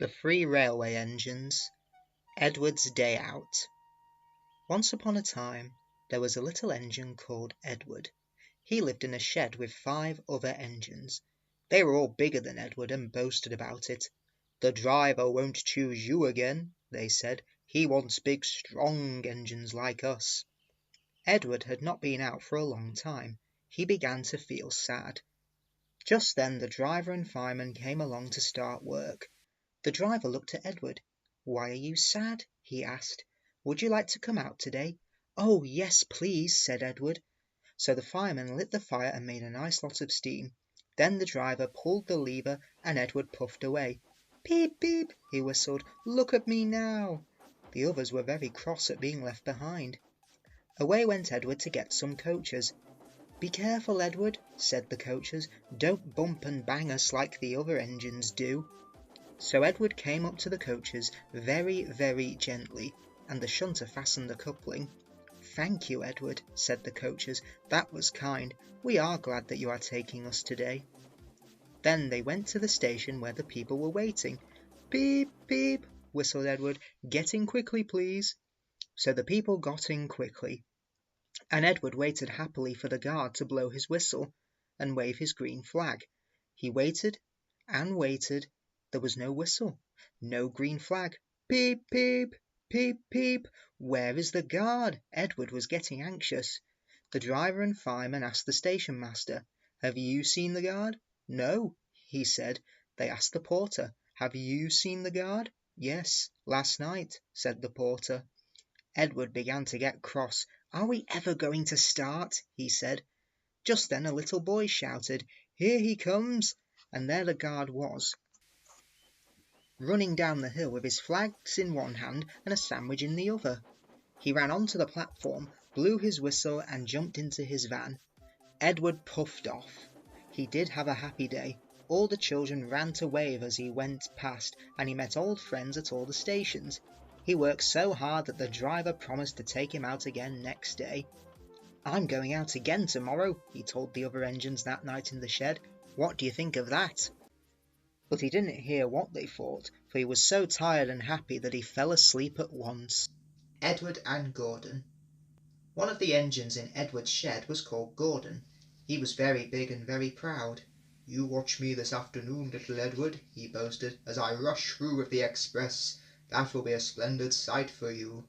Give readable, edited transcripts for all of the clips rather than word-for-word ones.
The Three Railway Engines. Edward's Day Out. Once upon a time there was a little engine called Edward. He lived in a shed with 5 other engines. They were all bigger than Edward and boasted about it. "The driver won't choose you again," they said. "He wants big, strong engines like us." Edward had not been out for a long time. He began to feel sad. Just then the driver and fireman came along to start work. The driver looked at Edward. "Why are you sad?" he asked. "Would you like to come out today?" "Oh, yes, please," said Edward. So the fireman lit the fire and made a nice lot of steam. Then the driver pulled the lever and Edward puffed away. "Peep, peep," he whistled. "Look at me now." The others were very cross at being left behind. Away went Edward to get some coachers. "Be careful, Edward," said the coachers. "Don't bump and bang us like the other engines do." So Edward came up to the coachers very, very gently, and the shunter fastened the coupling. "Thank you, Edward," said the coachers. "That was kind. We are glad that you are taking us today." Then they went to the station where the people were waiting. "Peep, peep," whistled Edward. "Get in quickly, please." So the people got in quickly, and Edward waited happily for the guard to blow his whistle and wave his green flag. He waited and waited. There was no whistle, no green flag. "Peep, peep, peep, peep. Where is the guard?" Edward was getting anxious. The driver and fireman asked the station master. "Have you seen the guard?" "No," he said. They asked the porter. "Have you seen the guard?" "Yes, last night," said the porter. Edward began to get cross. "Are we ever going to start?" he said. Just then a little boy shouted, "Here he comes!" And there the guard was, running down the hill with his flags in one hand and a sandwich in the other. He ran onto the platform, blew his whistle and jumped into his van. Edward puffed off. He did have a happy day. All the children ran to wave as he went past, and he met old friends at all the stations. He worked so hard that the driver promised to take him out again next day. "I'm going out again tomorrow," he told the other engines that night in the shed. "What do you think of that?" But he didn't hear what they thought, for he was so tired and happy that he fell asleep at once. Edward and Gordon. One of the engines in Edward's shed was called Gordon. He was very big and very proud. "You watch me this afternoon, little Edward," he boasted, "as I rush through with the express. That will be a splendid sight for you."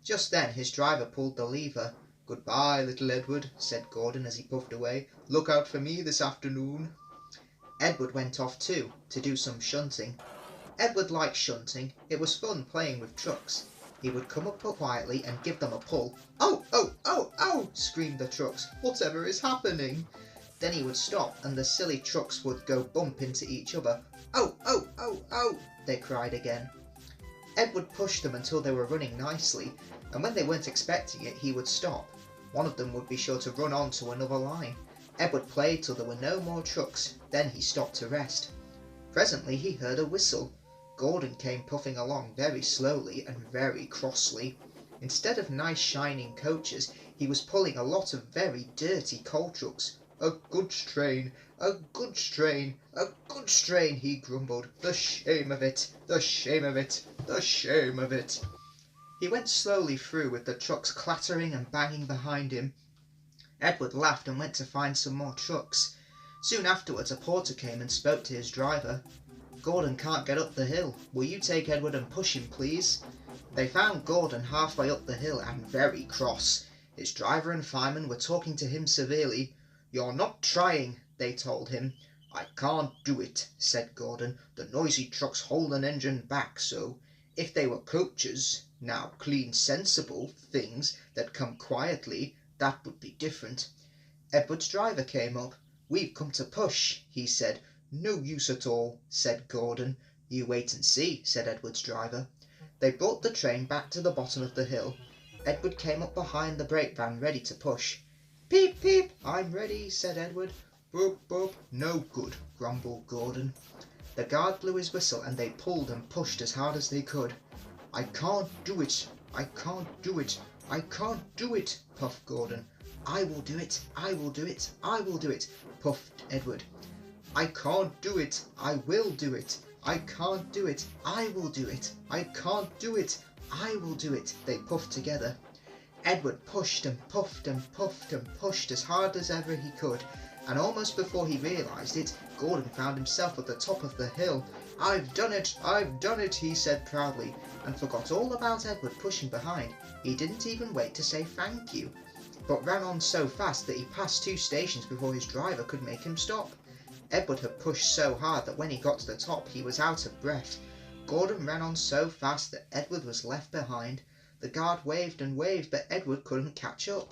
Just then his driver pulled the lever. "Goodbye, little Edward," said Gordon as he puffed away. "Look out for me this afternoon." Edward went off too, to do some shunting. Edward liked shunting. It was fun playing with trucks. He would come up quietly and give them a pull. "Oh, oh, oh, oh!" screamed the trucks. "Whatever is happening?" Then he would stop and the silly trucks would go bump into each other. "Oh, oh, oh, oh!" they cried again. Edward pushed them until they were running nicely, and when they weren't expecting it he would stop. One of them would be sure to run on to another line. Edward played till there were no more trucks, then he stopped to rest. Presently he heard a whistle. Gordon came puffing along very slowly and very crossly. Instead of nice shining coaches, he was pulling a lot of very dirty coal trucks. "A goods train, a goods train, a goods train," he grumbled. "The shame of it, the shame of it, the shame of it." He went slowly through with the trucks clattering and banging behind him. Edward laughed and went to find some more trucks. Soon afterwards a porter came and spoke to his driver. "Gordon can't get up the hill. Will you take Edward and push him, please?" They found Gordon halfway up the hill and very cross. His driver and fireman were talking to him severely. "You're not trying," they told him. "I can't do it," said Gordon. "The noisy trucks hold an engine back so. If they were coaches, now clean, sensible things that come quietly, that would be different." Edward's driver came up. "We've come to push," he said. "No use at all," said Gordon. "You wait and see," said Edward's driver. They brought the train back to the bottom of the hill. Edward came up behind the brake van ready to push. "Peep, peep, I'm ready," said Edward. "Boop, boop, no good," grumbled Gordon. The guard blew his whistle and they pulled and pushed as hard as they could. "I can't do it, I can't do it, I can't do it," puffed Gordon. "I will do it, I will do it, I will do it," puffed Edward. "I can't do it, I will do it, I can't do it. I will do it. I can't do it. I will do it. They puffed together. Edward pushed and puffed and puffed and pushed as hard as ever he could, and almost before he realised it, Gordon found himself at the top of the hill. I've done it, he said proudly, and forgot all about Edward pushing behind. He didn't even wait to say thank you, but ran on so fast that he passed 2 stations before his driver could make him stop. Edward had pushed so hard that when he got to the top he was out of breath. Gordon ran on so fast that Edward was left behind. The guard waved and waved, but Edward couldn't catch up.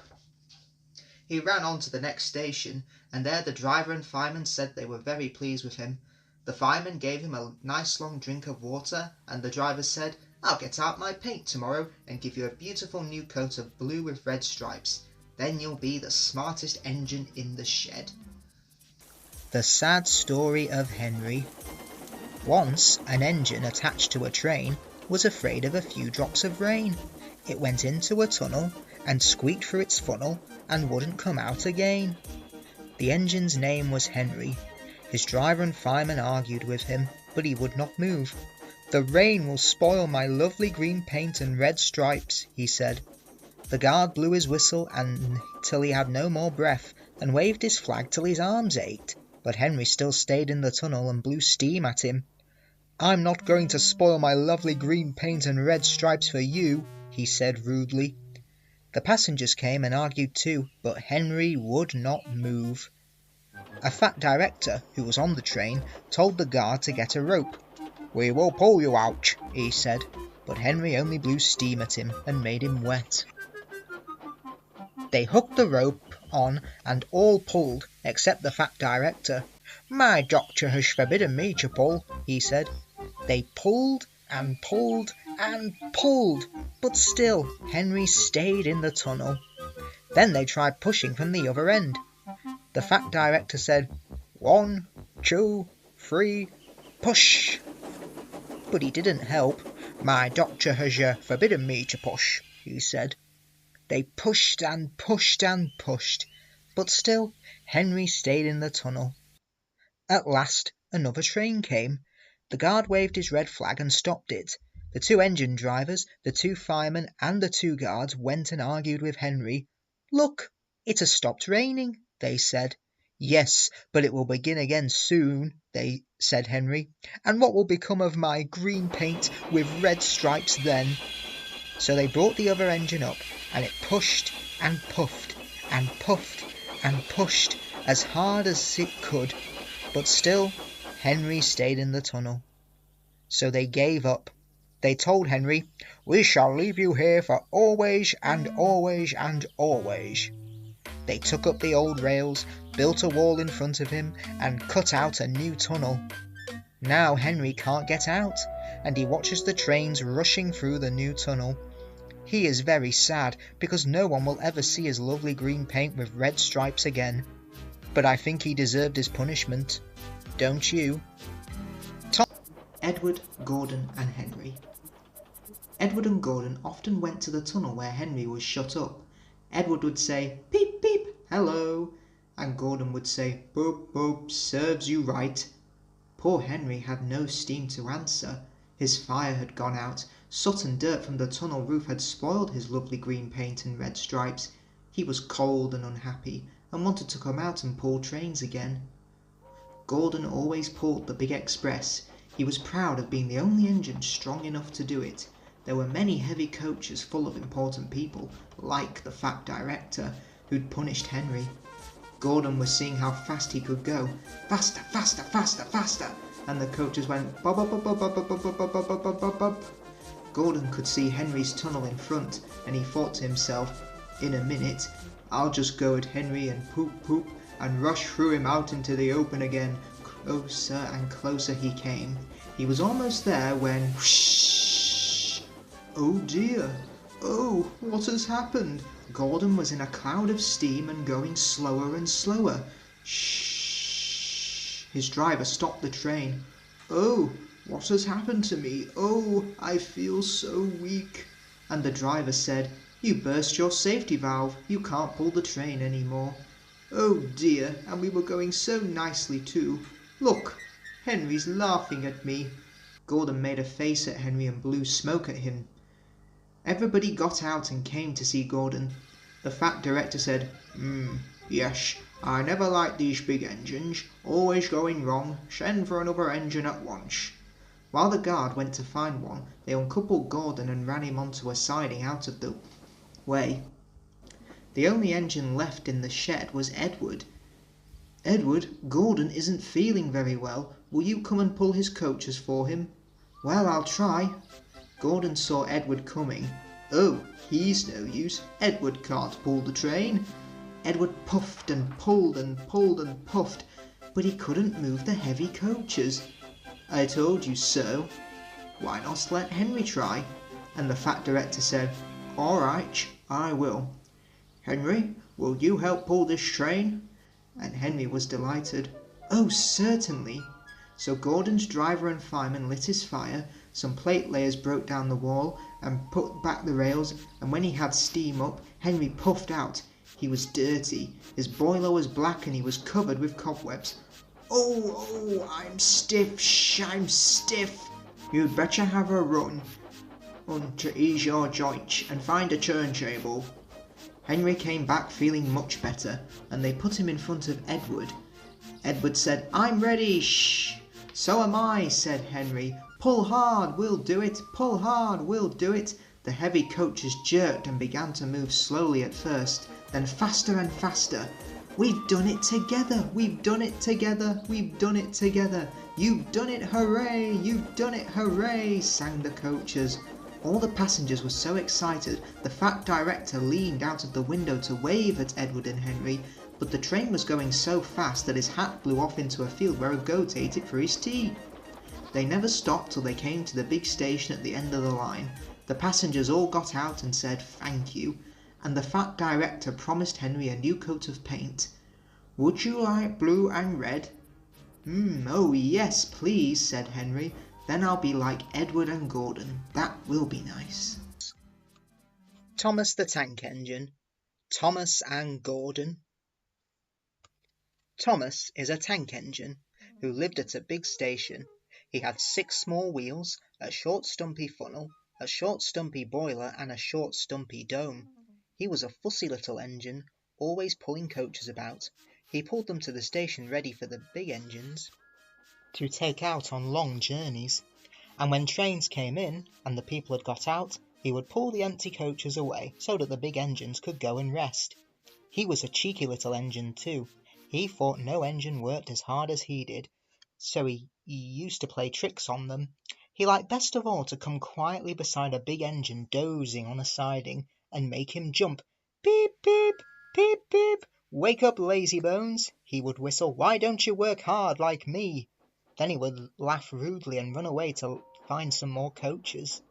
He ran on to the next station, and there the driver and fireman said they were very pleased with him. The fireman gave him a nice long drink of water, and the driver said, I'll get out my paint tomorrow and give you a beautiful new coat of blue with red stripes. Then you'll be the smartest engine in the shed. The sad story of Henry. Once, an engine attached to a train was afraid of a few drops of rain. It went into a tunnel and squeaked through its funnel and wouldn't come out again. The engine's name was Henry. His driver and fireman argued with him, but he would not move. The rain will spoil my lovely green paint and red stripes, he said. The guard blew his whistle till he had no more breath, and waved his flag till his arms ached, but Henry still stayed in the tunnel and blew steam at him. I'm not going to spoil my lovely green paint and red stripes for you, he said rudely. The passengers came and argued too, but Henry would not move. A fat director, who was on the train, told the guard to get a rope. We will pull you out, he said, but Henry only blew steam at him and made him wet. They hooked the rope on and all pulled, except the fat director. My doctor has forbidden me to pull, he said. They pulled and pulled and pulled, but still Henry stayed in the tunnel. Then they tried pushing from the other end. The fat director said, 1, 2, 3, push! But he didn't help. My doctor has forbidden me to push, he said. They pushed and pushed and pushed, but still Henry stayed in the tunnel. At last another train came. The guard waved his red flag and stopped it. The 2 engine drivers, the 2 firemen and the 2 guards went and argued with Henry. Look, it has stopped raining, they said. Yes, but it will begin again soon, said Henry. And what will become of my green paint with red stripes then? So they brought the other engine up, and it pushed and puffed and puffed and pushed as hard as it could, but still Henry stayed in the tunnel. So they gave up. They told Henry, we shall leave you here for always and always and always. They took up the old rails, built a wall in front of him, and cut out a new tunnel. Now Henry can't get out, and he watches the trains rushing through the new tunnel. He is very sad, because no one will ever see his lovely green paint with red stripes again. But I think he deserved his punishment. Don't you? Edward, Gordon and Henry. Edward and Gordon often went to the tunnel where Henry was shut up. Edward would say, peep, peep, hello, and Gordon would say, boop, boop, serves you right. Poor Henry had no steam to answer. His fire had gone out. Soot and dirt from the tunnel roof had spoiled his lovely green paint and red stripes. He was cold and unhappy, and wanted to come out and pull trains again. Gordon always pulled the big express. He was proud of being the only engine strong enough to do it. There were many heavy coaches full of important people, like the fat director, who'd punished Henry. Gordon was seeing how fast he could go. Faster, faster, faster, faster! And the coaches went bub bub bub bub bub bub bub bub bub bub bub bub. Gordon could see Henry's tunnel in front, and he thought to himself, in a minute, I'll just go at Henry and poop poop, and rush through him out into the open again. Closer and closer he came. He was almost there when whoosh! Oh dear! Oh, what has happened? Gordon was in a cloud of steam and going slower and slower. Shh! His driver stopped the train. Oh, what has happened to me? Oh, I feel so weak. And the driver said, you burst your safety valve. You can't pull the train anymore. Oh dear, and we were going so nicely too. Look, Henry's laughing at me. Gordon made a face at Henry and blew smoke at him. Everybody got out and came to see Gordon. The fat director said, yes, I never liked these big engines, always going wrong, send for another engine at once. While the guard went to find one, they uncoupled Gordon and ran him onto a siding out of the way. The only engine left in the shed was Edward. Edward, Gordon isn't feeling very well. Will you come and pull his coaches for him? Well, I'll try. Gordon saw Edward coming. Oh, he's no use. Edward can't pull the train. Edward puffed and pulled and pulled and puffed, but he couldn't move the heavy coaches. I told you so. Why not let Henry try? And the fat director said, all right, I will. Henry, will you help pull this train? And Henry was delighted. Oh, certainly. So Gordon's driver and fireman lit his fire, some plate layers broke down the wall and put back the rails, and when he had steam up, Henry puffed out. He was dirty, his boiler was black and he was covered with cobwebs. Oh, I'm stiff, I'm stiff. You'd better have a run to ease your joints and find a turntable. Henry came back feeling much better, and they put him in front of Edward. Edward said, I'm ready, shh. So am I, said Henry. Pull hard, we'll do it, pull hard, we'll do it. The heavy coaches jerked and began to move slowly at first, then faster and faster. We've done it together, we've done it together, we've done it together. You've done it, hooray, you've done it, hooray, sang the coaches. All the passengers were so excited, the fat director leaned out of the window to wave at Edward and Henry, but the train was going so fast that his hat blew off into a field where a goat ate it for his tea. They never stopped till they came to the big station at the end of the line. The passengers all got out and said thank you, and the fat director promised Henry a new coat of paint. Would you like blue and red? Oh yes, please, said Henry. Then I'll be like Edward and Gordon. That will be nice. Thomas the Tank Engine. Thomas and Gordon. Thomas is a tank engine who lived at a big station. He had 6 small wheels, a short stumpy funnel, a short stumpy boiler and a short stumpy dome. He was a fussy little engine, always pulling coaches about. He pulled them to the station ready for the big engines to take out on long journeys, and when trains came in and the people had got out, he would pull the empty coaches away so that the big engines could go and rest. He was a cheeky little engine too. He thought no engine worked as hard as he did, so he used to play tricks on them. He liked best of all to come quietly beside a big engine dozing on a siding and make him jump. Beep, beep, beep, beep. Wake up, lazy bones, he would whistle. Why don't you work hard like me? Then he would laugh rudely and run away to find some more coaches.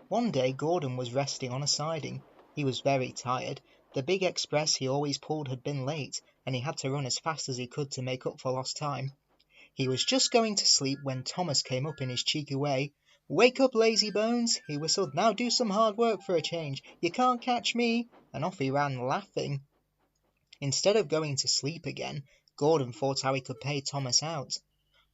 One day Gordon was resting on a siding. He was very tired. The big express he always pulled had been late, and he had to run as fast as he could to make up for lost time. He was just going to sleep when Thomas came up in his cheeky way. Wake up, lazy bones, he whistled. Now do some hard work for a change. You can't catch me. And off he ran, laughing. Instead of going to sleep again, Gordon thought how he could pay Thomas out.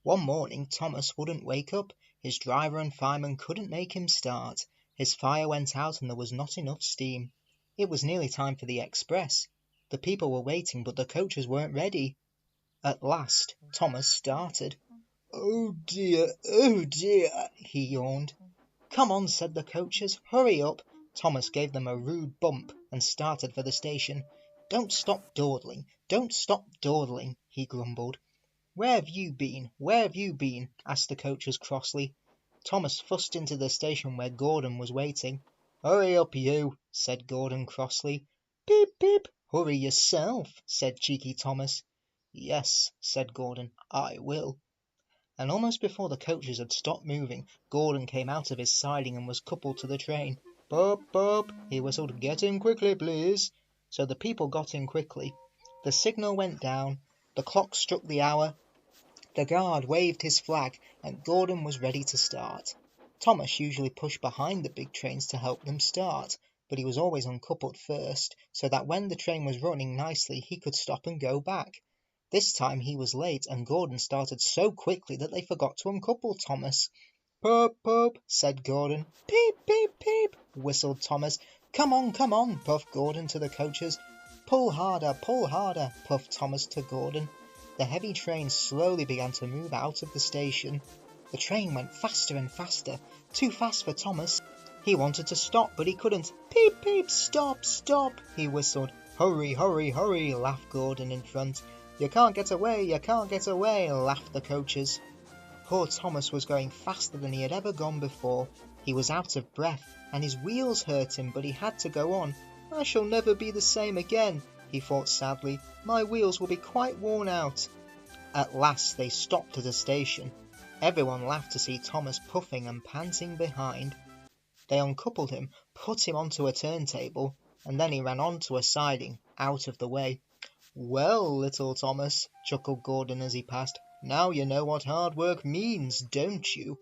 One morning Thomas wouldn't wake up. His driver and fireman couldn't make him start. His fire went out and there was not enough steam. It was nearly time for the express. The people were waiting, but the coaches weren't ready. At last Thomas started. Oh dear, he yawned. Come on, said the coaches, hurry up. Thomas gave them a rude bump and started for the station. Don't stop dawdling, he grumbled. Where have you been, asked the coaches crossly. Thomas fussed into the station where Gordon was waiting. Hurry up, you, said Gordon crossly. Beep, beep, hurry yourself, said cheeky Thomas. Yes, said Gordon, I will. And almost before the coaches had stopped moving, Gordon came out of his siding and was coupled to the train. Bop, bop, he whistled, get in quickly, please. So the people got in quickly. The signal went down, the clock struck the hour, the guard waved his flag, and Gordon was ready to start. Thomas usually pushed behind the big trains to help them start, but he was always uncoupled first, so that when the train was running nicely he could stop and go back. This time he was late, and Gordon started so quickly that they forgot to uncouple Thomas. "Poop, poop," said Gordon. "Peep, peep, peep," whistled Thomas. Come on," puffed Gordon to the coaches. Pull harder, puffed Thomas to Gordon. The heavy train slowly began to move out of the station. The train went faster and faster, too fast for Thomas. He wanted to stop, but he couldn't. "Peep, peep, stop, stop," he whistled. "Hurry, hurry, hurry," laughed Gordon in front. You can't get away, laughed the coaches. Poor Thomas was going faster than he had ever gone before. He was out of breath, and his wheels hurt him, but he had to go on. "I shall never be the same again," he thought sadly. "My wheels will be quite worn out." At last they stopped at a station. Everyone laughed to see Thomas puffing and panting behind. They uncoupled him, put him onto a turntable, and then he ran onto a siding, out of the way. "Well, little Thomas," chuckled Gordon as he passed, "now you know what hard work means, don't you?"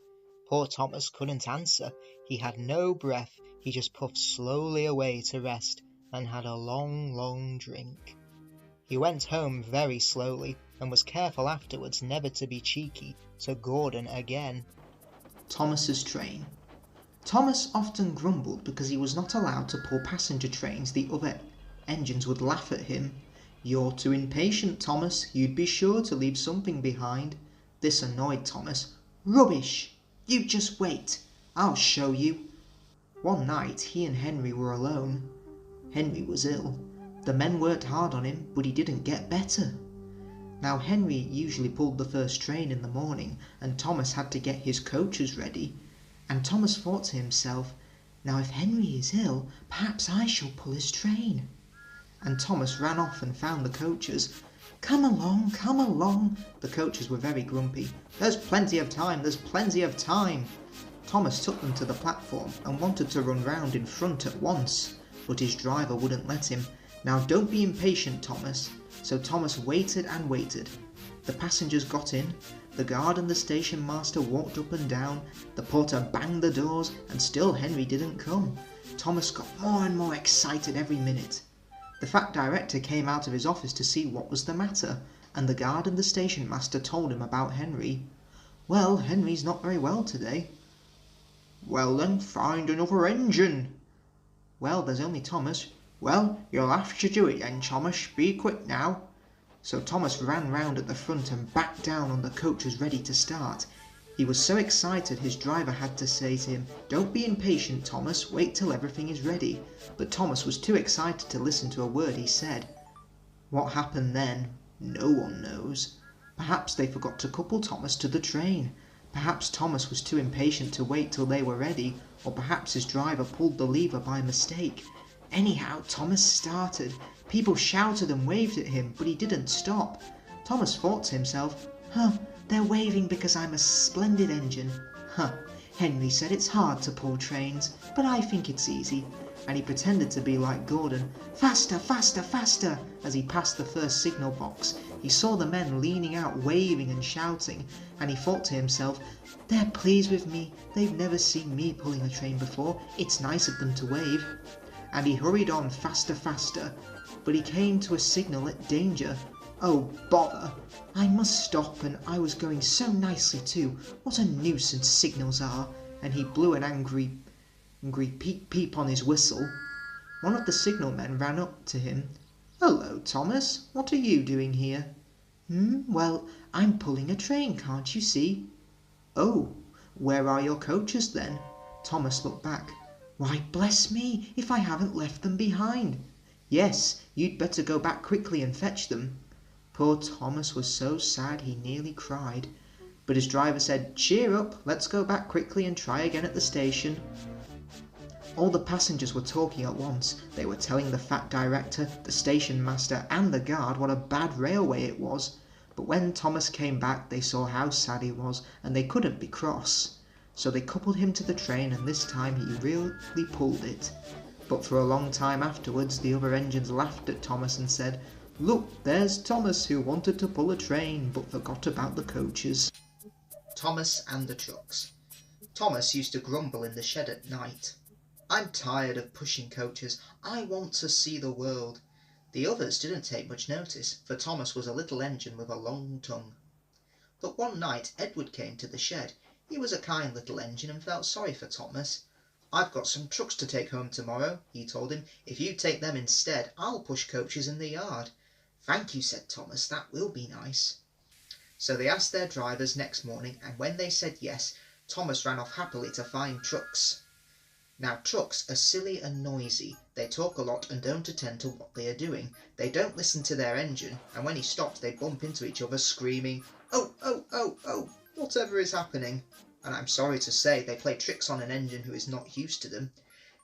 Poor Thomas couldn't answer. He had no breath. He just puffed slowly away to rest, and had a long, long drink. He went home very slowly, and was careful afterwards never to be cheeky to Gordon again. Thomas's train. Thomas often grumbled because he was not allowed to pull passenger trains. The other engines would laugh at him. "You're too impatient, Thomas. You'd be sure to leave something behind." This annoyed Thomas. "Rubbish! You just wait. I'll show you." One night he and Henry were alone. Henry was ill. The men worked hard on him, but he didn't get better. Now Henry usually pulled the first train in the morning, and Thomas had to get his coaches ready. And Thomas thought to himself, "Now if Henry is ill, perhaps I shall pull his train." And Thomas ran off and found the coaches. Come along." The coaches were very grumpy. "There's plenty of time, there's plenty of time." Thomas took them to the platform and wanted to run round in front at once, but his driver wouldn't let him. "Now don't be impatient, Thomas." So Thomas waited and waited. The passengers got in. The guard and the station master walked up and down. The porter banged the doors, and still Henry didn't come. Thomas got more and more excited every minute. The fat director came out of his office to see what was the matter, and the guard and the station master told him about Henry. "Well, Henry's not very well today." "Well then, find another engine." "Well, there's only Thomas." "Well, you'll have to do it then, Thomas. Be quick now." So Thomas ran round at the front and backed down on the coaches ready to start. He was so excited his driver had to say to him, "Don't be impatient, Thomas, wait till everything is ready." But Thomas was too excited to listen to a word he said. What happened then, no one knows. Perhaps they forgot to couple Thomas to the train. Perhaps Thomas was too impatient to wait till they were ready, or perhaps his driver pulled the lever by mistake. Anyhow, Thomas started. People shouted and waved at him, but he didn't stop. Thomas thought to himself, they're waving because I'm a splendid engine. Henry said it's hard to pull trains, but I think it's easy. And he pretended to be like Gordon. Faster, faster, faster! As he passed the first signal box, he saw the men leaning out, waving and shouting, and he thought to himself, they're pleased with me. They've never seen me pulling a train before. It's nice of them to wave. And he hurried on faster, faster, but he came to a signal at danger. Oh, bother! I must stop, and I was going so nicely too. What a nuisance signals are! And he blew an angry peep peep on his whistle. One of the signalmen ran up to him. "Hello, Thomas. What are you doing here?" Well, I'm pulling a train, can't you see?" "Oh, where are your coaches then?" Thomas looked back. "Why, bless me, if I haven't left them behind." "Yes, you'd better go back quickly and fetch them." Poor Thomas was so sad he nearly cried. But his driver said, "Cheer up, let's go back quickly and try again at the station." All the passengers were talking at once. They were telling the fat director, the station master, and the guard what a bad railway it was. But when Thomas came back, they saw how sad he was, and they couldn't be cross. So they coupled him to the train, and this time he really pulled it. But for a long time afterwards, the other engines laughed at Thomas and said, "Look, there's Thomas who wanted to pull a train, but forgot about the coaches." Thomas and the trucks. Thomas used to grumble in the shed at night. "I'm tired of pushing coaches. I want to see the world." The others didn't take much notice, for Thomas was a little engine with a long tongue. But one night Edward came to the shed. He was a kind little engine and felt sorry for Thomas. "I've got some trucks to take home tomorrow," he told him. "If you take them instead, I'll push coaches in the yard." "Thank you," said Thomas, "that will be nice." So they asked their drivers next morning, and when they said yes, Thomas ran off happily to find trucks. Now trucks are silly and noisy. They talk a lot and don't attend to what they are doing. They don't listen to their engine, and when he stops they bump into each other screaming, "Oh, oh, oh, oh, whatever is happening?" And I'm sorry to say they play tricks on an engine who is not used to them.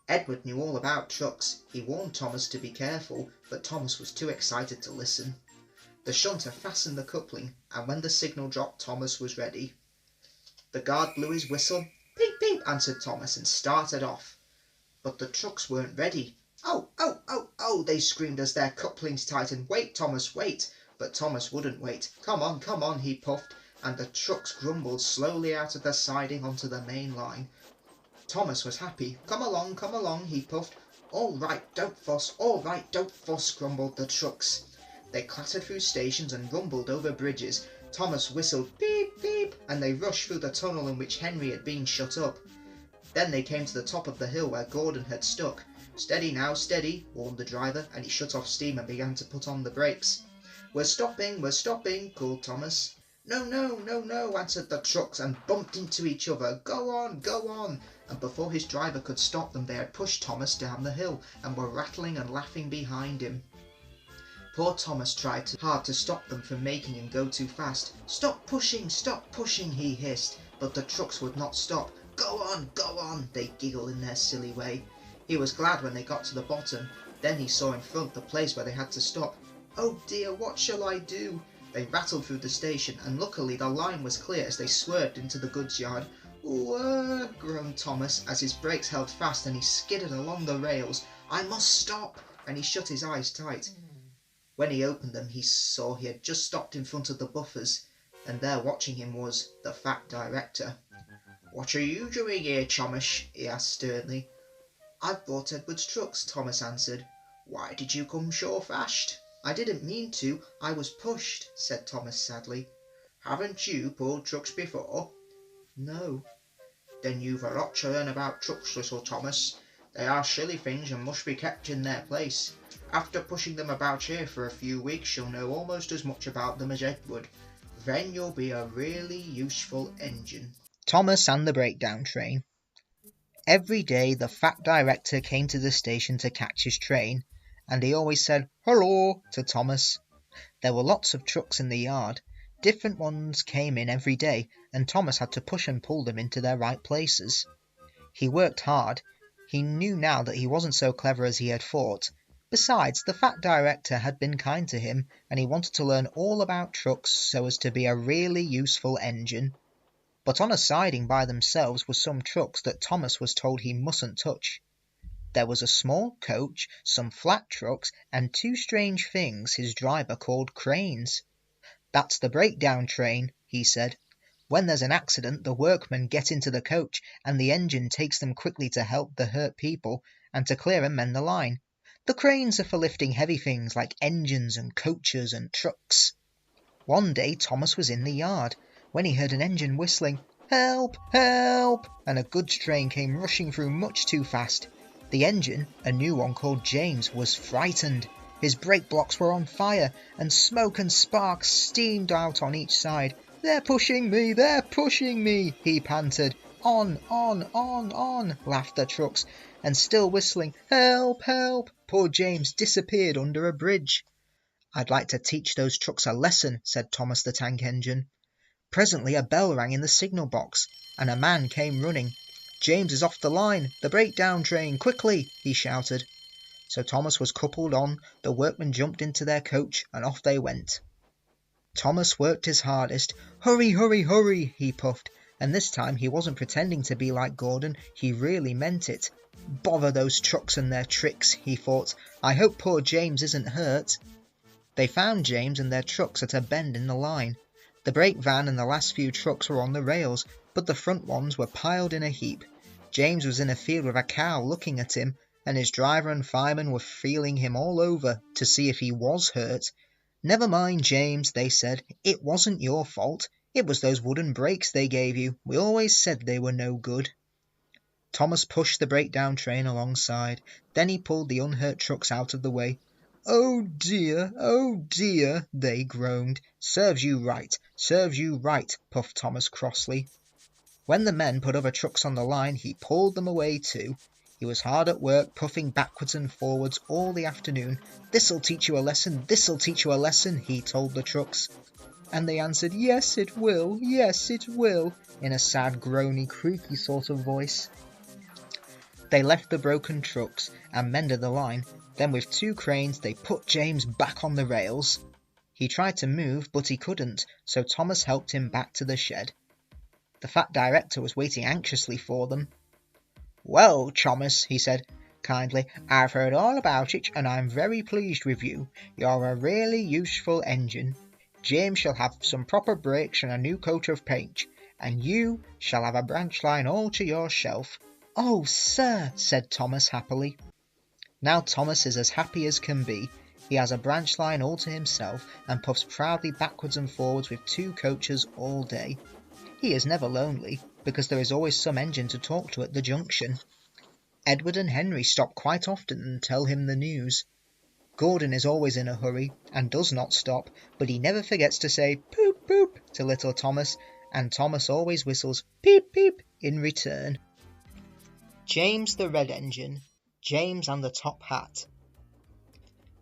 Edward knew all about trucks. He warned Thomas to be careful, but Thomas was too excited to listen. The shunter fastened the coupling, and when the signal dropped, Thomas was ready. The guard blew his whistle. "Peep, peep," answered Thomas, and started off. But the trucks weren't ready. "Oh, oh, oh, oh," they screamed as their couplings tightened. "Wait, Thomas, wait." But Thomas wouldn't wait. Come on, he puffed, and the trucks grumbled slowly out of the siding onto the main line. Thomas was happy. Come along, he puffed. "All right, don't fuss, all right, don't fuss," grumbled the trucks. They clattered through stations and rumbled over bridges. Thomas whistled beep, beep, and they rushed through the tunnel in which Henry had been shut up. Then they came to the top of the hill where Gordon had stuck. "Steady now, steady," warned the driver, and he shut off steam and began to put on the brakes. We're stopping, called Thomas. No, answered the trucks, and bumped into each other. Go on, and before his driver could stop them, they had pushed Thomas down the hill, and were rattling and laughing behind him. Poor Thomas tried hard to stop them from making him go too fast. Stop pushing, he hissed, but the trucks would not stop. Go on, they giggled in their silly way. He was glad when they got to the bottom. Then he saw in front the place where they had to stop. "Oh dear, what shall I do?" They rattled through the station, and luckily the line was clear as they swerved into the goods yard. "Whoa," groaned Thomas, as his brakes held fast and he skidded along the rails. "I must stop," and he shut his eyes tight. When he opened them, he saw he had just stopped in front of the buffers, and there watching him was the fat director. "What are you doing here, Thomas?" he asked sternly. "I've brought Edward's trucks," Thomas answered. "Why did you come so fast?" "I didn't mean to, I was pushed," said Thomas sadly. "Haven't you pulled trucks before?" "No." "Then you've a lot to learn about trucks, little Thomas. They are silly things and must be kept in their place. After pushing them about here for a few weeks, you'll know almost as much about them as Edward. Then you'll be a really useful engine." Thomas and the breakdown train. Every day the fat director came to the station to catch his train, and he always said "Hello" to Thomas. There were lots of trucks in the yard. Different ones came in every day, and Thomas had to push and pull them into their right places. He worked hard. He knew now that he wasn't so clever as he had thought. Besides, the fat director had been kind to him, and he wanted to learn all about trucks so as to be a really useful engine. But on a siding by themselves were some trucks that Thomas was told he mustn't touch. There was a small coach, some flat trucks, and two strange things his driver called cranes. "That's the breakdown train," he said. "When there's an accident, the workmen get into the coach, and the engine takes them quickly to help the hurt people and to clear and mend the line. The cranes are for lifting heavy things like engines and coaches and trucks." One day Thomas was in the yard when he heard an engine whistling, "Help, help!" and a goods train came rushing through much too fast. The engine, a new one called James, was frightened. His brake blocks were on fire, and smoke and sparks steamed out on each side. They're pushing me," he panted. On, laughed the trucks, and still whistling, "Help, help!" poor James disappeared under a bridge. "I'd like to teach those trucks a lesson," said Thomas the tank engine. Presently a bell rang in the signal box, and a man came running. "James is off the line, the breakdown train, quickly!" he shouted. So Thomas was coupled on, the workmen jumped into their coach, and off they went. Thomas worked his hardest. "Hurry, hurry, hurry," he puffed, and this time he wasn't pretending to be like Gordon, he really meant it. "Bother those trucks and their tricks," he thought. "I hope poor James isn't hurt." They found James and their trucks at a bend in the line. The brake van and the last few trucks were on the rails, but the front ones were piled in a heap. James was in a field with a cow looking at him, and his driver and fireman were feeling him all over to see if he was hurt. "Never mind, James," they said. "It wasn't your fault. "It was those wooden brakes they gave you. We always said they were no good." Thomas pushed the breakdown train alongside. Then he pulled the unhurt trucks out of the way. "Oh dear," they groaned. Serves you right," puffed Thomas crossly. When the men put other trucks on the line, he pulled them away too. He was hard at work, puffing backwards and forwards all the afternoon. "This'll teach you a lesson, this'll teach you a lesson," he told the trucks. And they answered, yes it will," in a sad, groany, creaky sort of voice. They left the broken trucks and mended the line. Then with 2 cranes they put James back on the rails. He tried to move, but he couldn't, so Thomas helped him back to the shed. The fat director was waiting anxiously for them. "Well, Thomas," he said kindly, "I've heard all about it, and I'm very pleased with you. You're a really useful engine. James shall have some proper brakes and a new coat of paint, and you shall have a branch line all to yourself." "Oh, sir," said Thomas happily. Now Thomas is as happy as can be. He has a branch line all to himself, and puffs proudly backwards and forwards with 2 coaches all day. He is never lonely, because there is always some engine to talk to at the junction. Edward and Henry stop quite often and tell him the news. Gordon is always in a hurry, and does not stop, but he never forgets to say "poop poop" to little Thomas, and Thomas always whistles "peep peep" in return. James the Red Engine, James and the Top Hat.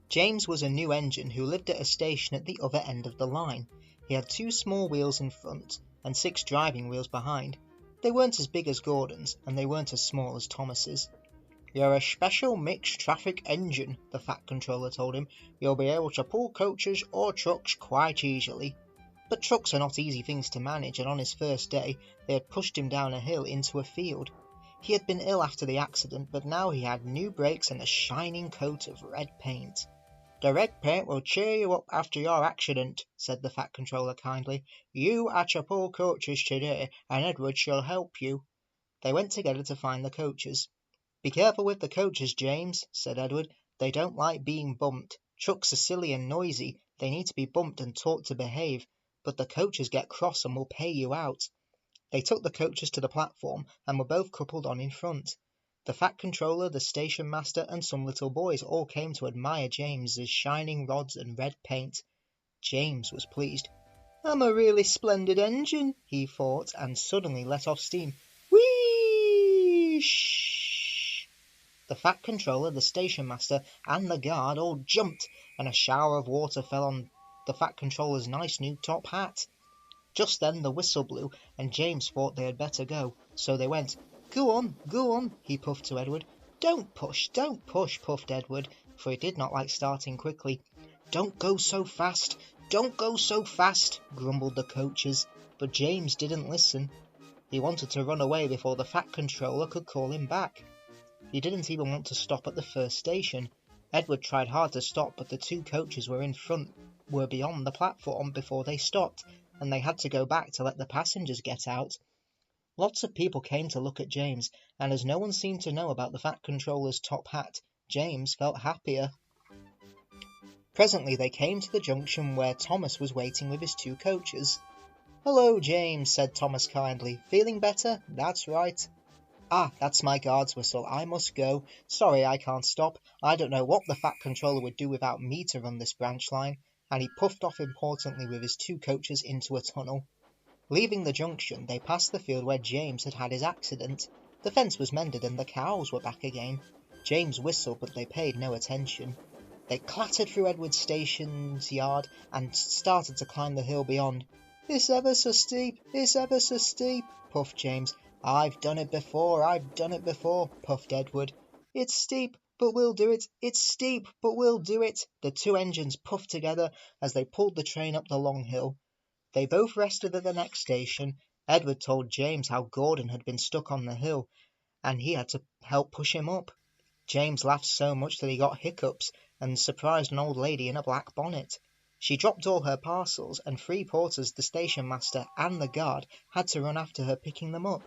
James was a new engine who lived at a station at the other end of the line. He had 2 small wheels in front, and 6 driving wheels behind. They weren't as big as Gordon's, and they weren't as small as Thomas's. "You're a special mixed traffic engine," the Fat Controller told him. "You'll be able to pull coaches or trucks quite easily." But trucks are not easy things to manage, and on his first day they had pushed him down a hill into a field. He had been ill after the accident, but now he had new brakes and a shining coat of red paint. "The red paint will cheer you up after your accident," said the Fat Controller kindly. "You are to pull coaches today, and Edward shall help you." They went together to find the coaches. "Be careful with the coaches, James," said Edward. "They don't like being bumped. Trucks are silly and noisy. They need to be bumped and taught to behave. But the coaches get cross and will pay you out." They took the coaches to the platform and were both coupled on in front. The Fat Controller, the station master, and some little boys all came to admire James's shining rods and red paint. James was pleased. "I'm a really splendid engine," he thought, and suddenly let off steam. Whee! The Fat Controller, the station master, and the guard all jumped, and a shower of water fell on the Fat Controller's nice new top hat. Just then the whistle blew, and James thought they had better go, so they went. Go on," he puffed to Edward. Don't push," puffed Edward, for he did not like starting quickly. Don't go so fast," grumbled the coaches, but James didn't listen. He wanted to run away before the Fat Controller could call him back. He didn't even want to stop at the first station. Edward tried hard to stop, but the 2 coaches were beyond the platform before they stopped, and they had to go back to let the passengers get out. Lots of people came to look at James, and as no one seemed to know about the Fat Controller's top hat, James felt happier. Presently they came to the junction where Thomas was waiting with his 2 coaches. "Hello, James," said Thomas kindly. "Feeling better? That's right." "Ah, that's my guard's whistle. I must go. Sorry I can't stop. I don't know what the Fat Controller would do without me to run this branch line." And he puffed off importantly with his 2 coaches into a tunnel. Leaving the junction, they passed the field where James had had his accident. The fence was mended and the cows were back again. James whistled, but they paid no attention. They clattered through Edward's station's yard and started to climb the hill beyond. "It's ever so steep, puffed James. I've done it before, puffed Edward. "It's steep, but we'll do it, the 2 engines puffed together as they pulled the train up the long hill. They both rested at the next station. Edward told James how Gordon had been stuck on the hill, and he had to help push him up. James laughed so much that he got hiccups, and surprised an old lady in a black bonnet. She dropped all her parcels, and 3 porters, the station master, and the guard had to run after her picking them up.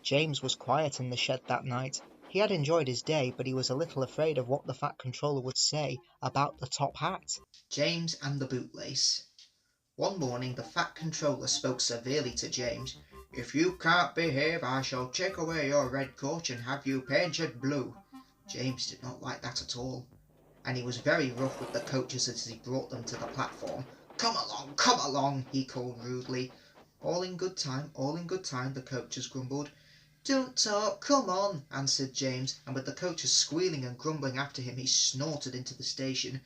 James was quiet in the shed that night. He had enjoyed his day, but he was a little afraid of what the Fat Controller would say about the top hat. James and the bootlace. One morning the Fat Controller spoke severely to James. "If you can't behave, I shall take away your red coat and have you painted blue." James did not like that at all, and he was very rough with the coaches as he brought them to the platform. Come along, he called rudely. All in good time, the coaches grumbled. Don't talk, come on, answered James, and with the coaches squealing and grumbling after him, he snorted into the station.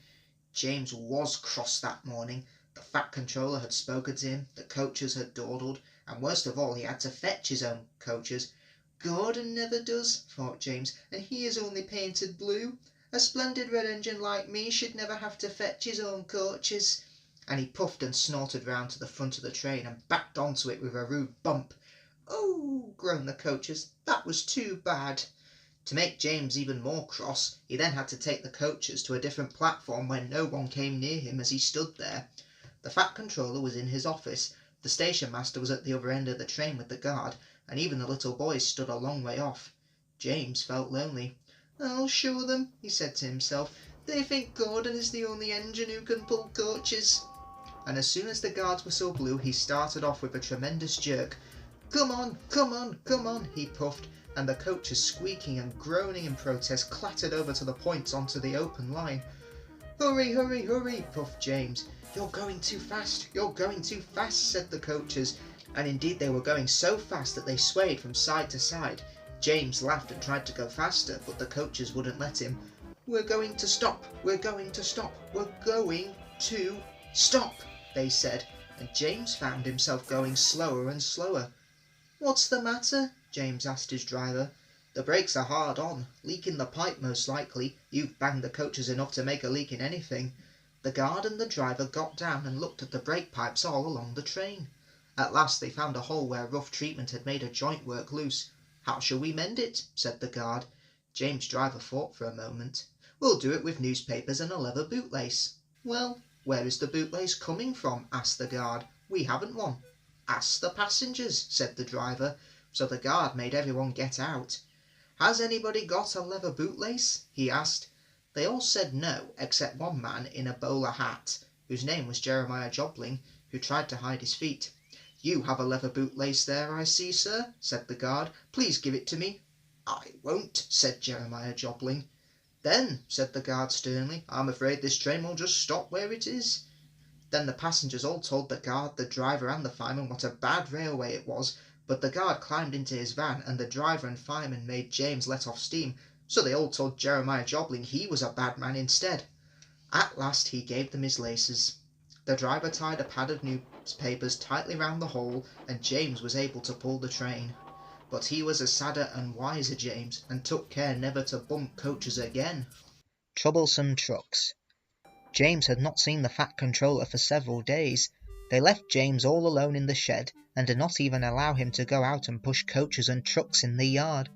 James was cross that morning. The Fat Controller had spoken to him, the coaches had dawdled, and worst of all, he had to fetch his own coaches. Gordon never does, thought James, and he is only painted blue. A splendid red engine like me should never have to fetch his own coaches. And he puffed and snorted round to the front of the train and backed onto it with a rude bump. Oh, groaned the coaches, that was too bad. To make James even more cross, he then had to take the coaches to a different platform where no one came near him as he stood there. The Fat Controller was in his office, the station master was at the other end of the train with the guard, and even the little boys stood a long way off. James felt lonely. "I'll show them," he said to himself. "They think Gordon is the only engine who can pull coaches." And as soon as the guard's whistle blew, he started off with a tremendous jerk. Come on, he puffed, and the coaches, squeaking and groaning in protest, clattered over to the points onto the open line. Hurry, puffed James. You're going too fast, said the coaches, and indeed they were going so fast that they swayed from side to side. James laughed and tried to go faster, but the coaches wouldn't let him. We're going to stop, they said, and James found himself going slower and slower. What's the matter? James asked his driver. The brakes are hard on, leak in the pipe most likely. You've banged the coaches enough to make a leak in anything. The guard and the driver got down and looked at the brake pipes all along the train. At last they found a hole where rough treatment had made a joint work loose. How shall we mend it? Said the guard. James' driver thought for a moment. We'll do it with newspapers and a leather bootlace. Well, where is the bootlace coming from? Asked the guard. We haven't one. Ask the passengers, said the driver. So the guard made everyone get out. Has anybody got a leather bootlace? He asked. They all said no, except one man in a bowler hat, whose name was Jeremiah Jobling, who tried to hide his feet. You have a leather bootlace there, I see, sir, said the guard. Please give it to me. I won't, said Jeremiah Jobling. Then, said the guard sternly, I'm afraid this train will just stop where it is. Then the passengers all told the guard, the driver and the fireman what a bad railway it was, but the guard climbed into his van and the driver and fireman made James let off steam, so they all told Jeremiah Jobling he was a bad man instead. At last he gave them his laces. The driver tied a pad of newspapers tightly round the hole, and James was able to pull the train. But he was a sadder and wiser James, and took care never to bump coaches again. Troublesome trucks. James had not seen the Fat Controller for several days. They left James all alone in the shed, and did not even allow him to go out and push coaches and trucks in the yard.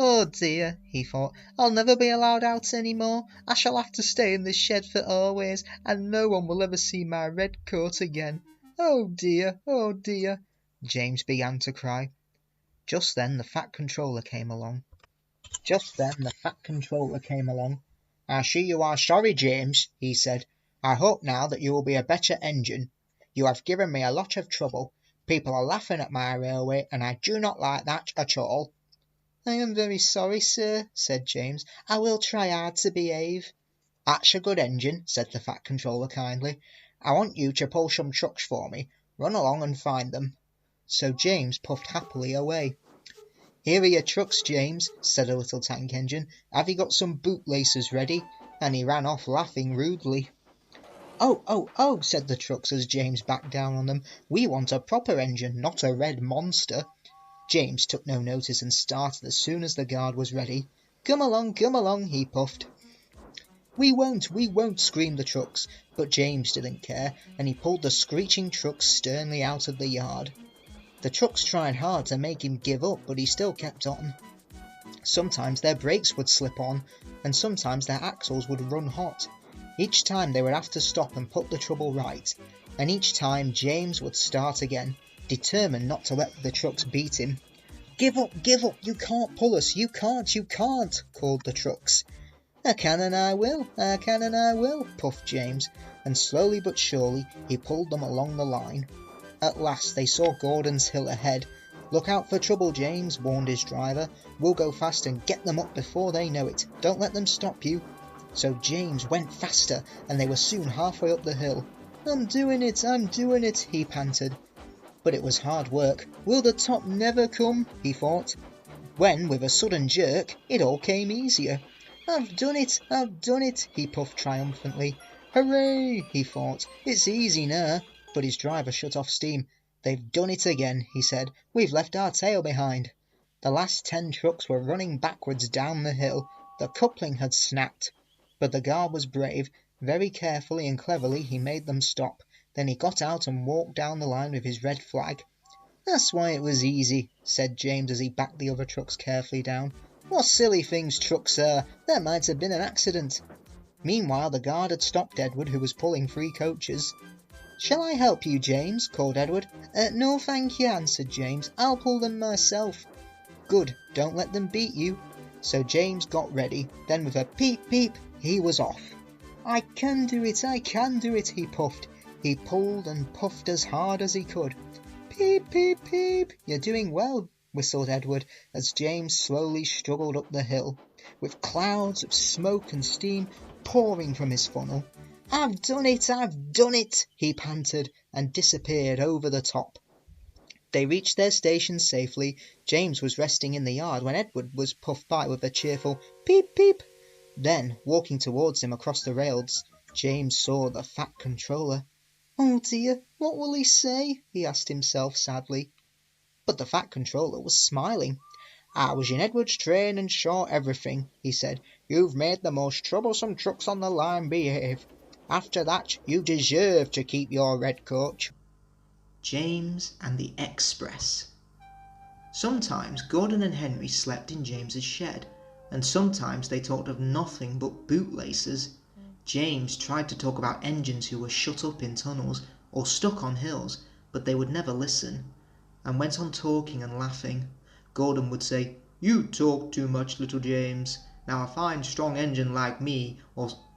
Oh dear, he thought, I'll never be allowed out any more. I shall have to stay in this shed for always, and no one will ever see my red coat again. Oh dear, James began to cry. Just then the Fat Controller came along. I see you are sorry, James, he said. I hope now that you will be a better engine. You have given me a lot of trouble. People are laughing at my railway, and I do not like that at all. I am very sorry, sir, said James. I will try hard to behave. That's a good engine, said the Fat Controller kindly. I want you to pull some trucks for me. Run along and find them. So James puffed happily away. Here are your trucks, James, said a little tank engine. Have you got some bootlaces ready? And he ran off laughing rudely. Oh, said the trucks as James backed down on them. We want a proper engine, not a red monster. James took no notice and started as soon as the guard was ready. Come along, he puffed. We won't, screamed the trucks, but James didn't care, and he pulled the screeching trucks sternly out of the yard. The trucks tried hard to make him give up, but he still kept on. Sometimes their brakes would slip on, and sometimes their axles would run hot. Each time they would have to stop and put the trouble right, and each time James would start again, determined not to let the trucks beat him. Give up, you can't pull us, you can't, called the trucks. "I can and I will, I can and I will," puffed James, and slowly but surely he pulled them along the line. At last they saw Gordon's hill ahead. "Look out for trouble, James," warned his driver. "We'll go fast and get them up before they know it. Don't let them stop you." So James went faster, and they were soon halfway up the hill. I'm doing it," he panted. But it was hard work. Will the top never come?" he thought, when with a sudden jerk it all came easier. I've done it," he puffed triumphantly. "Hooray," he thought, "it's easy now." But his driver shut off steam. "They've done it again," he said. "We've left our tail behind." The last 10 trucks were running backwards down the hill. The coupling had snapped. But the guard was brave. Very carefully and cleverly he made them stop. Then he got out and walked down the line with his red flag. "That's why it was easy," said James as he backed the other trucks carefully down. "What silly things trucks are! There might have been an accident." Meanwhile the guard had stopped Edward, who was pulling 3 coaches. "Shall I help you, James?" called Edward. No thank you," answered James. "I'll pull them myself." "Good, don't let them beat you." So James got ready. Then with a peep peep he was off. I can do it," he puffed. He pulled and puffed as hard as he could. "Peep, peep, peep, you're doing well," whistled Edward as James slowly struggled up the hill, with clouds of smoke and steam pouring from his funnel. I've done it," he panted and disappeared over the top. They reached their station safely. James was resting in the yard when Edward was puffed by with a cheerful peep, peep. Then, walking towards him across the rails, James saw the Fat Controller. "Oh dear, what will he say?" he asked himself sadly. But the Fat Controller was smiling. "I was in Edward's train and saw everything," he said. "You've made the most troublesome trucks on the line behave. After that, you deserve to keep your red coach." James and the Express. Sometimes Gordon and Henry slept in James's shed, and sometimes they talked of nothing but bootlaces. James tried to talk about engines who were shut up in tunnels or stuck on hills, but they would never listen, and went on talking and laughing. Gordon would say, "You talk too much, little James. Now a fine strong engine like me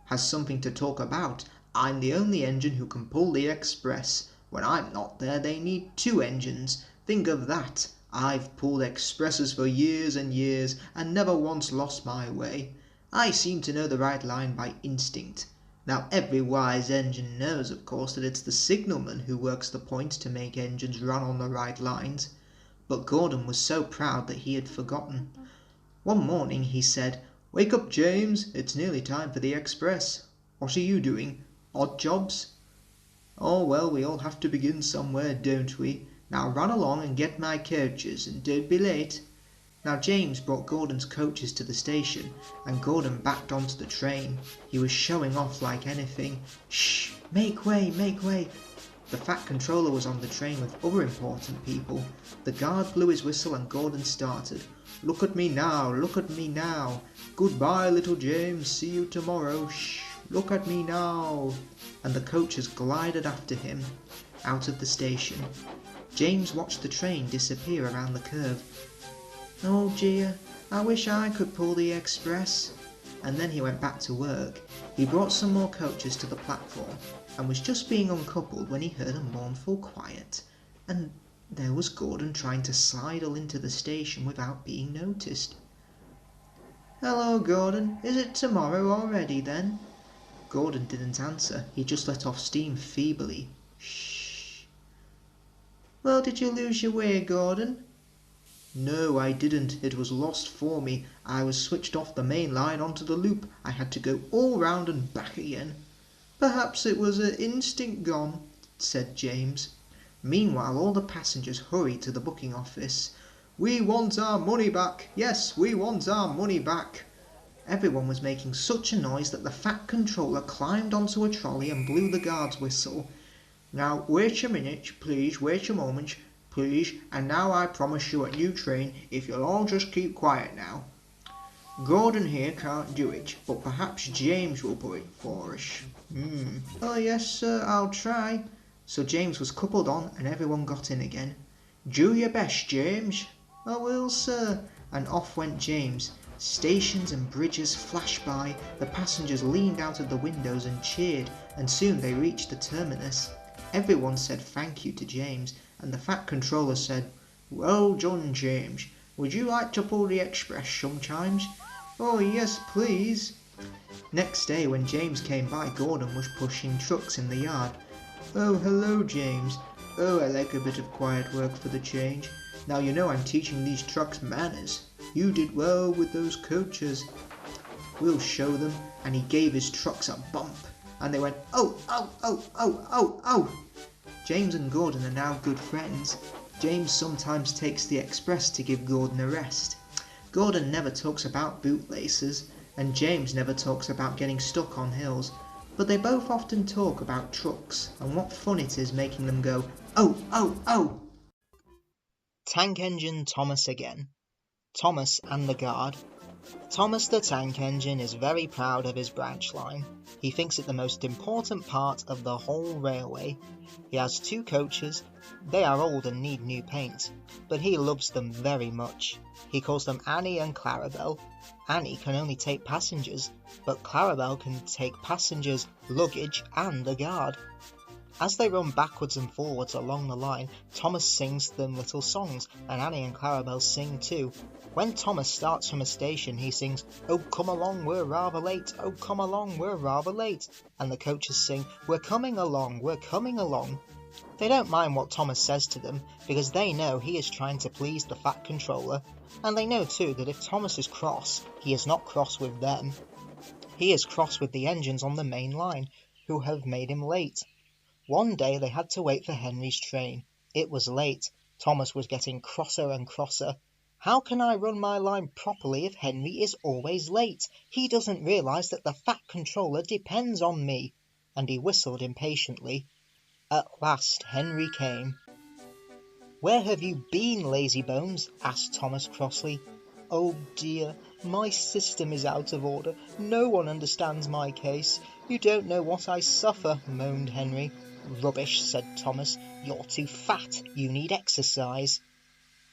has something to talk about. I'm the only engine who can pull the Express. When I'm not there they need 2 engines. Think of that. I've pulled expresses for years and years and never once lost my way. I seem to know the right line by instinct. Now every wise engine knows, of course, that it's the signalman who works the point to make engines run on the right lines." But Gordon was so proud that he had forgotten. One morning he said, "Wake up, James, it's nearly time for the Express. What are you doing? Odd jobs?" "Oh well, we all have to begin somewhere, don't we? Now run along and get my coaches, and don't be late." Now James brought Gordon's coaches to the station, and Gordon backed onto the train. He was showing off like anything. "Shh! Make way, make way!" The Fat Controller was on the train with other important people. The guard blew his whistle and Gordon started. "Look at me now, look at me now. Goodbye, little James, see you tomorrow. Shh! Look at me now." And the coaches glided after him out of the station. James watched the train disappear around the curve. "Oh dear, I wish I could pull the Express." And then he went back to work. He brought some more coaches to the platform and was just being uncoupled when he heard a mournful quiet. And there was Gordon trying to sidle into the station without being noticed. "Hello, Gordon. Is it tomorrow already then?" Gordon didn't answer. He just let off steam feebly. "Shh." "Well, did you lose your way, Gordon?" "No, I didn't. It was lost for me. I was switched off the main line onto the loop. I had to go all round and back again." "Perhaps it was an instinct gone," said James. Meanwhile all the passengers hurried to the booking office. "We want our money back. Yes, we want our money back." Everyone was making such a noise that the Fat Controller climbed onto a trolley and blew the guard's whistle. "Now wait a minute, please, wait a moment, please, and now I promise you a new train if you'll all just keep quiet now. Gordon here can't do it, but perhaps James will pull it for us." "Oh yes, sir, I'll try." So James was coupled on and everyone got in again. "Do your best, James." "I will, sir." And off went James. Stations and bridges flashed by, the passengers leaned out of the windows and cheered, and soon they reached the terminus. Everyone said thank you to James, and the Fat Controller said, "Well done, James. Would you like to pull the express sometimes?" "Oh yes, please." Next day when James came by, Gordon was pushing trucks in the yard. "Oh, hello, James. Oh, I like a bit of quiet work for the change. Now you know I'm teaching these trucks manners. You did well with those coaches. We'll show them." And he gave his trucks a bump, and they went, "Oh, oh, oh, oh, oh, oh." James and Gordon are now good friends. James sometimes takes the express to give Gordon a rest. Gordon never talks about bootlaces, and James never talks about getting stuck on hills, but they both often talk about trucks and what fun it is making them go, "Oh, oh, oh." Tank Engine Thomas again. Thomas and the guard. Thomas the Tank Engine is very proud of his branch line. He thinks it the most important part of the whole railway. He has 2 coaches. They are old and need new paint, but he loves them very much. He calls them Annie and Clarabel. Annie can only take passengers, but Clarabel can take passengers, luggage and the guard. As they run backwards and forwards along the line, Thomas sings them little songs, and Annie and Clarabel sing too. When Thomas starts from a station, he sings, "Oh, come along, we're rather late. Oh, come along, we're rather late." And the coaches sing, "We're coming along, we're coming along." They don't mind what Thomas says to them, because they know he is trying to please the Fat Controller, and they know too that if Thomas is cross, he is not cross with them. He is cross with the engines on the main line, who have made him late. One day they had to wait for Henry's train. It was late. Thomas was getting crosser and crosser. "How can I run my line properly if Henry is always late? He doesn't realise that the Fat Controller depends on me." And he whistled impatiently. At last Henry came. "Where have you been, lazybones?" asked Thomas crossly. "Oh dear, my system is out of order. No one understands my case. You don't know what I suffer," moaned Henry. "Rubbish," said Thomas. "You're too fat. You need exercise."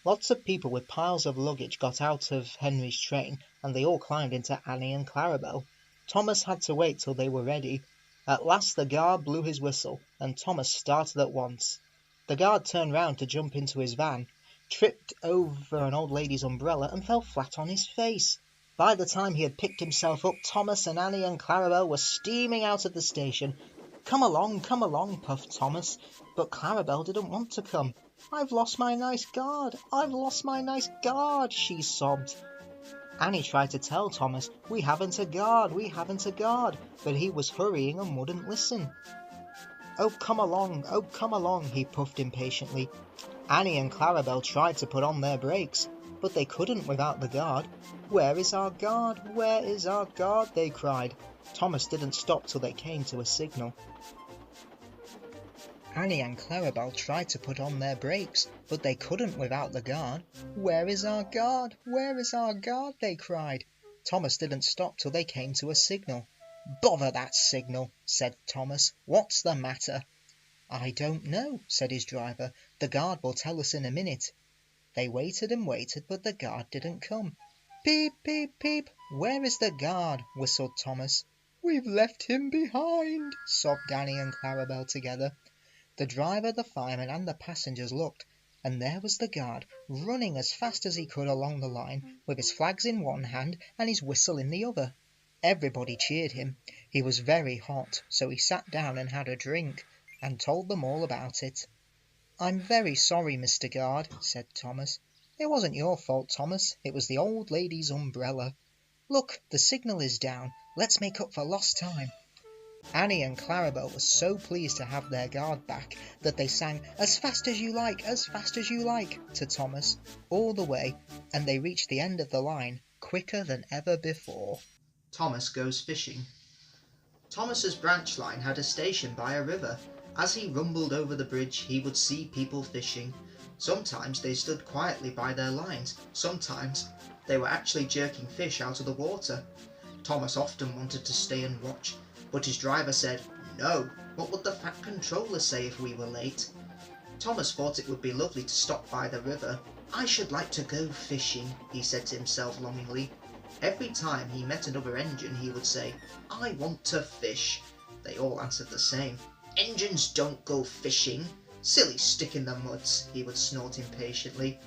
Lots of people with piles of luggage got out of Henry's train, and they all climbed into Annie and Clarabel. Thomas had to wait till they were ready. At last the guard blew his whistle, and Thomas started at once. The guard turned round to jump into his van, tripped over an old lady's umbrella, and fell flat on his face. By the time he had picked himself up, Thomas and Annie and Clarabel were steaming out of the station. Come along, puffed Thomas, but Clarabel didn't want to come. "I've lost my nice guard, I've lost my nice guard," she sobbed. Annie tried to tell Thomas, we haven't a guard, but he was hurrying and wouldn't listen. Oh, come along, he puffed impatiently. Annie and Clarabel tried to put on their brakes, but they couldn't without the guard. Where is our guard? Where is our guard? They cried. Thomas didn't stop till they came to a signal. Annie and Clarabel tried to put on their brakes, but they couldn't without the guard. Where is our guard? Where is our guard? They cried. Thomas didn't stop till they came to a signal. Bother that signal, said Thomas. What's the matter? I don't know, said his driver. The guard will tell us in a minute. They waited and waited, but the guard didn't come. Peep, peep, peep. Where is the guard? Whistled Thomas. We've left him behind, sobbed Annie and Clarabel together. The driver, the fireman, and the passengers looked, and there was the guard, running as fast as he could along the line, with his flags in one hand and his whistle in the other. Everybody cheered him. He was very hot, so he sat down and had a drink, and told them all about it. I'm very sorry, Mr. Guard, said Thomas. It wasn't your fault, Thomas. It was the old lady's umbrella. Look, the signal is down. Let's make up for lost time. Annie and Clarabel were so pleased to have their guard back that they sang as fast as you like to Thomas all the way, and they reached the end of the line quicker than ever before. Thomas goes fishing. Thomas's branch line had a station by a river. As he rumbled over the bridge, he would see people fishing. Sometimes they stood quietly by their lines. Sometimes they were actually jerking fish out of the water. Thomas often wanted to stay and watch, but his driver said, no, what would the Fat Controller say if we were late? Thomas thought it would be lovely to stop by the river. I should like to go fishing, he said to himself longingly. Every time he met another engine, he would say, "I want to fish." They all answered the same. "Engines don't go fishing. Silly stick in the muds," he would snort impatiently.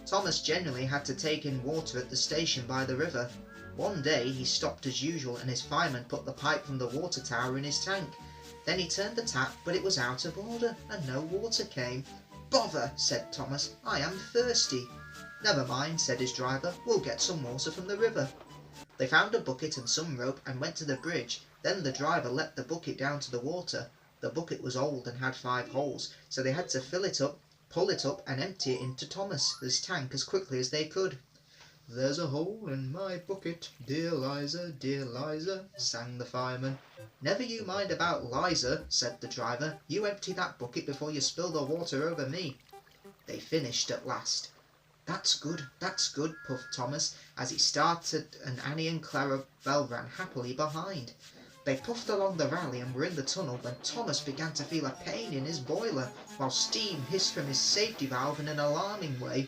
Thomas generally had to take in water at the station by the river. One day he stopped as usual and his fireman put the pipe from the water tower in his tank. Then he turned the tap, but it was out of order and no water came. "Bother," said Thomas, "I am thirsty." "Never mind," said his driver, "we'll get some water from the river." They found a bucket and some rope and went to the bridge. Then the driver let the bucket down to the water. The bucket was old and had 5 holes, so they had to fill it up, pull it up and empty it into Thomas's tank as quickly as they could. "There's a hole in my bucket, dear Liza," sang the fireman. "Never you mind about Liza," said the driver. "You empty that bucket before you spill the water over me." They finished at last. That's good," puffed Thomas, as he started and Annie and Clarabel ran happily behind. They puffed along the valley and were in the tunnel when Thomas began to feel a pain in his boiler, while steam hissed from his safety valve in an alarming way.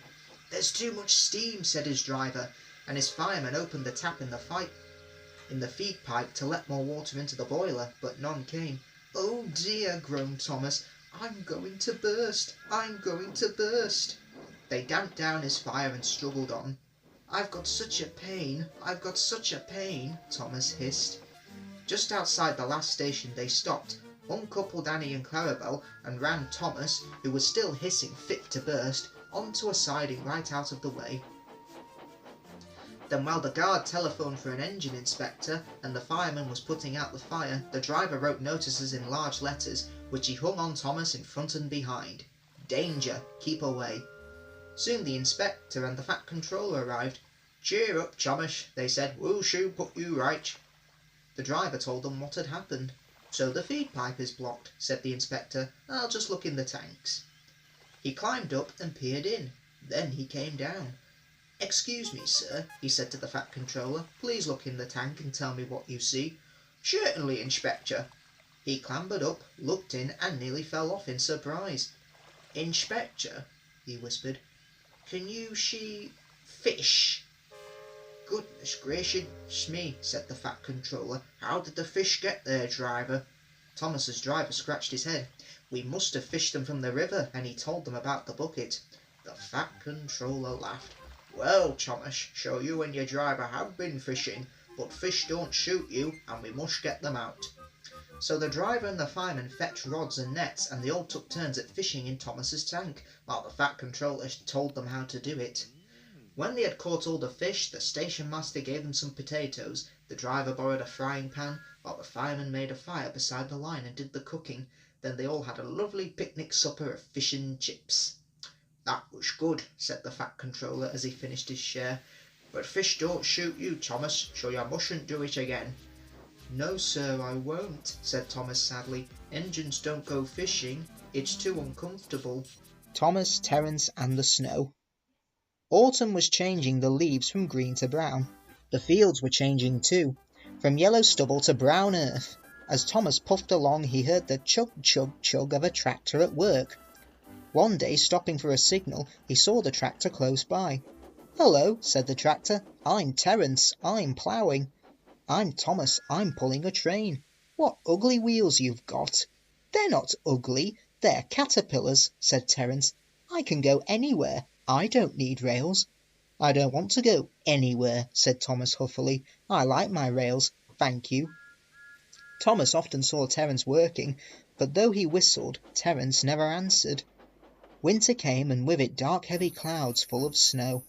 "There's too much steam," said his driver, and his fireman opened the tap in the feed pipe to let more water into the boiler, but none came. "Oh dear," groaned Thomas, I'm going to burst. They damped down his fire and struggled on. I've got such a pain, Thomas hissed. Just outside the last station they stopped, uncoupled Annie and Clarabel, and ran Thomas, who was still hissing fit to burst, onto a siding right out of the way. Then while the guard telephoned for an engine inspector and the fireman was putting out the fire, the driver wrote notices in large letters, which he hung on Thomas in front and behind. "Danger, keep away." Soon the inspector and the fat controller arrived. "Cheer up, Thomas," they said, "we'll soon put you right." The driver told them what had happened. "So the feed pipe is blocked," said the inspector. "I'll just look in the tanks." He climbed up and peered in. Then he came down. "Excuse me, sir," he said to the fat controller, "please look in the tank and tell me what you see." "Certainly, Inspector." He clambered up, looked in, and nearly fell off in surprise. "Inspector," he whispered, "can you see fish?" "Goodness gracious me," said the fat controller. "How did the fish get there, driver?" Thomas's driver scratched his head. "We must have fished them from the river," and he told them about the bucket. The fat controller laughed. "Well, Thomas, so you and your driver have been fishing, but fish don't shoot you, and we must get them out." So the driver and the fireman fetched rods and nets, and they all took turns at fishing in Thomas's tank, while the fat controller told them how to do it. When they had caught all the fish, the station master gave them some potatoes, the driver borrowed a frying pan, while the fireman made a fire beside the line and did the cooking. Then they all had a lovely picnic supper of fish and chips. "That was good," said the fat controller as he finished his share, "but fish don't shoot you, Thomas, so you mustn't do it again." "No, sir, I won't," said Thomas sadly. "Engines don't go fishing. It's too uncomfortable." Thomas, Terence and the Snow. Autumn was changing the leaves from green to brown. The fields were changing too, from yellow stubble to brown earth. As Thomas puffed along, he heard the chug, chug, chug of a tractor at work. One day, stopping for a signal, he saw the tractor close by. "Hello," said the tractor. "I'm Terence. I'm ploughing." "I'm Thomas. I'm pulling a train." "What ugly wheels you've got." "They're not ugly. They're caterpillars," said Terence. "I can go anywhere. I don't need rails." "I don't want to go anywhere," said Thomas huffily. "I like my rails, thank you." Thomas often saw Terence working, but though he whistled, Terence never answered. Winter came, and with it dark heavy clouds full of snow.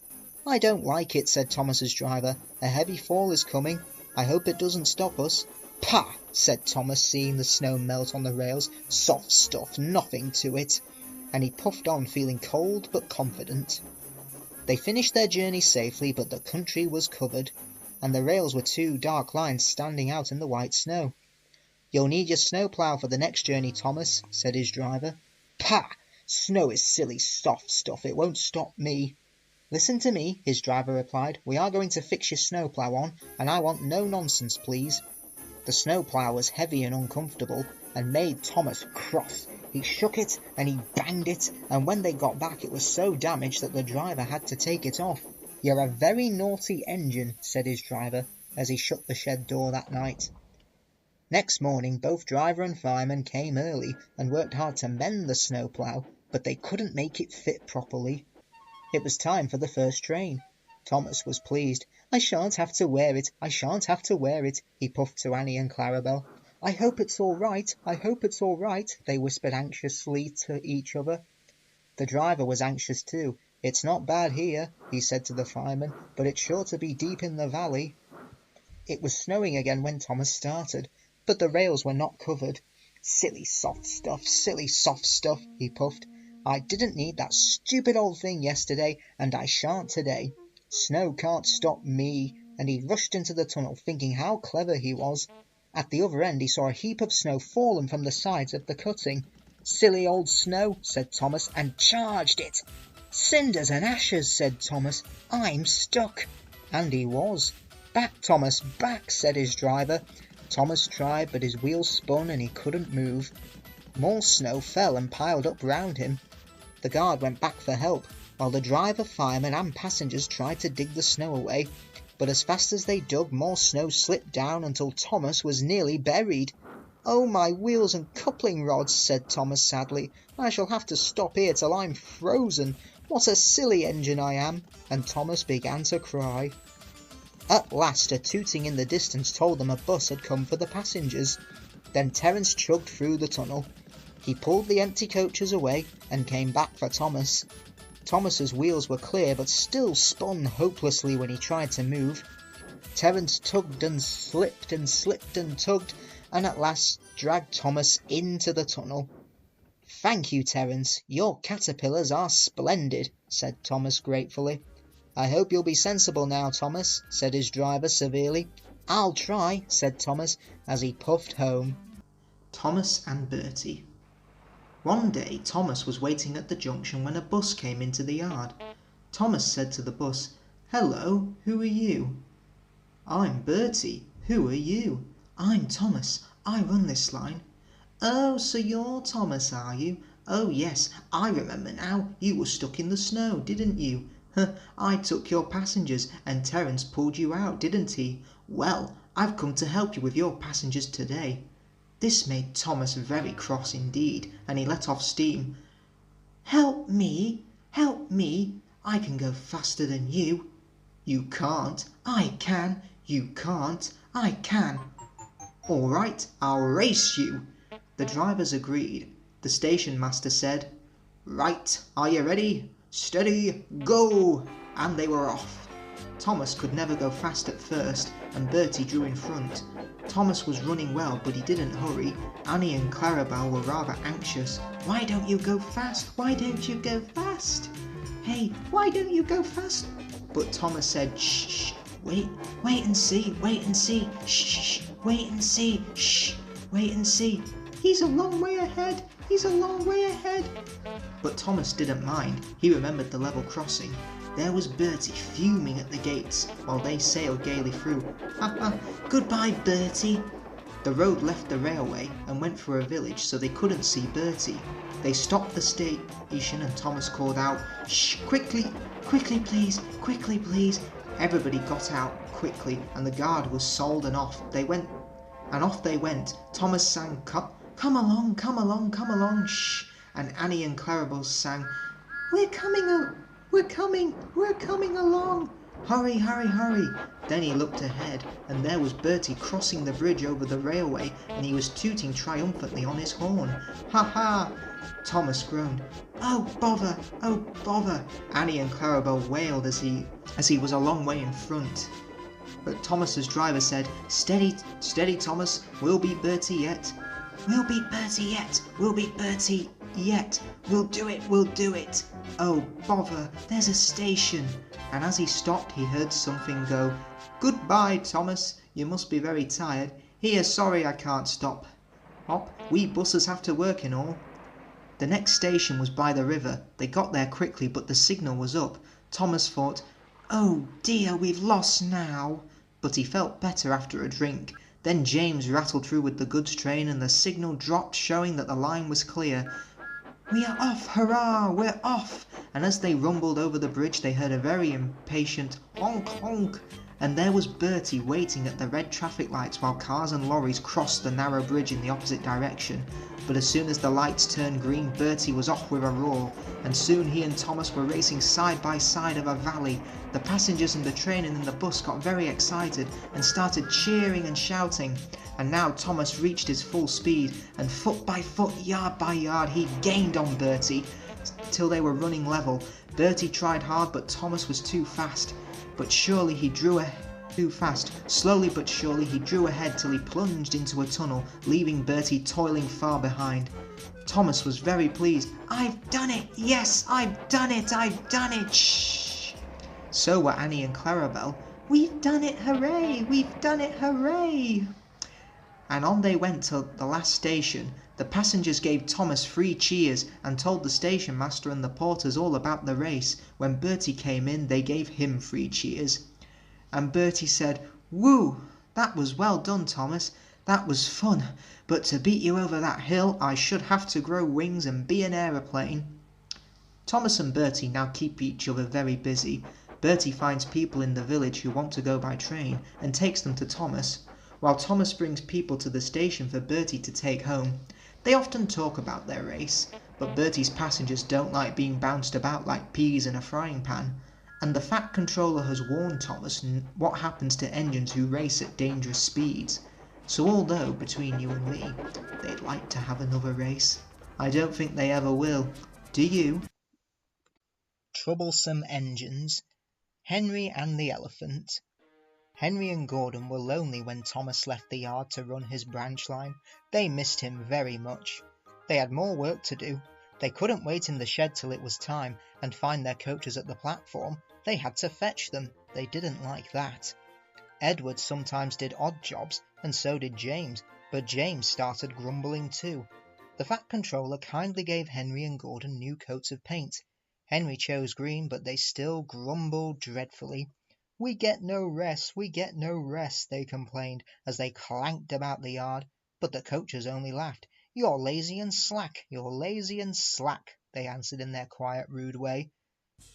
"I don't like it," said Thomas's driver. "A heavy fall is coming. I hope it doesn't stop us." "Pah!" said Thomas, seeing the snow melt on the rails. "Soft stuff, nothing to it." And he puffed on, feeling cold but confident. They finished their journey safely, but the country was covered, and the rails were 2 dark lines standing out in the white snow. "You'll need your snowplough for the next journey, Thomas," said his driver. "Pah! Snow is silly soft stuff, it won't stop me." "Listen to me," his driver replied. "We are going to fix your snowplough on, and I want no nonsense, please." The snowplough was heavy and uncomfortable, and made Thomas cross. He shook it, and he banged it, and when they got back it was so damaged that the driver had to take it off. "You're a very naughty engine," said his driver, as he shut the shed door that night. Next morning both driver and fireman came early and worked hard to mend the snowplough, but they couldn't make it fit properly. It was time for the first train. Thomas was pleased. "I shan't have to wear it, I shan't have to wear it," he puffed to Annie and Clarabel. "I hope it's all right, I hope it's all right," they whispered anxiously to each other. The driver was anxious too. "It's not bad here," he said to the fireman, "but it's sure to be deep in the valley." It was snowing again when Thomas started, but the rails were not covered. Silly soft stuff, he puffed. "I didn't need that stupid old thing yesterday, and I shan't today. Snow can't stop me," and he rushed into the tunnel, thinking how clever he was. At the other end he saw a heap of snow fallen from the sides of the cutting. "Silly old snow," said Thomas, and charged it. "Cinders and ashes," said Thomas. "I'm stuck." And he was. "Back, Thomas, back," said his driver. Thomas tried, but his wheels spun and he couldn't move. More snow fell and piled up round him. The guard went back for help, while the driver, fireman and passengers tried to dig the snow away. But as fast as they dug, more snow slipped down until Thomas was nearly buried. "Oh, my wheels and coupling rods," said Thomas sadly. "I shall have to stop here till I'm frozen. What a silly engine I am," and Thomas began to cry. At last a tooting in the distance told them a bus had come for the passengers. Then Terence chugged through the tunnel. He pulled the empty coaches away and came back for Thomas. Thomas's wheels were clear but still spun hopelessly when he tried to move. Terence tugged and slipped and slipped and tugged, and at last dragged Thomas into the tunnel. "Thank you, Terence, your caterpillars are splendid," said Thomas gratefully. "I hope you'll be sensible now, Thomas," said his driver severely. "I'll try," said Thomas, as he puffed home. Thomas and Bertie. One day Thomas was waiting at the junction when a bus came into the yard. Thomas said to the bus, "Hello, who are you?" "I'm Bertie. Who are you?" "I'm Thomas. I run this line." "Oh, so you're Thomas, are you? Oh yes, I remember now. You were stuck in the snow, didn't you? I took your passengers and Terence pulled you out, didn't he? Well, I've come to help you with your passengers today." This made Thomas very cross indeed, and he let off steam. "Help me, help me, I can go faster than you." "You can't." "I can." "You can't." "I can." "All right, I'll race you." The drivers agreed. The station master said, "Right, are you ready? Steady, go!" And they were off. Thomas could never go fast at first, and Bertie drew in front. Thomas was running well, but he didn't hurry. Annie and Clarabel were rather anxious. "Why don't you go fast? Why don't you go fast? Hey, why don't you go fast?" But Thomas said, "Shh, wait and see, shh, wait and see, shh, wait and see. He's a long way ahead, he's a long way ahead." But Thomas didn't mind. He remembered the level crossing. There was Bertie fuming at the gates, while they sailed gaily through. "Ha ha, goodbye, Bertie." The road left the railway and went through a village, so they couldn't see Bertie. They stopped the station and Thomas called out, "Shh, quickly, quickly please, quickly please." Everybody got out quickly and the guard was sold and off they went. Thomas sang, Come along, come along, come along, shh." And Annie and Clarabel sang, We're coming along. Hurry, hurry, hurry." Then he looked ahead, and there was Bertie crossing the bridge over the railway, and he was tooting triumphantly on his horn. "Ha ha!" Thomas groaned. "Oh bother, oh bother!" Annie and Clarabel wailed as he was a long way in front. But Thomas's driver said, Steady, steady, Thomas, we'll beat Bertie yet." "We'll beat Bertie yet, we'll beat Bertie yet, we'll do it." "Oh bother, there's a station." And as he stopped he heard something go, "Goodbye, Thomas, you must be very tired. Here, sorry I can't stop. We buses have to work and all." The next station was by the river. They got there quickly, but the signal was up. Thomas thought, "Oh dear, we've lost now." But he felt better after a drink. Then James rattled through with the goods train and the signal dropped, showing that the line was clear. "We are off! Hurrah! We're off!" And as they rumbled over the bridge they heard a very impatient honk honk, and there was Bertie waiting at the red traffic lights while cars and lorries crossed the narrow bridge in the opposite direction. But as soon as the lights turned green, Bertie was off with a roar, and soon he and Thomas were racing side by side over a valley. The passengers in the train and in the bus got very excited and started cheering and shouting. And now Thomas reached his full speed, and foot by foot, yard by yard, he gained on Bertie till they were running level. Bertie tried hard, but Thomas was too fast. Slowly but surely he drew ahead till he plunged into a tunnel, leaving Bertie toiling far behind. Thomas was very pleased. "I've done it! Yes, I've done it! I've done it! Shh!" So were Annie and Clarabelle. "We've done it! Hooray! We've done it! Hooray!" And on they went to the last station. The passengers gave Thomas 3 cheers and told the station master and the porters all about the race. When Bertie came in, they gave him 3 cheers. And Bertie said, "Woo! That was well done, Thomas. That was fun. But to beat you over that hill, I should have to grow wings and be an aeroplane." Thomas and Bertie now keep each other very busy. Bertie finds people in the village who want to go by train and takes them to Thomas, while Thomas brings people to the station for Bertie to take home. They often talk about their race, but Bertie's passengers don't like being bounced about like peas in a frying pan, and the Fat Controller has warned Thomas what happens to engines who race at dangerous speeds. So although, between you and me, they'd like to have another race, I don't think they ever will. Do you? Troublesome Engines, Henry and the Elephant. Henry and Gordon were lonely when Thomas left the yard to run his branch line. They missed him very much. They had more work to do. They couldn't wait in the shed till it was time and find their coaches at the platform. They had to fetch them. They didn't like that. Edward sometimes did odd jobs, and so did James, but James started grumbling too. The Fat Controller kindly gave Henry and Gordon new coats of paint. Henry chose green, but they still grumbled dreadfully. "We get no rest, we get no rest," they complained as they clanked about the yard, but the coachers only laughed. "You're lazy and slack, you're lazy and slack," they answered in their quiet, rude way.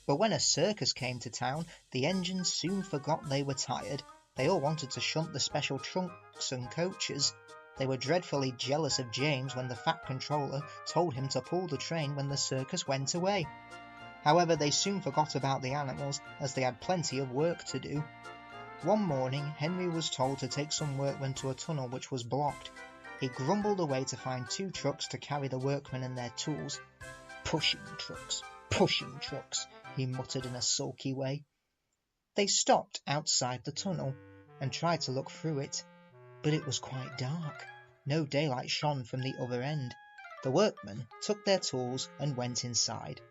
But when a circus came to town, the engines soon forgot they were tired. They all wanted to shunt the special trunks and coaches. They were dreadfully jealous of James when the Fat Controller told him to pull the train when the circus went away. However, they soon forgot about the animals, as they had plenty of work to do. One morning, Henry was told to take some workmen to a tunnel which was blocked. He grumbled away to find 2 trucks to carry the workmen and their tools. Pushing trucks, he muttered in a sulky way. They stopped outside the tunnel and tried to look through it, but it was quite dark. No daylight shone from the other end. The workmen took their tools and went inside.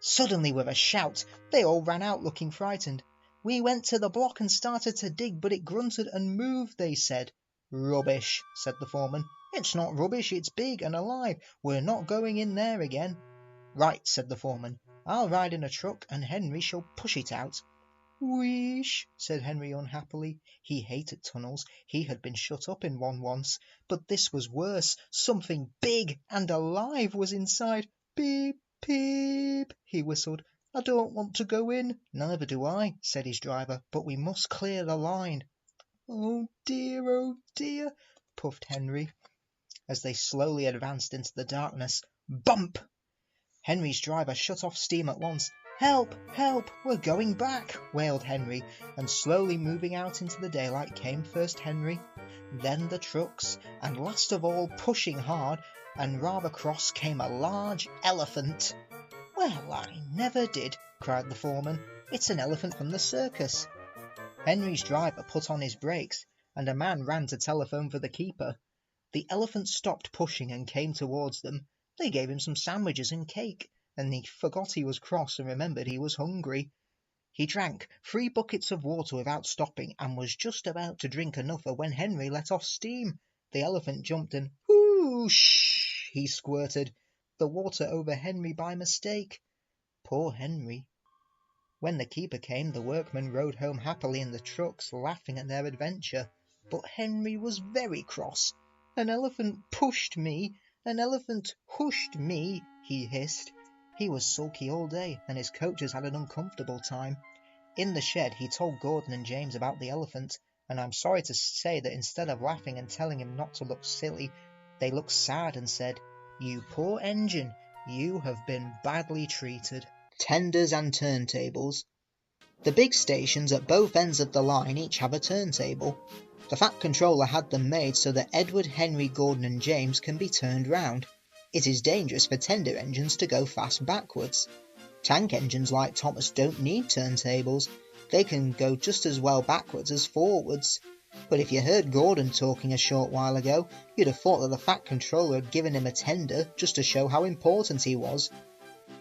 Suddenly, with a shout, they all ran out looking frightened. "We went to the block and started to dig, but it grunted and moved," they said. "Rubbish," said the foreman. "It's not rubbish, it's big and alive. We're not going in there again." "Right," said the foreman. "I'll ride in a truck and Henry shall push it out." "Wheesh," said Henry unhappily. He hated tunnels. He had been shut up in one once, but this was worse. Something big and alive was inside. "Beep, peep," he whistled. "I don't want to go in." "Neither do I," said his driver, "but we must clear the line." Oh dear, puffed Henry, as they slowly advanced into the darkness. Bump! Henry's driver shut off steam at once. "Help! Help! We're going back!" wailed Henry, and slowly moving out into the daylight came first Henry, then the trucks, and last of all, pushing hard and rather cross, came a large elephant. "Well, I never did," cried the foreman. "It's an elephant from the circus." Henry's driver put on his brakes, and a man ran to telephone for the keeper. The elephant stopped pushing and came towards them. They gave him some sandwiches and cake, and he forgot he was cross and remembered he was hungry. He drank 3 buckets of water without stopping, and was just about to drink another when Henry let off steam. The elephant jumped and "Whoosh!" he squirted the water over Henry by mistake. Poor Henry. When the keeper came, the workmen rode home happily in the trucks, laughing at their adventure. But Henry was very cross. "An elephant pushed me, an elephant hushed me," he hissed. He was sulky all day, and his coaches had an uncomfortable time. In the shed, he told Gordon and James about the elephant, and I'm sorry to say that instead of laughing and telling him not to look silly, they looked sad and said, "You poor engine, you have been badly treated." Tenders and turntables. The big stations at both ends of the line each have a turntable. The Fat Controller had them made so that Edward, Henry, Gordon and James can be turned round. It is dangerous for tender engines to go fast backwards. Tank engines like Thomas don't need turntables. They can go just as well backwards as forwards. But if you heard Gordon talking a short while ago, you'd have thought that the Fat Controller had given him a tender just to show how important he was.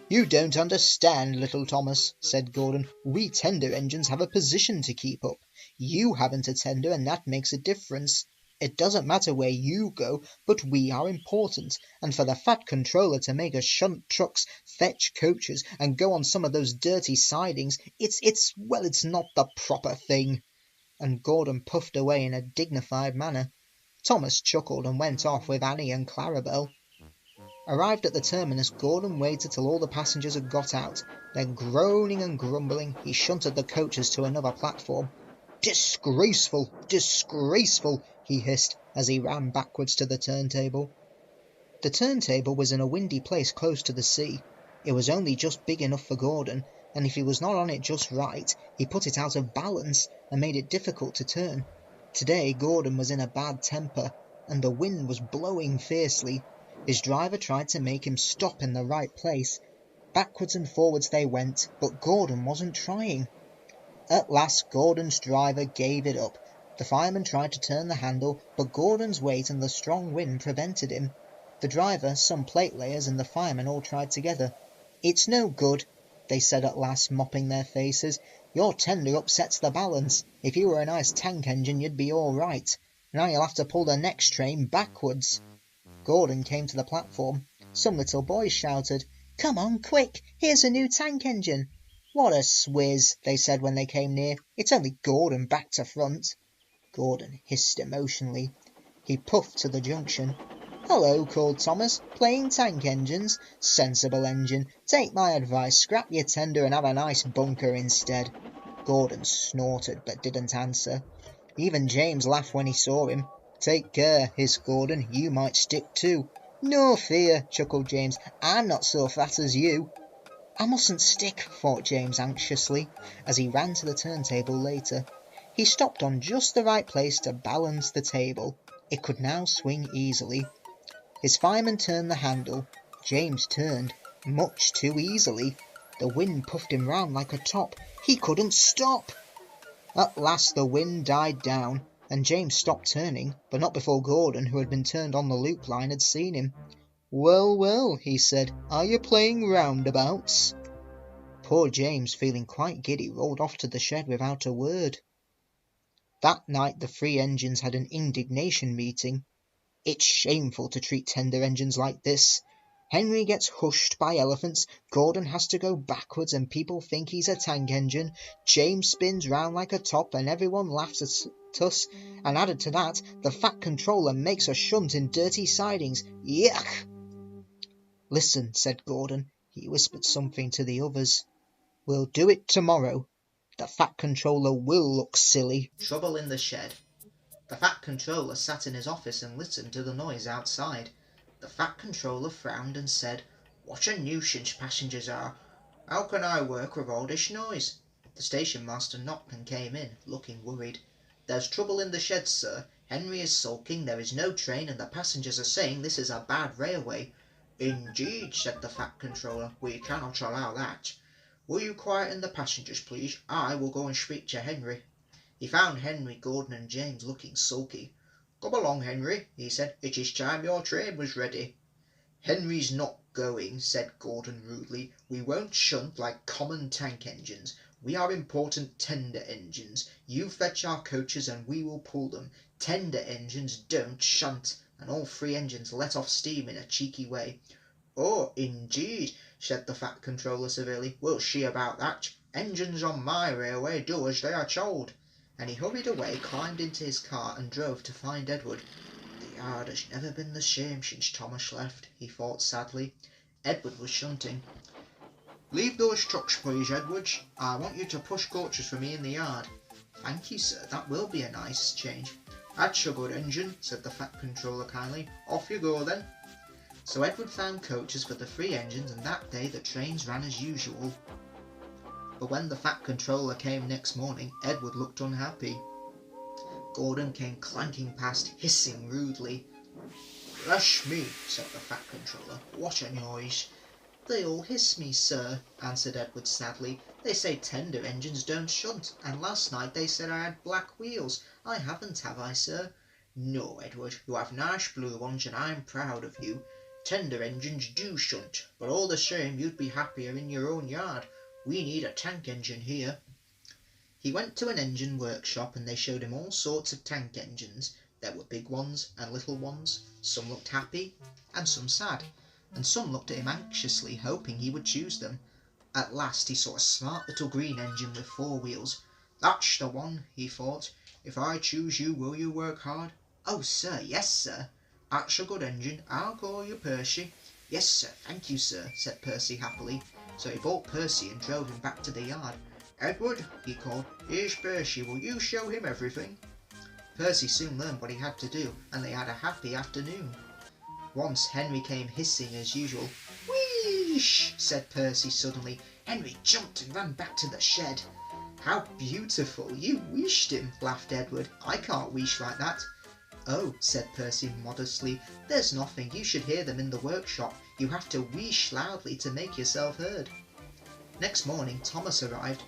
"You don't understand, little Thomas," said Gordon. "We tender engines have a position to keep up. You haven't a tender, and that makes a difference. It doesn't matter where you go, but we are important, and for the Fat Controller to make us shunt trucks, fetch coaches, and go on some of those dirty sidings, it's not the proper thing." And Gordon puffed away in a dignified manner. Thomas chuckled and went off with Annie and Clarabel. Arrived at the terminus, Gordon waited till all the passengers had got out. Then, groaning and grumbling, he shunted the coaches to another platform. "Disgraceful! Disgraceful!" he hissed as he ran backwards to the turntable. The turntable was in a windy place close to the sea. It was only just big enough for Gordon, and if he was not on it just right, he put it out of balance and made it difficult to turn. Today Gordon was in a bad temper, and the wind was blowing fiercely. His driver tried to make him stop in the right place. Backwards and forwards they went, but Gordon wasn't trying. At last Gordon's driver gave it up. The fireman tried to turn the handle, but Gordon's weight and the strong wind prevented him. The driver, some plate layers, and the fireman all tried together. "It's no good," they said at last, mopping their faces. "Your tender upsets the balance. If you were a nice tank engine you'd be all right. Now you'll have to pull the next train backwards." Gordon came to the platform. Some little boys shouted, "Come on, quick! Here's a new tank engine!" "What a swizz," they said when they came near. "It's only Gordon back to front." Gordon hissed emotionally. He puffed to the junction. "Hello," called Thomas. "Playing tank engines? Sensible engine. Take my advice, scrap your tender and have a nice bunker instead." Gordon snorted but didn't answer. Even James laughed when he saw him. "Take care," hissed Gordon. "You might stick too." "No fear," chuckled James. "I'm not so fat as you." "I mustn't stick," thought James anxiously, as he ran to the turntable later. He stopped on just the right place to balance the table. It could now swing easily. His fireman turned the handle. James turned, much too easily. The wind puffed him round like a top. He couldn't stop. At last the wind died down, and James stopped turning, but not before Gordon, who had been turned on the loop line, had seen him. "Well, well," he said, "are you playing roundabouts?" Poor James, feeling quite giddy, rolled off to the shed without a word. That night the three engines had an indignation meeting. "It's shameful to treat tender engines like this. Henry gets hushed by elephants, Gordon has to go backwards and people think he's a tank engine, James spins round like a top and everyone laughs at us, and added to that, the Fat Controller makes us shunt in dirty sidings. Yuck!" "Listen," said Gordon. He whispered something to the others. "We'll do it tomorrow. The Fat Controller will look silly." Trouble in the shed. The Fat Controller sat in his office and listened to the noise outside. The Fat Controller frowned and said, "What a nuisance passengers are. How can I work with all this noise?" The station master knocked and came in, looking worried. "There's trouble in the shed, sir. Henry is sulking, there is no train, and the passengers are saying this is a bad railway." "Indeed," said the Fat Controller, "we cannot allow that. Will you quieten the passengers, please? I will go and speak to Henry." He found Henry, Gordon and James looking sulky. "Come along, Henry," he said. "It is time your train was ready." "Henry's not going," said Gordon rudely. "We won't shunt like common tank engines. We are important tender engines. You fetch our coaches and we will pull them. Tender engines don't shunt." And all three engines let off steam in a cheeky way. "Oh, indeed," said the Fat Controller severely. "We'll see about that. Engines on my railway do as they are told." And he hurried away, climbed into his car and drove to find Edward. "The yard has never been the same since Thomas left," he thought sadly. Edward was shunting. "Leave those trucks, please, Edward. I want you to push coaches for me in the yard." "Thank you, sir. That will be a nice change." "That's a good engine," said the Fat Controller kindly. "Off you go then." So Edward found coaches for the 3 engines, and that day the trains ran as usual. But when the Fat Controller came next morning, Edward looked unhappy. Gordon came clanking past, hissing rudely. "Bless me," said the Fat Controller. "What a noise!" "They all hiss me, sir," answered Edward sadly. "They say tender engines don't shunt, and last night they said I had black wheels. I haven't, have I, sir?" "No, Edward, you have nice blue ones, and I'm proud of you. Tender engines do shunt, but all the same you'd be happier in your own yard. We need a tank engine here." He went to an engine workshop and they showed him all sorts of tank engines. There were big ones and little ones. Some looked happy and some sad, and some looked at him anxiously, hoping he would choose them. At last he saw a smart little green engine with 4 wheels. "That's the one," he thought. "If I choose you, will you work hard?" "Oh, sir, yes, sir." "That's a good engine. I'll call you Percy." "Yes, sir, thank you, sir," said Percy happily. So he bought Percy and drove him back to the yard. "Edward," he called, "here's Percy. Will you show him everything?" Percy soon learned what he had to do, and they had a happy afternoon. Once Henry came hissing as usual. "Wheesh!" said Percy suddenly. Henry jumped and ran back to the shed. "How beautiful! You wheeshed him," laughed Edward. "I can't wheesh like that." "Oh," said Percy modestly, "there's nothing. You should hear them in the workshop. You have to wheesh loudly to make yourself heard." Next morning Thomas arrived.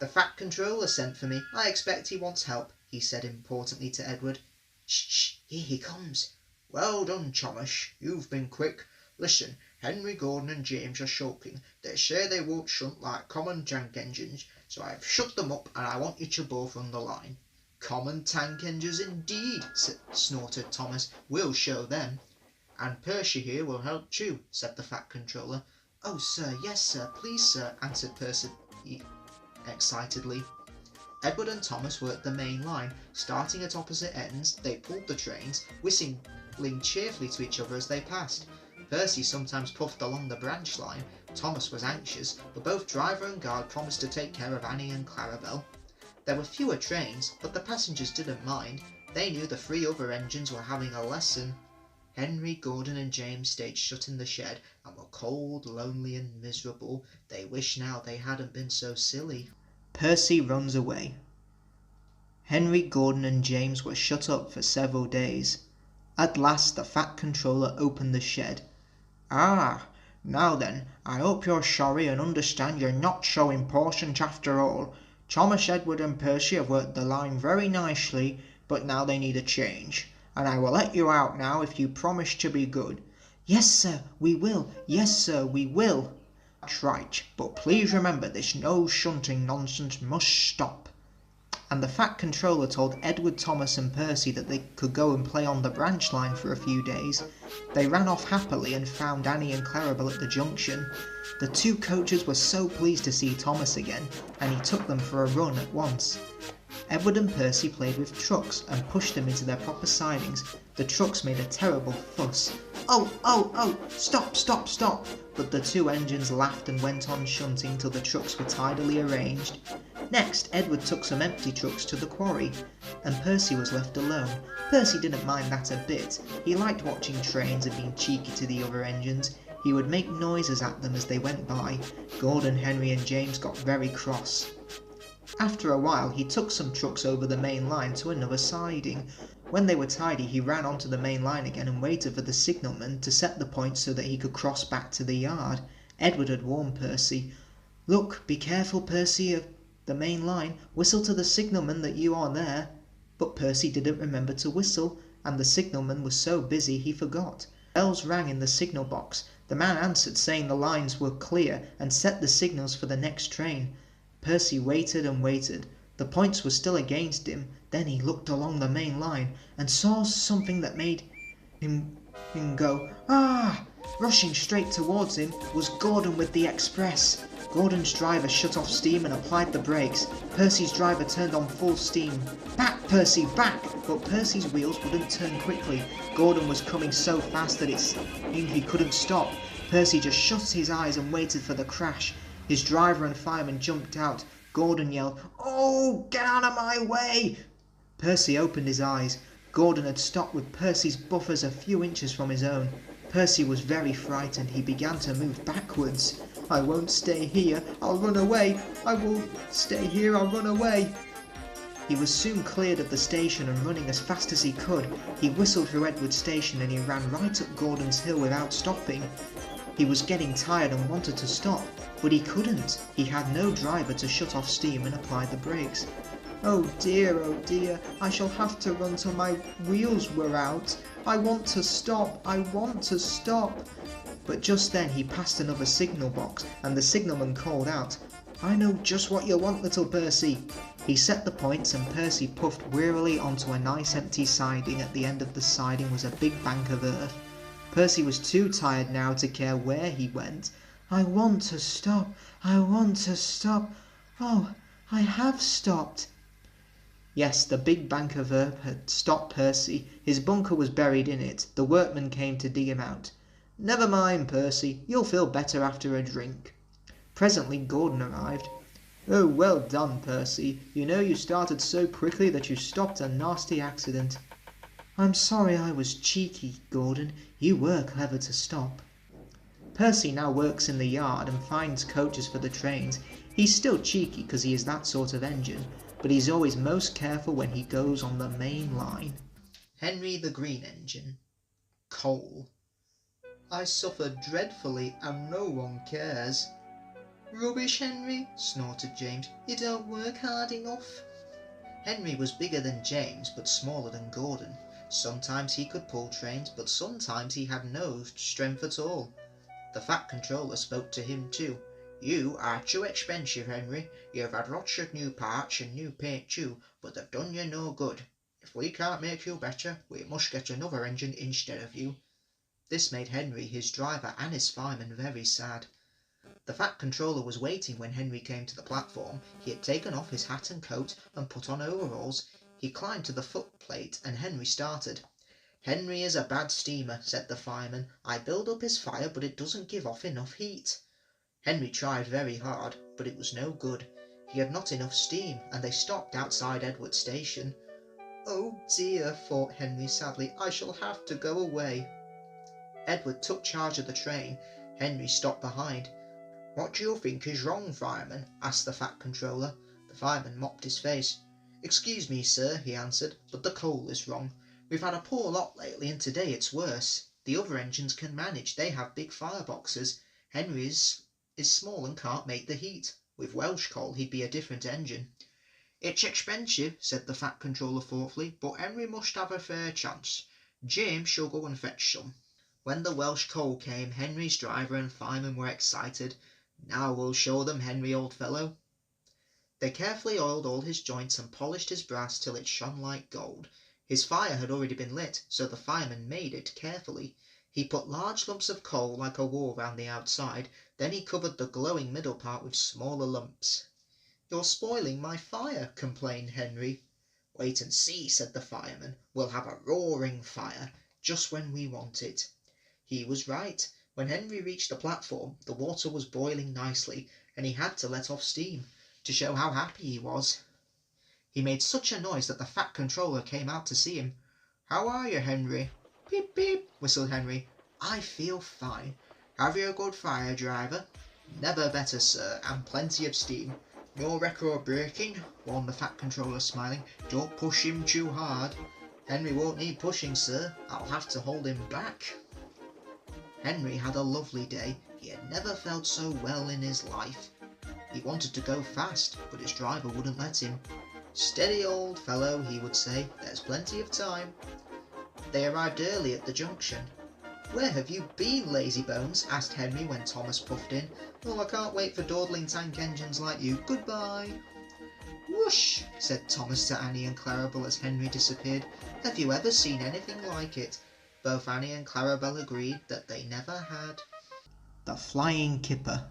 "The Fat Controller sent for me. I expect he wants help," he said importantly to Edward. "Shh, shh, here he comes." "Well done, Thomas. You've been quick. Listen, Henry, Gordon and James are sulking. They say they won't shunt like common tank engines, so I've shut them up and I want you to both run the line." "Common tank engines indeed," snorted Thomas. "We'll show them." "And Percy here will help too," said the Fat Controller. "Oh, sir, yes, sir, please, sir," answered Percy excitedly. Edward and Thomas worked the main line. Starting at opposite ends, they pulled the trains, whistling cheerfully to each other as they passed. Percy sometimes puffed along the branch line. Thomas was anxious, but both driver and guard promised to take care of Annie and Clarabel. There were fewer trains, but the passengers didn't mind. They knew the 3 other engines were having a lesson. Henry, Gordon and James stayed shut in the shed and were cold, lonely and miserable. They wished now they hadn't been so silly. Percy runs away. Henry, Gordon and James were shut up for several days. At last the Fat Controller opened the shed. "Ah, now then, I hope you're sorry and understand you're not so important after all. Thomas, Edward and Percy have worked the line very nicely, but now they need a change. And I will let you out now if you promise to be good." "Yes, sir, we will. Yes, sir, we will." "That's right, but please remember this no shunting nonsense must stop." And the Fat Controller told Edward, Thomas and Percy that they could go and play on the branch line for a few days. They ran off happily and found Annie and Clarabel at the junction. The 2 coaches were so pleased to see Thomas again, and he took them for a run at once. Edward and Percy played with trucks and pushed them into their proper sidings. The trucks made a terrible fuss. "Oh, oh, oh, stop, stop, stop!" But the 2 engines laughed and went on shunting till the trucks were tidily arranged. Next, Edward took some empty trucks to the quarry, and Percy was left alone. Percy didn't mind that a bit. He liked watching trains and being cheeky to the other engines. He would make noises at them as they went by. Gordon, Henry and James got very cross. After a while he took some trucks over the main line to another siding. When they were tidy he ran onto the main line again and waited for the signalman to set the point so that he could cross back to the yard. Edward had warned Percy. "Look, be careful, Percy, of the main line. Whistle to the signalman that you are there." But Percy didn't remember to whistle, and the signalman was so busy he forgot. Bells rang in the signal box. The man answered saying the lines were clear and set the signals for the next train. Percy waited and waited. The points were still against him. Then he looked along the main line and saw something that made him go, "Ah!" Rushing straight towards him was Gordon with the express. Gordon's driver shut off steam and applied the brakes. Percy's driver turned on full steam. "Back, Percy, back!" But Percy's wheels wouldn't turn quickly. Gordon was coming so fast that it seemed he couldn't stop. Percy just shut his eyes and waited for the crash. His driver and fireman jumped out. Gordon yelled, "Oh, get out of my way!" Percy opened his eyes. Gordon had stopped with Percy's buffers a few inches from his own. Percy was very frightened. He began to move backwards. "I won't stay here. I'll run away. I won't stay here. I'll run away." He was soon cleared of the station and running as fast as he could. He whistled through Edward Station and he ran right up Gordon's Hill without stopping. He was getting tired and wanted to stop, but he couldn't. He had no driver to shut off steam and apply the brakes. Oh dear, I shall have to run till my wheels wear out. I want to stop, I want to stop. But just then he passed another signal box, and the signalman called out, "I know just what you want, little Percy." He set the points and Percy puffed wearily onto a nice empty siding. At the end of the siding was a big bank of earth. Percy was too tired now to care where he went. "I want to stop, I want to stop. Oh, I have stopped." Yes, the big bank of earth had stopped Percy. His bunker was buried in it. The workmen came to dig him out. "Never mind, Percy, you'll feel better after a drink." Presently Gordon arrived. "Oh, well done, Percy. You know you started so quickly that you stopped a nasty accident." "I'm sorry I was cheeky, Gordon. You were clever to stop." Percy now works in the yard and finds coaches for the trains. He's still cheeky because he is that sort of engine, but he's always most careful when he goes on the main line. Henry the Green Engine. Coal. "I suffer dreadfully and no one cares." "Rubbish, Henry," snorted James. "You don't work hard enough." Henry was bigger than James but smaller than Gordon. Sometimes he could pull trains, but sometimes he had no strength at all. The Fat Controller spoke to him too. "You are too expensive, Henry. You've had lots of new parts and new paint too, but they've done you no good. If we can't make you better, we must get another engine instead of you." This made Henry, his driver and his fireman very sad. The Fat Controller was waiting when Henry came to the platform. He had taken off his hat and coat and put on overalls. He climbed to the footplate and Henry started. "Henry is a bad steamer," said the fireman. "I build up his fire, but it doesn't give off enough heat." Henry tried very hard, but it was no good. He had not enough steam, and they stopped outside Edward Station. "Oh dear," thought Henry sadly, "I shall have to go away." Edward took charge of the train. Henry stopped behind. "What do you think is wrong, fireman?" asked the Fat Controller. The fireman mopped his face. "Excuse me, sir," he answered, "but the coal is wrong. We've had a poor lot lately, and today it's worse. The other engines can manage. They have big fireboxes. Henry's is small and can't make the heat. With Welsh coal he'd be a different engine." "It's expensive," said the Fat Controller thoughtfully, "but Henry must have a fair chance. James shall go and fetch some." When the Welsh coal came, Henry's driver and fireman were excited. "Now we'll show them, Henry, old fellow." They carefully oiled all his joints and polished his brass till it shone like gold. His fire had already been lit, so the fireman made it carefully. He put large lumps of coal like a wall round the outside, then he covered the glowing middle part with smaller lumps. "You're spoiling my fire," complained Henry. "Wait and see," said the fireman. "We'll have a roaring fire, just when we want it." He was right. When Henry reached the platform, the water was boiling nicely, and he had to let off steam, to show how happy he was. He made such a noise that the Fat Controller came out to see him. "How are you, Henry?" "Beep, beep," whistled Henry. "I feel fine." "Have you a good fire, driver?" "Never better, sir, and plenty of steam." "No wreck or breaking?" warned the Fat Controller, smiling. "Don't push him too hard." "Henry won't need pushing, sir. I'll have to hold him back." Henry had a lovely day. He had never felt so well in his life. He wanted to go fast, but his driver wouldn't let him. "Steady, old fellow," he would say. "There's plenty of time." They arrived early at the junction. "Where have you been, lazybones?" asked Henry when Thomas puffed in. "Oh, I can't wait for dawdling tank engines like you. Goodbye." "Whoosh!" said Thomas to Annie and Clarabel as Henry disappeared. "Have you ever seen anything like it?" Both Annie and Clarabel agreed that they never had. The Flying Kipper.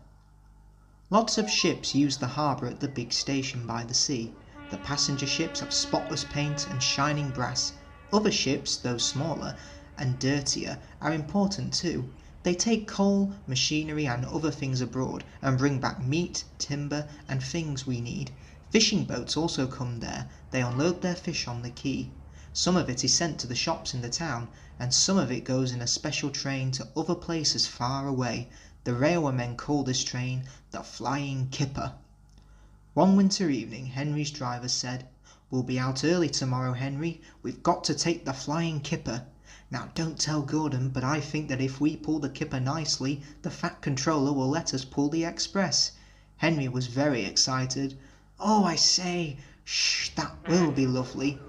Lots of ships use the harbour at the big station by the sea. The passenger ships have spotless paint and shining brass. Other ships, though smaller and dirtier, are important too. They take coal, machinery and other things abroad and bring back meat, timber and things we need. Fishing boats also come there. They unload their fish on the quay. Some of it is sent to the shops in the town, and some of it goes in a special train to other places far away. The railwaymen call this train the Flying Kipper. One winter evening Henry's driver said, "We'll be out early tomorrow, Henry. We've got to take the Flying Kipper. Now don't tell Gordon, but I think that if we pull the Kipper nicely, the Fat Controller will let us pull the express." Henry was very excited. "Oh, I say, shh, that will be lovely."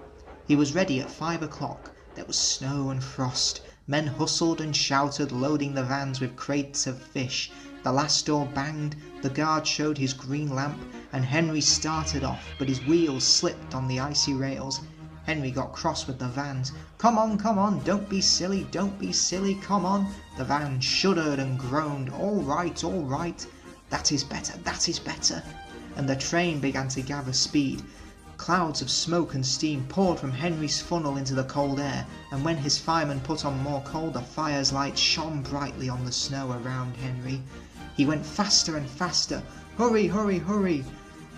He was ready at 5 o'clock. There was snow and frost. Men hustled and shouted, loading the vans with crates of fish. The last door banged, the guard showed his green lamp, and Henry started off, but his wheels slipped on the icy rails. Henry got cross with the vans. Come on, don't be silly, come on." The van shuddered and groaned. All right. That is better. And the train began to gather speed. Clouds of smoke and steam poured from Henry's funnel into the cold air, and when his fireman put on more coal, the fire's light shone brightly on the snow around Henry. He went faster and faster. Hurry!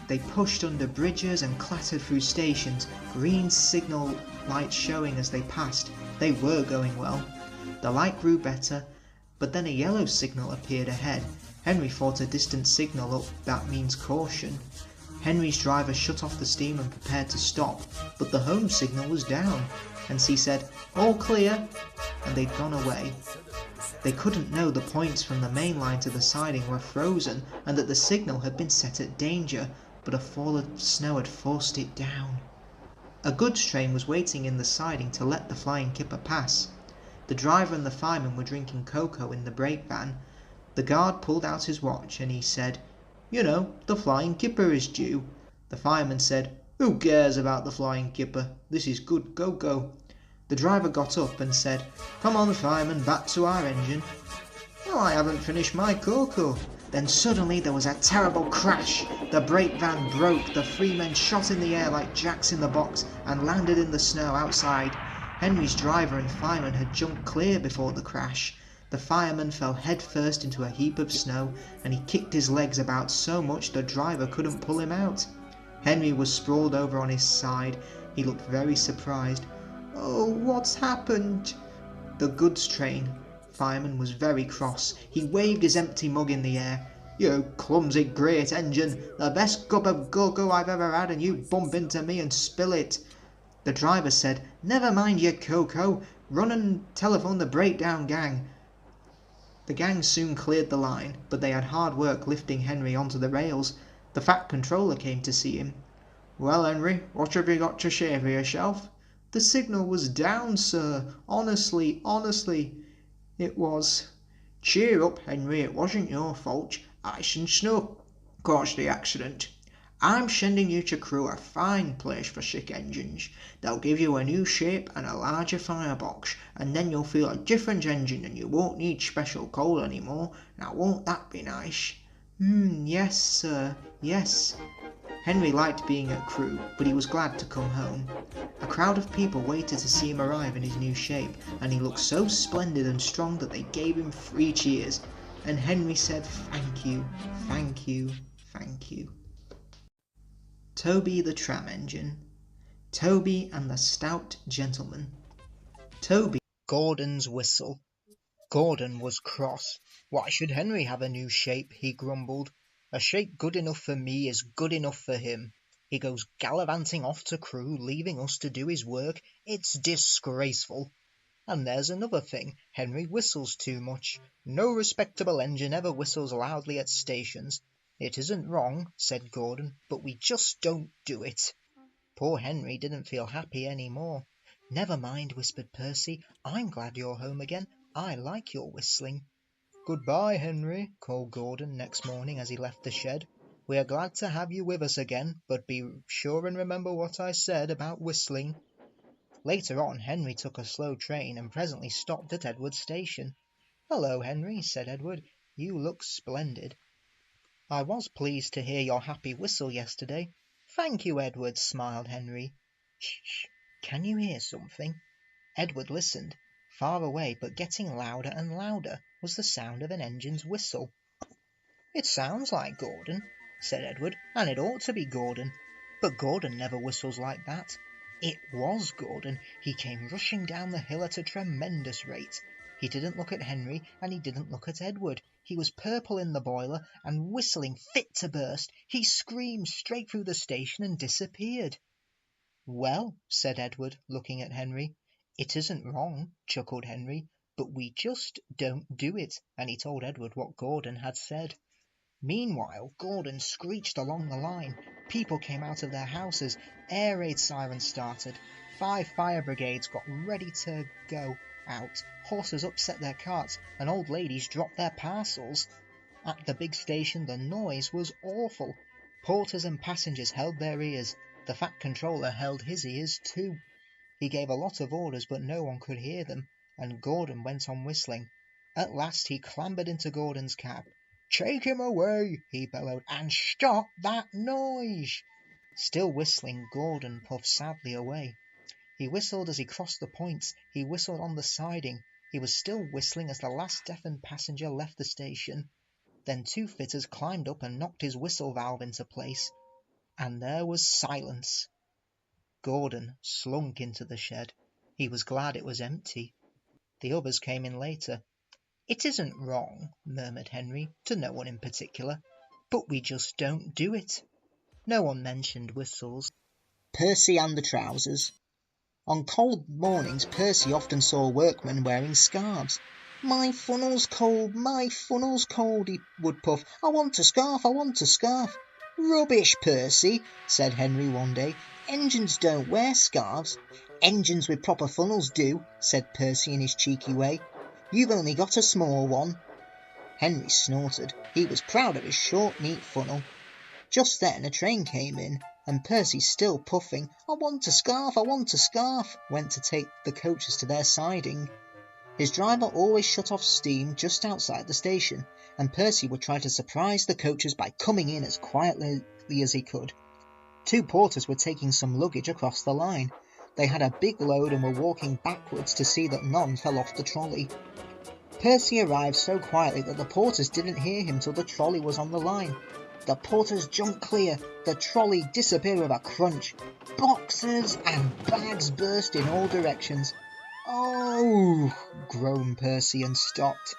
They pushed under bridges and clattered through stations, green signal lights showing as they passed. They were going well. The light grew better, but then a yellow signal appeared ahead. Henry thought a distant signal up, that means caution. Henry's driver shut off the steam and prepared to stop, but the home signal was down, and he said, "All clear," and they'd gone away. They couldn't know the points from the main line to the siding were frozen, and that the signal had been set at danger, but a fall of snow had forced it down. A goods train was waiting in the siding to let the Flying Kipper pass. The driver and the fireman were drinking cocoa in the brake van. The guard pulled out his watch and he said, "You know, the Flying Kipper is due." The fireman said, "Who cares about the Flying Kipper? This is good cocoa." The driver got up and said, "Come on, fireman, back to our engine." "Well, I haven't finished my cocoa." Then suddenly there was a terrible crash. The brake van broke. The three men shot in the air like jacks in the box and landed in the snow outside. Henry's driver and fireman had jumped clear before the crash. The fireman fell headfirst into a heap of snow, and he kicked his legs about so much the driver couldn't pull him out. Henry was sprawled over on his side. He looked very surprised. "Oh, what's happened?" The goods train fireman was very cross. He waved his empty mug in the air. "You clumsy great engine, the best cup of cocoa I've ever had, and you bump into me and spill it." The driver said, "Never mind your cocoa, run and telephone the breakdown gang." The gang soon cleared the line, but they had hard work lifting Henry onto the rails. The Fat Controller came to see him. "Well, Henry, what have you got to say for yourself?" "The signal was down, sir. Honestly. It was." "Cheer up, Henry, it wasn't your fault. Ice and snow caused the accident. I'm sending you to Crewe, a fine place for sick engines. They'll give you a new shape and a larger firebox, and then you'll feel a different engine and you won't need special coal anymore. Now won't that be nice?" Yes, sir, yes." Henry liked being at Crewe, but he was glad to come home. A crowd of people waited to see him arrive in his new shape, and he looked so splendid and strong that they gave him 3 cheers. And Henry said, "Thank you. Toby the Tram Engine. Toby and the Stout Gentleman. Toby. Gordon's whistle. Gordon was cross. "Why should Henry have a new shape?" he grumbled. "A shape good enough for me is good enough for him. He goes gallivanting off to Crewe, leaving us to do his work. It's disgraceful. And there's another thing, Henry whistles too much. No respectable engine ever whistles loudly at stations. It isn't wrong," said Gordon, "but we just don't do it." Poor Henry didn't feel happy any more. "Never mind," whispered Percy. "I'm glad you're home again. I like your whistling." "Goodbye, Henry," called Gordon next morning as he left the shed. "We are glad to have you with us again, but be sure and remember what I said about whistling." Later on, Henry took a slow train and presently stopped at Edward's station. "Hello, Henry," said Edward. "You look splendid." "I was pleased to hear your happy whistle yesterday." "Thank you, Edward," smiled Henry. "Shh! Can you hear something?" Edward listened. Far away, but getting louder and louder, was the sound of an engine's whistle. "It sounds like Gordon," said Edward, "and it ought to be Gordon. But Gordon never whistles like that." It was Gordon. He came rushing down the hill at a tremendous rate. He didn't look at Henry, and he didn't look at Edward. He was purple in the boiler, and whistling fit to burst. He screamed straight through the station and disappeared. "Well," said Edward, looking at Henry. "It isn't wrong," chuckled Henry, "but we just don't do it," and he told Edward what Gordon had said. Meanwhile, Gordon screeched along the line. People came out of their houses. Air raid sirens started. 5 fire brigades got ready to go out. Horses upset their carts, and old ladies dropped their parcels. At the big station, the noise was awful. Porters and passengers held their ears. The fat controller held his ears too. He gave a lot of orders, but no one could hear them, and Gordon went on whistling. At last he clambered into Gordon's cab. "Take him away," he bellowed, "and stop that noise." Still whistling, Gordon puffed sadly away. He whistled as he crossed the points. He whistled on the siding. He was still whistling as the last deafened passenger left the station. Then 2 fitters climbed up and knocked his whistle valve into place, and there was silence. Gordon slunk into the shed. He was glad it was empty. The others came in later. "It isn't wrong," murmured Henry, to no one in particular, "but we just don't do it." No one mentioned whistles. Percy and the trousers. On cold mornings Percy often saw workmen wearing scarves. "My funnel's cold, my funnel's cold," he would puff. "I want a scarf, I want a scarf." "Rubbish, Percy," said Henry one day. "Engines don't wear scarves." "Engines with proper funnels do," said Percy in his cheeky way. "You've only got a small one." Henry snorted. He was proud of his short, neat funnel. Just then a train came in, and Percy, still puffing, "I want a scarf, I want a scarf," went to take the coaches to their siding. His driver always shut off steam just outside the station, and Percy would try to surprise the coaches by coming in as quietly as he could. 2 porters were taking some luggage across the line. They had a big load and were walking backwards to see that none fell off the trolley. Percy arrived so quietly that the porters didn't hear him till the trolley was on the line. The porters jumped clear. The trolley disappeared with a crunch. Boxes and bags burst in all directions. "Oh!" groaned Percy and stopped.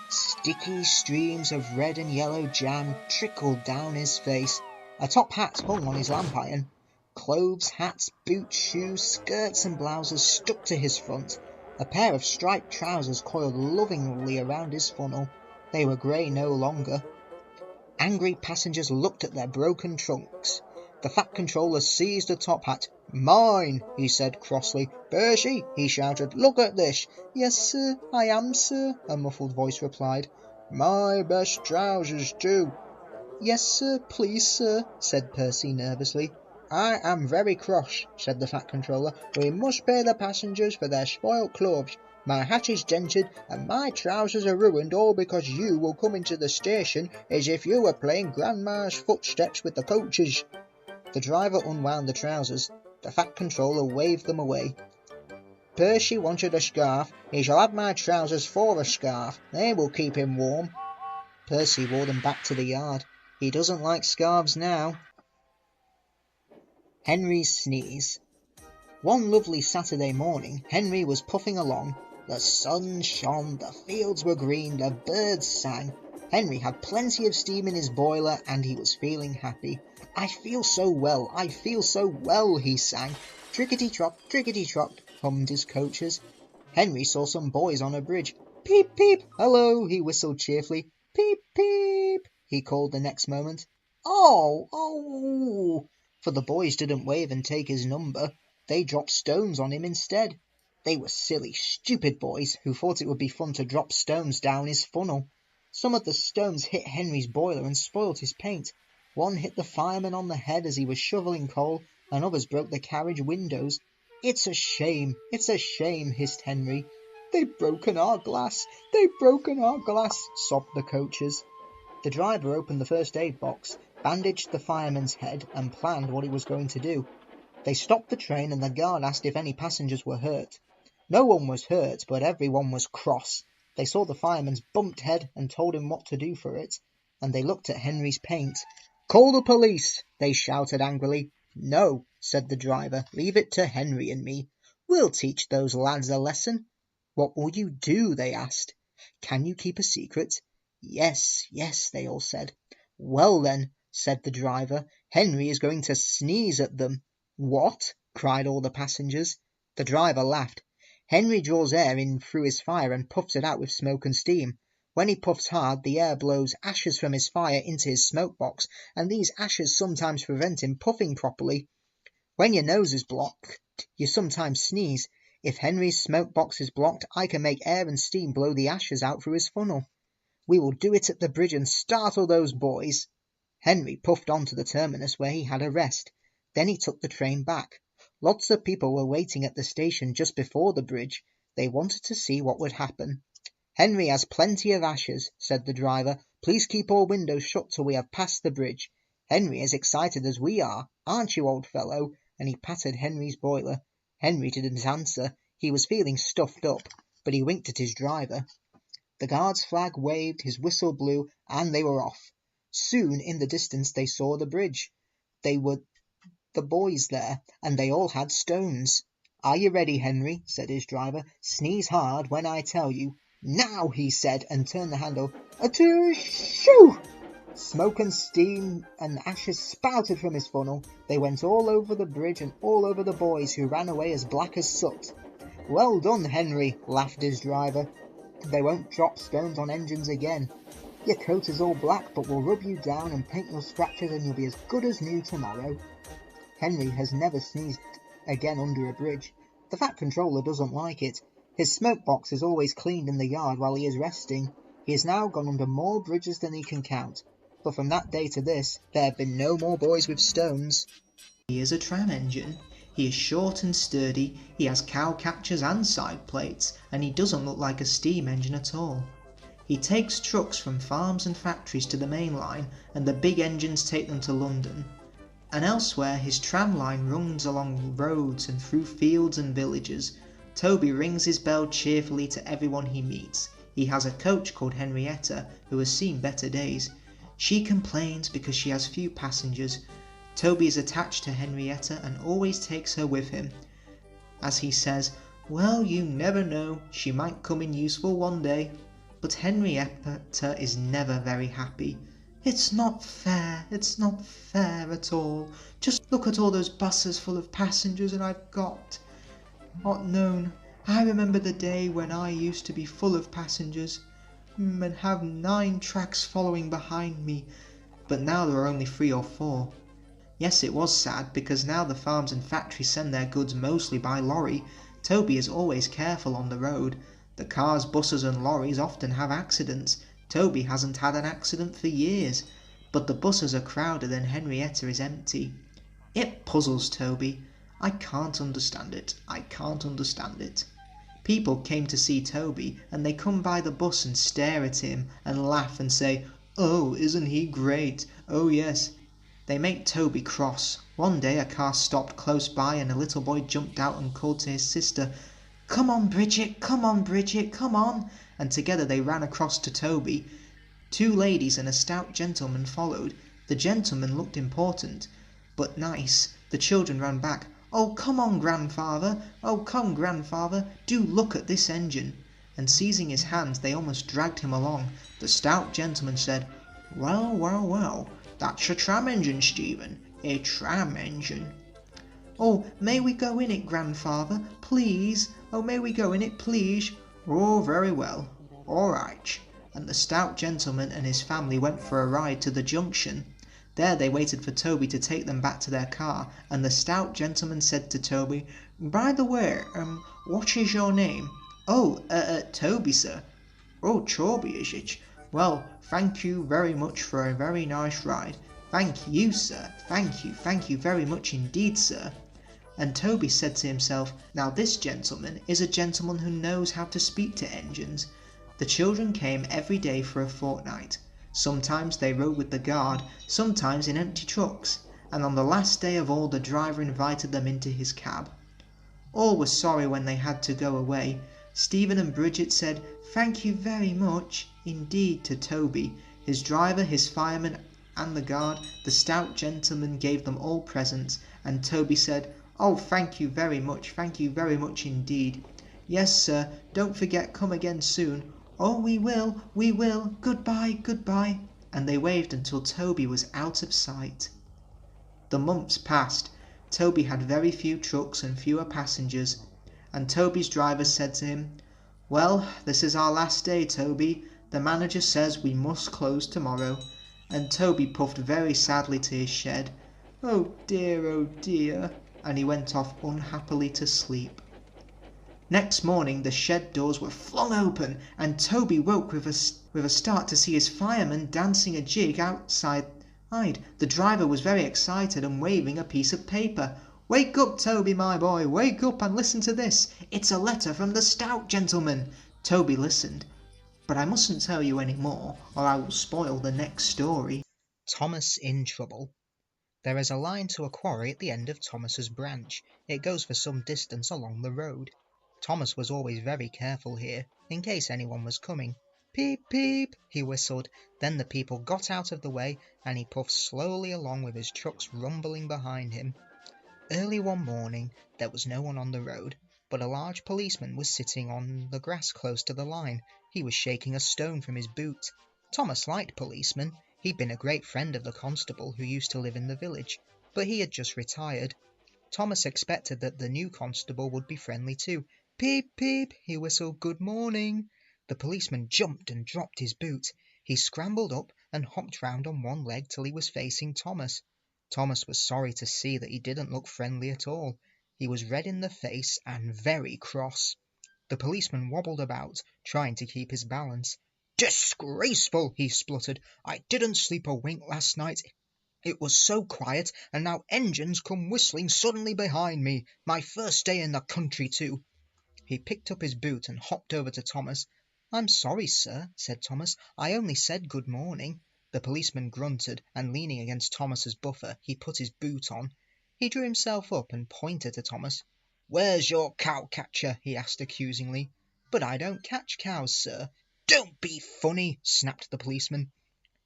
Sticky streams of red and yellow jam trickled down his face. A top hat hung on his lamp iron. Clothes, hats, boots, shoes, skirts and blouses stuck to his front. A pair of striped trousers coiled lovingly around his funnel. They were grey no longer. Angry passengers looked at their broken trunks. The fat controller seized the top hat. "Mine," he said crossly. "Percy," he shouted, "look at this." "Yes, sir, I am, sir," a muffled voice replied. "My best trousers, too." "Yes, sir, please, sir," said Percy nervously. "I am very cross," said the fat controller. "We must pay the passengers for their spoilt clothes. My hat is dented, and my trousers are ruined, all because you will come into the station as if you were playing Grandma's footsteps with the coaches." The driver unwound the trousers. The fat controller waved them away. "Percy wanted a scarf. He shall have my trousers for a scarf. They will keep him warm." Percy wore them back to the yard. He doesn't like scarves now. Henry's sneeze. One lovely Saturday morning, Henry was puffing along. The sun shone, the fields were green, the birds sang. Henry had plenty of steam in his boiler, and he was feeling happy. "I feel so well, I feel so well," he sang. "Trickety-trot, trickety-trot," hummed his coaches. Henry saw some boys on a bridge. "Peep, peep, hello," he whistled cheerfully. "Peep, peep," he called the next moment. "Oh, oh!" For the boys didn't wave and take his number. They dropped stones on him instead. They were silly, stupid boys who thought it would be fun to drop stones down his funnel. Some of the stones hit Henry's boiler and spoilt his paint. One hit the fireman on the head as he was shoveling coal, and others broke the carriage windows. It's a shame, hissed Henry. "They've broken our glass, they've broken our glass," sobbed the coaches. The driver opened the first aid box, bandaged the fireman's head, and planned what he was going to do. They stopped the train, and the guard asked if any passengers were hurt. No one was hurt, but everyone was cross. They saw the fireman's bumped head and told him what to do for it, and they looked at Henry's paint. "Call the police!" they shouted angrily. "No," said the driver, "leave it to Henry and me. We'll teach those lads a lesson." "What will you do?" they asked. "Can you keep a secret?" "Yes, yes," they all said. "Well then," said the driver, "Henry is going to sneeze at them." "What?" cried all the passengers. The driver laughed. "Henry draws air in through his fire and puffs it out with smoke and steam. When he puffs hard, the air blows ashes from his fire into his smoke box, and these ashes sometimes prevent him puffing properly. When your nose is blocked, you sometimes sneeze. If Henry's smoke box is blocked, I can make air and steam blow the ashes out through his funnel. We will do it at the bridge and startle those boys." Henry puffed on to the terminus where he had a rest. Then he took the train back. Lots of people were waiting at the station just before the bridge. They wanted to see what would happen. "Henry has plenty of ashes," said the driver. "Please keep all windows shut till we have passed the bridge. Henry is excited as we are, aren't you, old fellow?" And he patted Henry's boiler. Henry didn't answer. He was feeling stuffed up, but he winked at his driver. The guard's flag waved, his whistle blew, and they were off. Soon in the distance they saw the bridge. They were the boys there, and they all had stones. "Are you ready, Henry?" said his driver. "Sneeze hard when I tell you." "Now," he said, and turned the handle. "Shoo!" Smoke and steam and ashes spouted from his funnel. They went all over the bridge and all over the boys, who ran away as black as soot. "Well done, Henry," laughed his driver. "They won't drop stones on engines again. Your coat is all black, but we'll rub you down and paint your scratches, and you'll be as good as new tomorrow." Henry has never sneezed again under a bridge. The Fat Controller doesn't like it. His smoke box is always cleaned in the yard while he is resting. He has now gone under more bridges than he can count. But from that day to this, there have been no more boys with stones. He is a tram engine. He is short and sturdy, he has cow catchers and side plates, and he doesn't look like a steam engine at all. He takes trucks from farms and factories to the main line, and the big engines take them to London. And elsewhere his tram line runs along roads and through fields and villages. Toby rings his bell cheerfully to everyone he meets. He has a coach called Henrietta, who has seen better days. She complains because she has few passengers. Toby is attached to Henrietta and always takes her with him. As he says, "Well, you never know, she might come in useful one day." But Henrietta is never very happy. "It's not fair at all. Just look at all those buses full of passengers and I've not known. I remember the day when I used to be full of passengers, and have 9 tracks following behind me, but now there are only 3 or 4. Yes, it was sad, because now the farms and factories send their goods mostly by lorry. Toby is always careful on the road. The cars, buses and lorries often have accidents. Toby hasn't had an accident for years, but the buses are crowded and Henrietta is empty. It puzzles Toby. I can't understand it. People came to see Toby, and they come by the bus and stare at him and laugh and say, "Oh, isn't he great? Oh yes." They make Toby cross. One day a car stopped close by and a little boy jumped out and called to his sister, come on Bridget, come on," and together they ran across to Toby. 2 ladies and a stout gentleman followed. The gentleman looked important, but nice. The children ran back. "Oh, come on, grandfather, do look at this engine," and seizing his hands they almost dragged him along. The stout gentleman said, Well, that's a tram engine, Stephen, a tram engine." "Oh, may we go in it, grandfather, please? Oh, may we go in it, please?" "Oh, very well, all right." And the stout gentleman and his family went for a ride to the junction. There they waited for Toby to take them back to their car, and the stout gentleman said to Toby, "By the way, what is your name?" "Oh, Toby, sir." "Oh, Toby, is it? Well, thank you very much for a very nice ride." "Thank you, sir. Thank you very much indeed, sir." And Toby said to himself, "Now this gentleman is a gentleman who knows how to speak to engines." The children came every day for a fortnight. Sometimes they rode with the guard, sometimes in empty trucks, and on the last day of all the driver invited them into his cab. All were sorry when they had to go away. Stephen and Bridget said, "Thank you very much indeed" to Toby, his driver, his fireman and the guard. The stout gentleman gave them all presents, and Toby said, "Oh, thank you very much indeed." "Yes, sir, don't forget, come again soon." "Oh, we will, goodbye," and they waved until Toby was out of sight. The months passed. Toby had very few trucks and fewer passengers, and Toby's driver said to him, "Well, this is our last day, Toby. The manager says we must close tomorrow." And Toby puffed very sadly to his shed. Oh dear," and he went off unhappily to sleep. Next morning the shed doors were flung open, and Toby woke with a start to see his fireman dancing a jig outside. The driver was very excited and waving a piece of paper. "Wake up, Toby, my boy, wake up and listen to this. It's a letter from the stout gentleman." Toby listened, but I mustn't tell you any more, or I will spoil the next story. Thomas in trouble. There is a line to a quarry at the end of Thomas's branch. It goes for some distance along the road. Thomas was always very careful here, in case anyone was coming. "Peep, peep," he whistled. Then the people got out of the way, and he puffed slowly along with his trucks rumbling behind him. Early one morning there was no one on the road, but a large policeman was sitting on the grass close to the line. He was shaking a stone from his boot. Thomas liked policemen. He'd been a great friend of the constable who used to live in the village, but he had just retired. Thomas expected that the new constable would be friendly too. "Peep, peep," he whistled, "good morning." The policeman jumped and dropped his boot. He scrambled up and hopped round on one leg till he was facing Thomas. Thomas was sorry to see that he didn't look friendly at all. He was red in the face and very cross. The policeman wobbled about, trying to keep his balance. "Disgraceful," he spluttered. "I didn't sleep a wink last night. It was so quiet, and now engines come whistling suddenly behind me. My first day in the country too." He picked up his boot and hopped over to Thomas. "I'm sorry, sir," said Thomas. "I only said good morning." The policeman grunted, and leaning against Thomas's buffer, he put his boot on. He drew himself up and pointed to Thomas. "Where's your cow-catcher?" he asked accusingly. "But I don't catch cows, sir." "Don't be funny," snapped the policeman.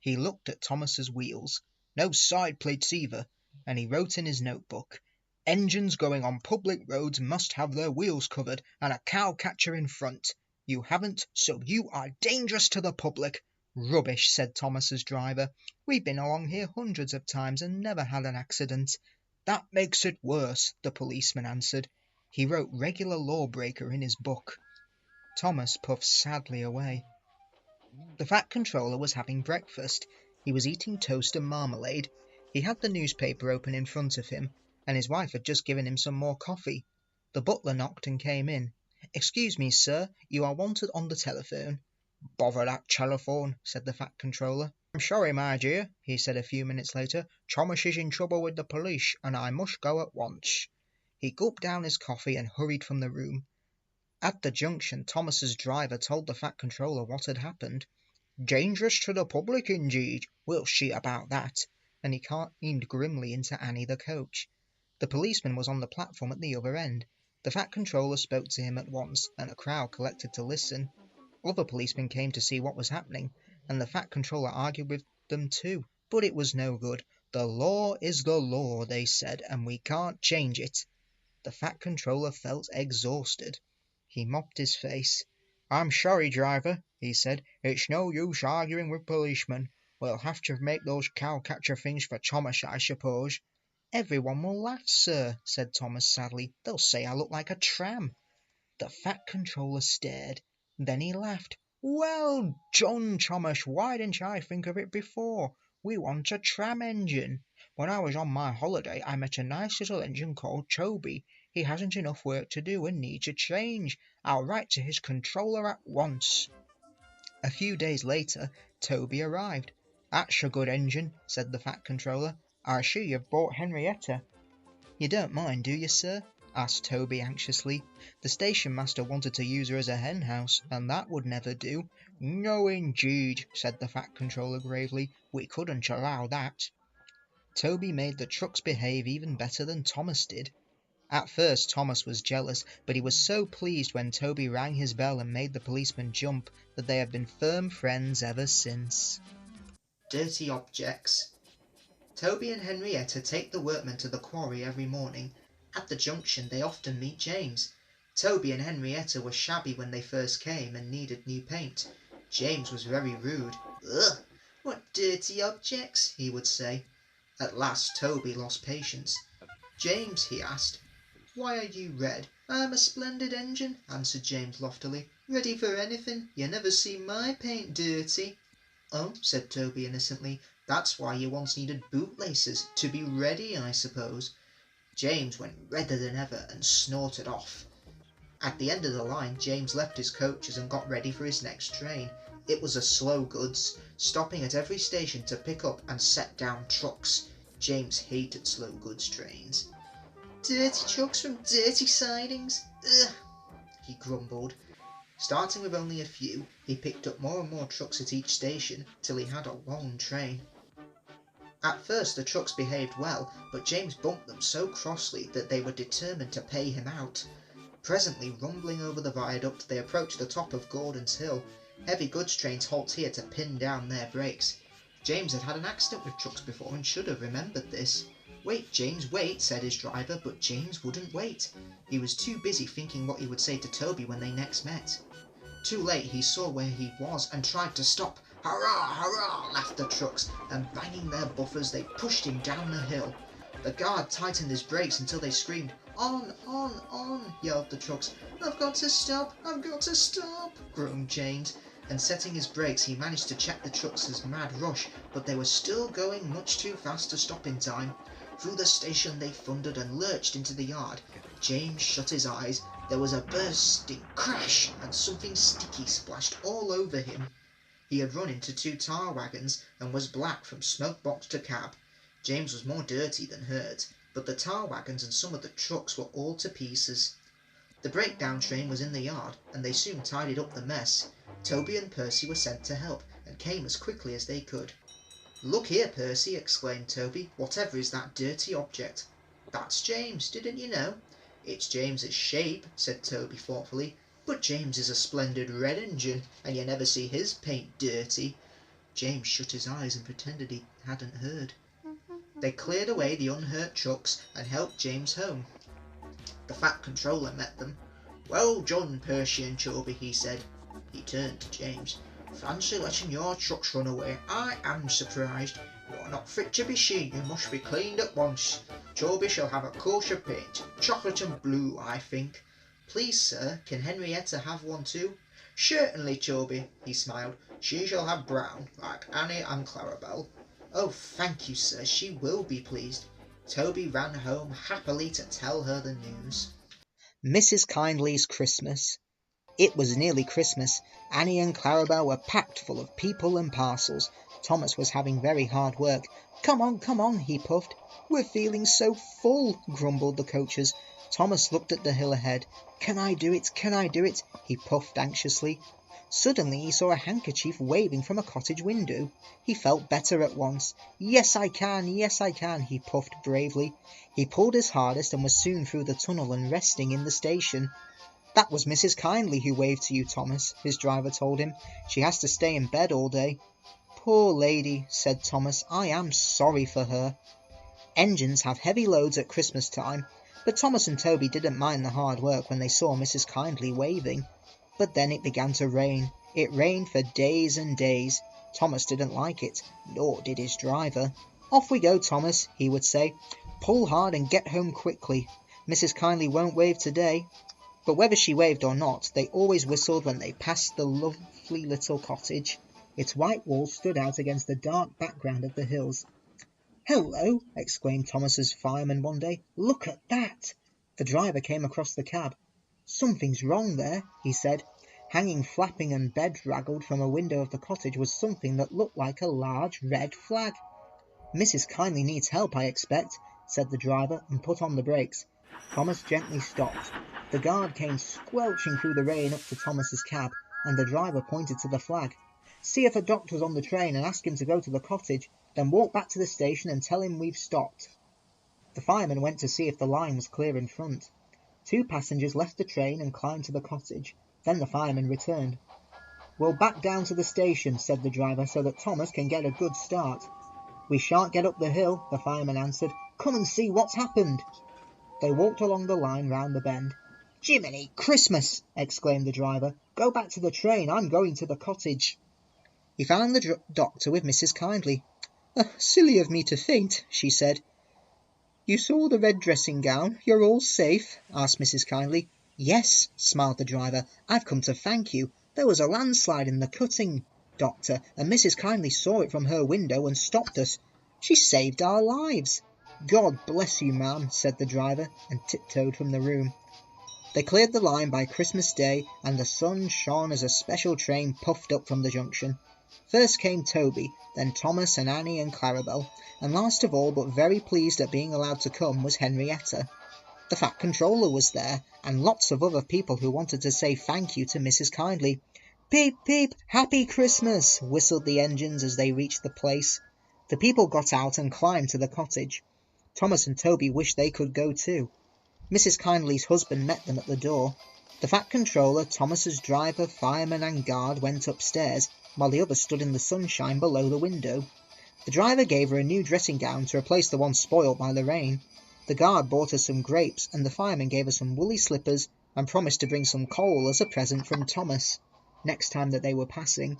He looked at Thomas's wheels. No side plates either, and he wrote in his notebook, "Engines going on public roads must have their wheels covered and a cow-catcher in front. You haven't, so you are dangerous to the public." "Rubbish," said Thomas's driver. "We've been along here hundreds of times and never had an accident." "That makes it worse," the policeman answered. He wrote regular lawbreaker in his book. Thomas puffed sadly away. The fat controller was having breakfast. He was eating toast and marmalade. He had the newspaper open in front of him, and his wife had just given him some more coffee. The butler knocked and came in. "Excuse me, sir, you are wanted on the telephone." "Bother that telephone," said the fat controller. "I'm sorry, my dear," he said a few minutes later. "Thomas is in trouble with the police, and I must go at once." He gulped down his coffee and hurried from the room. At the junction, Thomas's driver told the fat controller what had happened. "Dangerous to the public, indeed. We'll see about that." And he climbed grimly into Annie the coach. The policeman was on the platform at the other end. The fat controller spoke to him at once, and a crowd collected to listen. Other policemen came to see what was happening, and the fat controller argued with them too. But it was no good. "The law is the law," they said, "and we can't change it." The fat controller felt exhausted. He mopped his face. "I'm sorry, driver," he said. "It's no use arguing with policemen. We'll have to make those cow-catcher things for Thomas, I suppose." "Everyone will laugh, sir," said Thomas sadly. "They'll say I look like a tram." The fat controller stared. Then he laughed. "Well done, Thomas. Why didn't I think of it before? We want a tram engine. When I was on my holiday I met a nice little engine called Toby. He hasn't enough work to do and needs a change. I'll write to his controller at once." A few days later Toby arrived. "That's a good engine," said the fat controller. "I see you've bought Henrietta." "You don't mind, do you, sir?" asked Toby anxiously. "The station master wanted to use her as a hen house, and that would never do." "No, indeed," said the fat controller gravely. "We couldn't allow that." Toby made the trucks behave even better than Thomas did. At first Thomas was jealous, but he was so pleased when Toby rang his bell and made the policeman jump that they have been firm friends ever since. Dirty objects. Toby and Henrietta take the workmen to the quarry every morning. At the junction they often meet James. Toby and Henrietta were shabby when they first came and needed new paint. James was very rude. "Ugh, what dirty objects," he would say. At last Toby lost patience. "James," he asked, "why are you red?" "I'm a splendid engine," answered James loftily. "Ready for anything. You never see my paint dirty." "Oh," said Toby innocently, "that's why you once needed bootlaces, to be ready, I suppose." James went redder than ever and snorted off. At the end of the line, James left his coaches and got ready for his next train. It was a slow goods, stopping at every station to pick up and set down trucks. James hated slow goods trains. "Dirty trucks from dirty sidings. Ugh," he grumbled. Starting with only a few, he picked up more and more trucks at each station till he had a long train. At first the trucks behaved well, but James bumped them so crossly that they were determined to pay him out. Presently, rumbling over the viaduct, they approached the top of Gordon's Hill. Heavy goods trains halt here to pin down their brakes. James had had an accident with trucks before and should have remembered this. "Wait, James, wait," said his driver, but James wouldn't wait. He was too busy thinking what he would say to Toby when they next met. Too late he saw where he was and tried to stop. "Hurrah, hurrah," laughed the trucks, and banging their buffers they pushed him down the hill. The guard tightened his brakes until they screamed. On, yelled the trucks. I've got to stop, groaned James, and setting his brakes he managed to check the trucks' mad rush, but they were still going much too fast to stop in time. Through the station they thundered and lurched into the yard. James shut his eyes. There was a bursting crash, and something sticky splashed all over him. He had run into 2 tar wagons, and was black from smoke box to cab. James was more dirty than hurt, but the tar wagons and some of the trucks were all to pieces. The breakdown train was in the yard, and they soon tidied up the mess. Toby and Percy were sent to help, and came as quickly as they could. "Look here, Percy," exclaimed Toby, "whatever is that dirty object?" "That's James, didn't you know?" "It's James's shape," said Toby thoughtfully, "but James is a splendid red engine, and you never see his paint dirty." James shut his eyes and pretended he hadn't heard. They cleared away the unhurt trucks and helped James home. The fat controller met them. "Well done, Percy and Toby," he said. He turned to James. "Fancy letting your trucks run away. I am surprised. You're not fit to be seen. You must be cleaned at once. Toby shall have a kosher paint. Chocolate and blue, I think." "Please, sir, can Henrietta have one too?" "Certainly, Toby," he smiled. "She shall have brown, like Annie and Clarabelle." "Oh, thank you, sir. She will be pleased." Toby ran home happily to tell her the news. Mrs. Kindly's Christmas. It was nearly Christmas. Annie and Clarabelle were packed full of people and parcels. Thomas was having very hard work. Come on, he puffed. "We're feeling so full," grumbled the coaches. Thomas looked at the hill ahead. Can I do it, he puffed anxiously. Suddenly he saw a handkerchief waving from a cottage window. He felt better at once. Yes, I can, he puffed bravely. He pulled his hardest and was soon through the tunnel and resting in the station. "That was Mrs. Kindly who waved to you, Thomas," his driver told him. "She has to stay in bed all day." "Poor lady," said Thomas. "I am sorry for her." Engines have heavy loads at Christmas time, but Thomas and Toby didn't mind the hard work when they saw Mrs. Kindly waving. But then it began to rain. It rained for days and days. Thomas didn't like it, nor did his driver. "Off we go, Thomas," he would say. "Pull hard and get home quickly. Mrs. Kindly won't wave today." But whether she waved or not, they always whistled when they passed the lovely little cottage. Its white walls stood out against the dark background of the hills. "Hello!" exclaimed Thomas's fireman one day. "Look at that!" The driver came across the cab. "Something's wrong there," he said. Hanging flapping and bedraggled from a window of the cottage was something that looked like a large red flag. "Mrs. Kindly needs help, I expect," said the driver, and put on the brakes. Thomas gently stopped. The guard came squelching through the rain up to Thomas's cab, and the driver pointed to the flag. "See if a doctor's on the train and ask him to go to the cottage, then walk back to the station and tell him we've stopped." The fireman went to see if the line was clear in front. 2 passengers left the train and climbed to the cottage. Then the fireman returned. "We'll back down to the station," said the driver, "so that Thomas can get a good start." "We shan't get up the hill," the fireman answered. "Come and see what's happened." They walked along the line round the bend. "Jiminy Christmas!" exclaimed the driver. "Go back to the train. I'm going to the cottage." He found the doctor with Mrs. Kindly. "Silly of me to faint," she said. "You saw the red dressing gown? You're all safe?" asked Mrs. Kindly. "Yes," smiled the driver. "I've come to thank you. There was a landslide in the cutting, doctor, and Mrs. Kindly saw it from her window and stopped us. She saved our lives." "God bless you, ma'am," said the driver, and tiptoed from the room. They cleared the line by Christmas Day, and the sun shone as a special train puffed up from the junction. First came Toby, then Thomas and Annie and Clarabel, and last of all, but very pleased at being allowed to come, was Henrietta. The Fat Controller was there, and lots of other people who wanted to say thank you to Mrs. Kindly. "Peep, peep, Happy Christmas!" whistled the engines as they reached the place. The people got out and climbed to the cottage. Thomas and Toby wished they could go too. Mrs. Kindly's husband met them at the door. The Fat Controller, Thomas's driver, fireman and guard went upstairs, while the others stood in the sunshine below the window. The driver gave her a new dressing gown to replace the one spoiled by the rain. The guard bought her some grapes, and the fireman gave her some woolly slippers and promised to bring some coal as a present from Thomas next time that they were passing.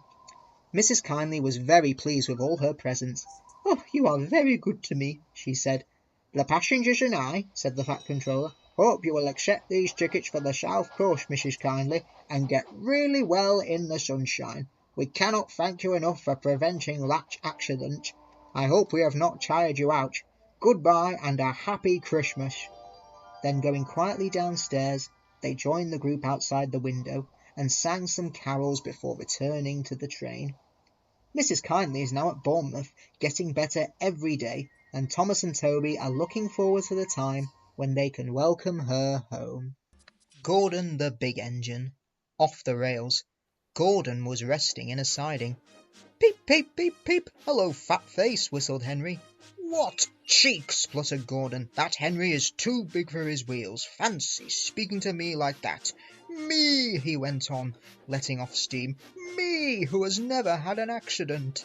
Mrs. Kindly was very pleased with all her presents. "Oh, you are very good to me," she said. "The passengers and I," said the Fat Controller, "hope you will accept these tickets for the South Coast, Mrs. Kindly, and get really well in the sunshine. We cannot thank you enough for preventing that accident. I hope we have not tired you out. Goodbye and a happy Christmas." Then going quietly downstairs, they joined the group outside the window and sang some carols before returning to the train. Mrs. Kindly is now at Bournemouth, getting better every day, and Thomas and Toby are looking forward to the time when they can welcome her home. Gordon the Big Engine. Off the rails. Gordon was resting in a siding. "Peep, peep, peep, peep! Hello, fat face!" whistled Henry. "What cheek!" spluttered Gordon. "That Henry is too big for his wheels. Fancy speaking to me like that! Me," he went on, letting off steam. "Me, who has never had an accident."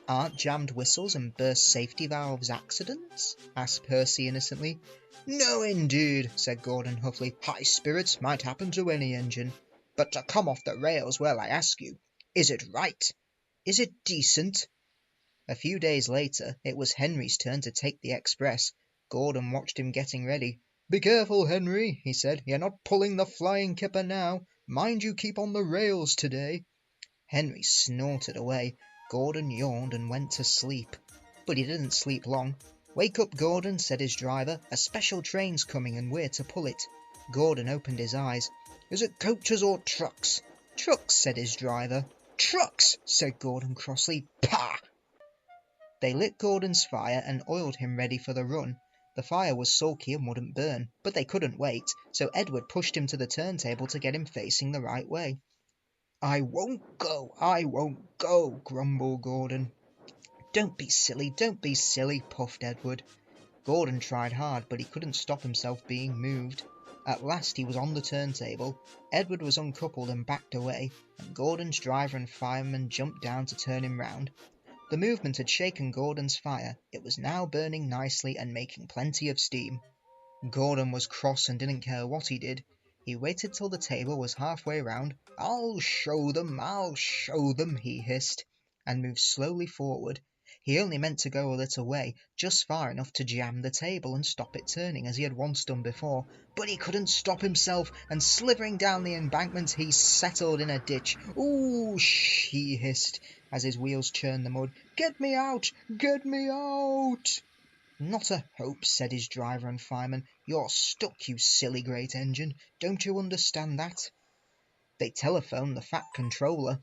"Aren't jammed whistles and burst safety valves accidents?" asked Percy innocently. "No, indeed," said Gordon huffily. "High spirits might happen to any engine. But to come off the rails, well, I ask you, is it right? Is it decent?" A few days later, it was Henry's turn to take the express. Gordon watched him getting ready. "Be careful, Henry," he said. "You're not pulling the flying kipper now. Mind you keep on the rails today." Henry snorted away. Gordon yawned and went to sleep. But he didn't sleep long. "Wake up, Gordon," said his driver. "A special train's coming and we're to pull it." Gordon opened his eyes. "Is it coaches or trucks?" "Trucks," said his driver. "Trucks," said Gordon crossly. "Pah!" They lit Gordon's fire and oiled him ready for the run. The fire was sulky and wouldn't burn, but they couldn't wait, so Edward pushed him to the turntable to get him facing the right way. I won't go, grumbled Gordon. Don't be silly, puffed Edward. Gordon tried hard, but he couldn't stop himself being moved. At last he was on the turntable. Edward was uncoupled and backed away, and Gordon's driver and fireman jumped down to turn him round. The movement had shaken Gordon's fire. It was now burning nicely and making plenty of steam. Gordon was cross and didn't care what he did. He waited till the table was halfway round. I'll show them, he hissed, and moved slowly forward. He only meant to go a little way, just far enough to jam the table and stop it turning, as he had once done before. But he couldn't stop himself, and slithering down the embankment, he settled in a ditch. Ooh, shh, he hissed, as his wheels churned the mud. Get me out! Get me out! Not a hope, said his driver and fireman. You're stuck, you silly great engine. Don't you understand that? They telephoned the Fat Controller.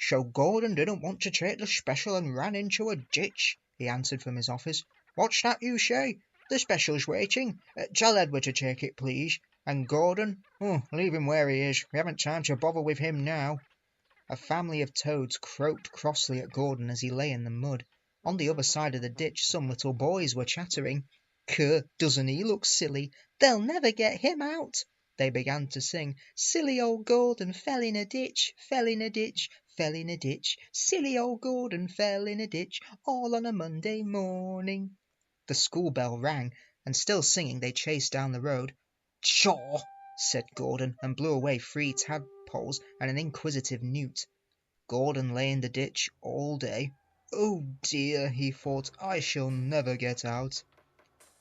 So Gordon didn't want to take the special and ran into a ditch, he answered from his office. What's that you say? The special's waiting. Tell Edward to take it, please. And Gordon? Oh, leave him where he is. We haven't time to bother with him now. A family of toads croaked crossly at Gordon as he lay in the mud. On the other side of the ditch some little boys were chattering. Doesn't he look silly? They'll never get him out." They began to sing, "Silly old Gordon fell in a ditch, fell in a ditch, fell in a ditch. Silly old Gordon fell in a ditch, all on a Monday morning." The school bell rang, and still singing they chased down the road. "Chaw!" said Gordon, and blew away 3 tadpoles and an inquisitive newt. Gordon lay in the ditch all day. "Oh dear," he thought, "I shall never get out."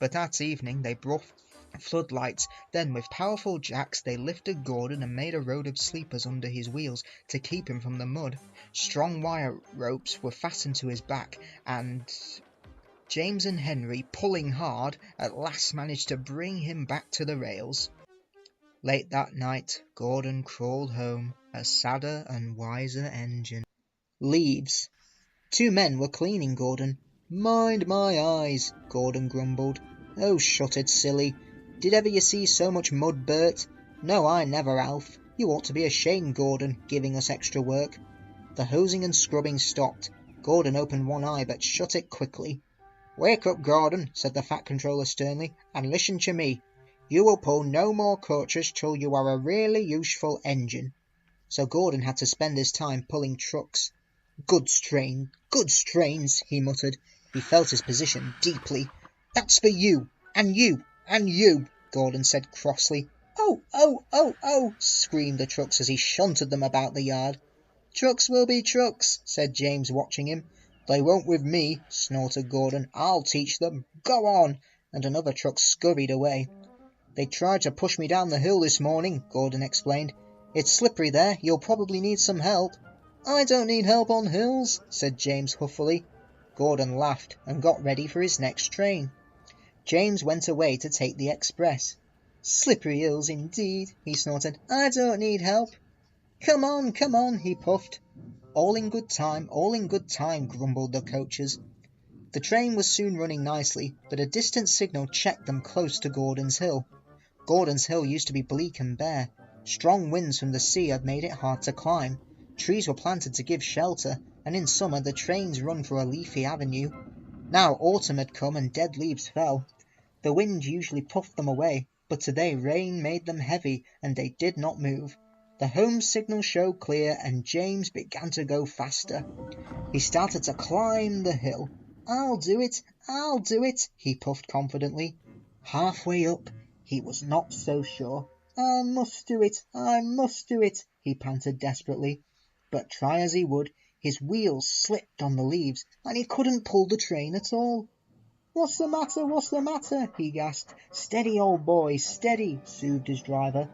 But that evening they brought floodlights. Then with powerful jacks they lifted Gordon and made a road of sleepers under his wheels to keep him from the mud. Strong wire ropes were fastened to his back, and James and Henry, pulling hard, at last managed to bring him back to the rails. Late that night Gordon crawled home, a sadder and wiser engine. Leaves. 2 men were cleaning Gordon. "Mind my eyes," Gordon grumbled. "Oh, shut it, silly. Did ever you see so much mud, Bert? No, I never, Alf. You ought to be ashamed, Gordon, giving us extra work." The hosing and scrubbing stopped. Gordon opened one eye, but shut it quickly. "Wake up, Gordon," said the Fat Controller sternly, "and listen to me. You will pull no more coaches till you are a really useful engine." So Gordon had to spend his time pulling trucks. Goods trains, he muttered. He felt his position deeply. "That's for you, and you, and you," Gordon said crossly. "Oh, oh, oh, oh," screamed the trucks as he shunted them about the yard. "Trucks will be trucks," said James, watching him. "They won't with me," snorted Gordon. "I'll teach them. Go on!" And another truck scurried away. "They tried to push me down the hill this morning," Gordon explained. "It's slippery there. You'll probably need some help." "I don't need help on hills," said James huffily. Gordon laughed and got ready for his next train. James went away to take the express. "Slippery hills indeed," he snorted. "I don't need help." Come on," he puffed. All in good time, grumbled the coaches. The train was soon running nicely, but a distant signal checked them close to Gordon's Hill. Gordon's Hill used to be bleak and bare. Strong winds from the sea had made it hard to climb. Trees were planted to give shelter, and in summer the trains run through a leafy avenue. Now autumn had come and dead leaves fell. The wind usually puffed them away, but today rain made them heavy, and they did not move. The home signal showed clear, and James began to go faster. He started to climb the hill. I'll do it, he puffed confidently. Halfway up, he was not so sure. I must do it, he panted desperately. But try as he would, his wheels slipped on the leaves, and he couldn't pull the train at all. What's the matter, he gasped. Steady, old boy, steady, soothed his driver.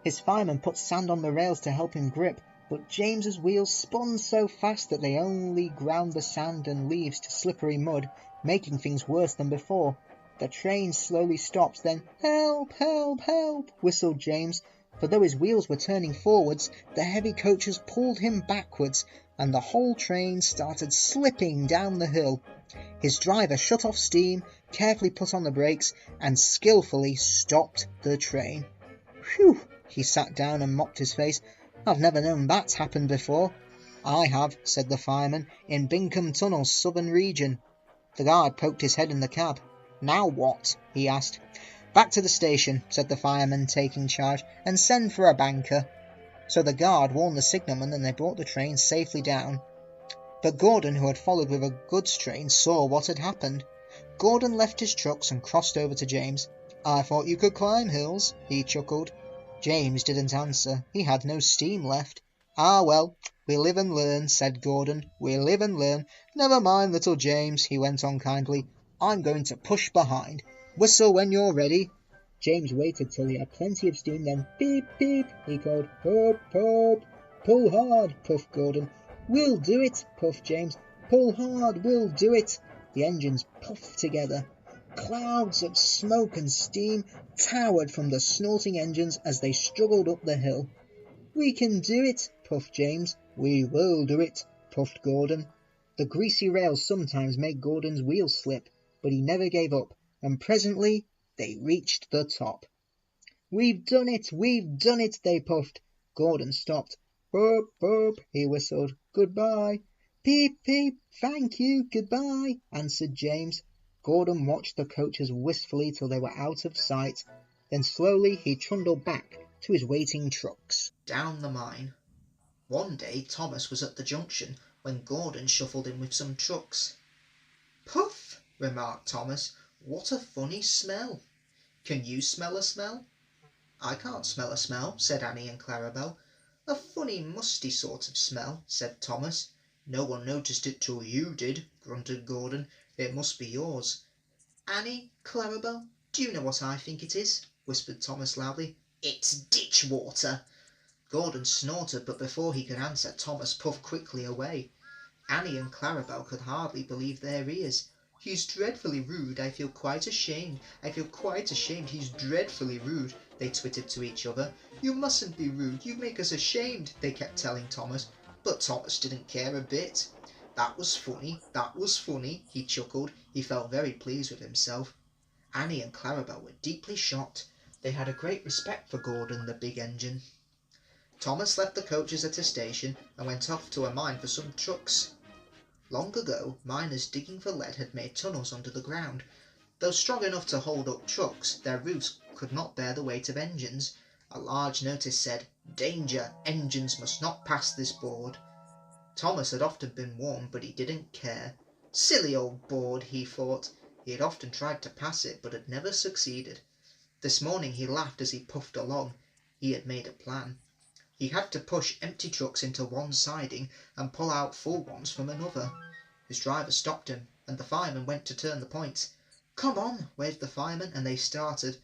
His fireman put sand on the rails to help him grip, but James's wheels spun so fast that they only ground the sand and leaves to slippery mud, making things worse than before. The train slowly stopped, then "Help, help, help," whistled James, for though his wheels were turning forwards, the heavy coaches pulled him backwards, and the whole train started slipping down the hill. His driver shut off steam, carefully put on the brakes, and skillfully stopped the train. "Whew!" He sat down and mopped his face. "I've never known that happen before." "I have," said the fireman, "in Bingham Tunnel's southern region." The guard poked his head in the cab. "Now what?" he asked. "Back to the station," said the fireman, taking charge, "and send for a banker." So the guard warned the signalman, and they brought the train safely down. But Gordon, who had followed with a goods train, saw what had happened. Gordon left his trucks and crossed over to James. "I thought you could climb hills," he chuckled. James didn't answer. He had no steam left. "Ah, well, we live and learn," said Gordon. "We live and learn. Never mind, little James," he went on kindly. "I'm going to push behind. Whistle when you're ready." James waited till he had plenty of steam, then "Beep, beep," he called. "Hop, hop." "Pull hard," puffed Gordon. "We'll do it," puffed James. "Pull hard, we'll do it." The engines puffed together. Clouds of smoke and steam towered from the snorting engines as they struggled up the hill. "We can do it," puffed James. "We will do it," puffed Gordon. The greasy rails sometimes made Gordon's wheels slip, but he never gave up, and presently they reached the top. We've done it, they puffed. Gordon stopped. "Boop, boop," he whistled. "Goodbye." "Peep, peep, thank you, goodbye," answered James. Gordon watched the coaches wistfully till they were out of sight, then slowly he trundled back to his waiting trucks. Down the mine. One day Thomas was at the junction when Gordon shuffled in with some trucks. "Puff!" remarked Thomas. "What a funny smell! Can you smell a smell?" "I can't smell a smell," said Annie and Clarabel. "A funny musty sort of smell," said Thomas. "No one noticed it till you did," grunted Gordon. "It must be yours." "Annie, Clarabel, do you know what I think it is?" whispered Thomas loudly. "It's ditch water." Gordon snorted, but before he could answer, Thomas puffed quickly away. Annie and Clarabel could hardly believe their ears. "He's dreadfully rude. I feel quite ashamed. I feel quite ashamed. He's dreadfully rude," they twittered to each other. "You mustn't be rude. You make us ashamed," they kept telling Thomas. But Thomas didn't care a bit. That was funny, he chuckled. He felt very pleased with himself. Annie and Clarabel were deeply shocked. They had a great respect for Gordon, the big engine. Thomas left the coaches at a station and went off to a mine for some trucks. Long ago, miners digging for lead had made tunnels under the ground. Though strong enough to hold up trucks, their roofs could not bear the weight of engines. A large notice said, "Danger! Engines must not pass this board." Thomas had often been warned, but he didn't care. Silly old board, he thought. He had often tried to pass it, but had never succeeded. This morning he laughed as he puffed along. He had made a plan. He had to push empty trucks into one siding and pull out full ones from another. His driver stopped him, and the fireman went to turn the point. "Come on," waved the fireman, and they started.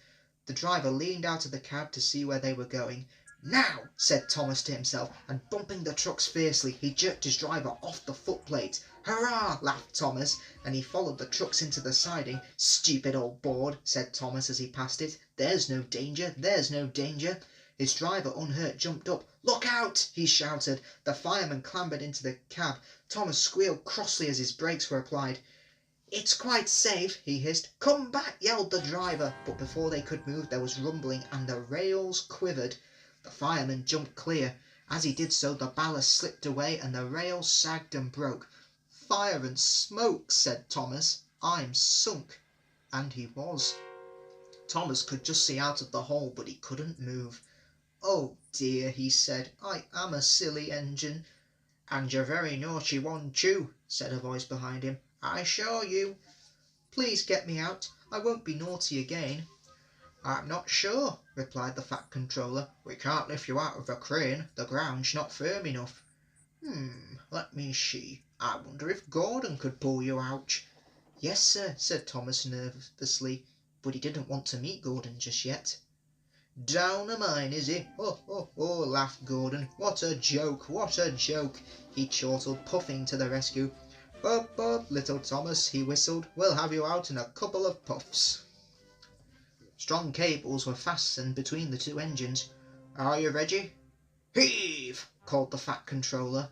The driver leaned out of the cab to see where they were going. "Now," said Thomas to himself, and bumping the trucks fiercely, he jerked his driver off the footplate. "Hurrah!" laughed Thomas, and he followed the trucks into the siding. "Stupid old board," said Thomas as he passed it. "There's no danger, there's no danger." His driver, unhurt, jumped up. "Look out!" he shouted. The fireman clambered into the cab. Thomas squealed crossly as his brakes were applied. "It's quite safe," he hissed. "Come back!" yelled the driver. But before they could move there was rumbling, and the rails quivered. The fireman jumped clear. As he did so, the ballast slipped away and the rails sagged and broke. "Fire and smoke," said Thomas. "I'm sunk." And he was. Thomas could just see out of the hole, but he couldn't move. "Oh dear," he said, "I am a silly engine." "And you're very naughty one too," said a voice behind him. "I assure you." "Please get me out. I won't be naughty again." "I'm not sure," replied the Fat Controller. "We can't lift you out of the crane. The ground's not firm enough." Let me see. I wonder if Gordon could pull you out." "Yes, sir," said Thomas nervously, but he didn't want to meet Gordon just yet. "Down a mine, is he? Oh, laughed Gordon. "What a joke, what a joke." He chortled, puffing to the rescue. "Up, little Thomas," he whistled. "We'll have you out in a couple of puffs." Strong cables were fastened between the two engines. "Are you ready?" "Heave!" called the Fat Controller.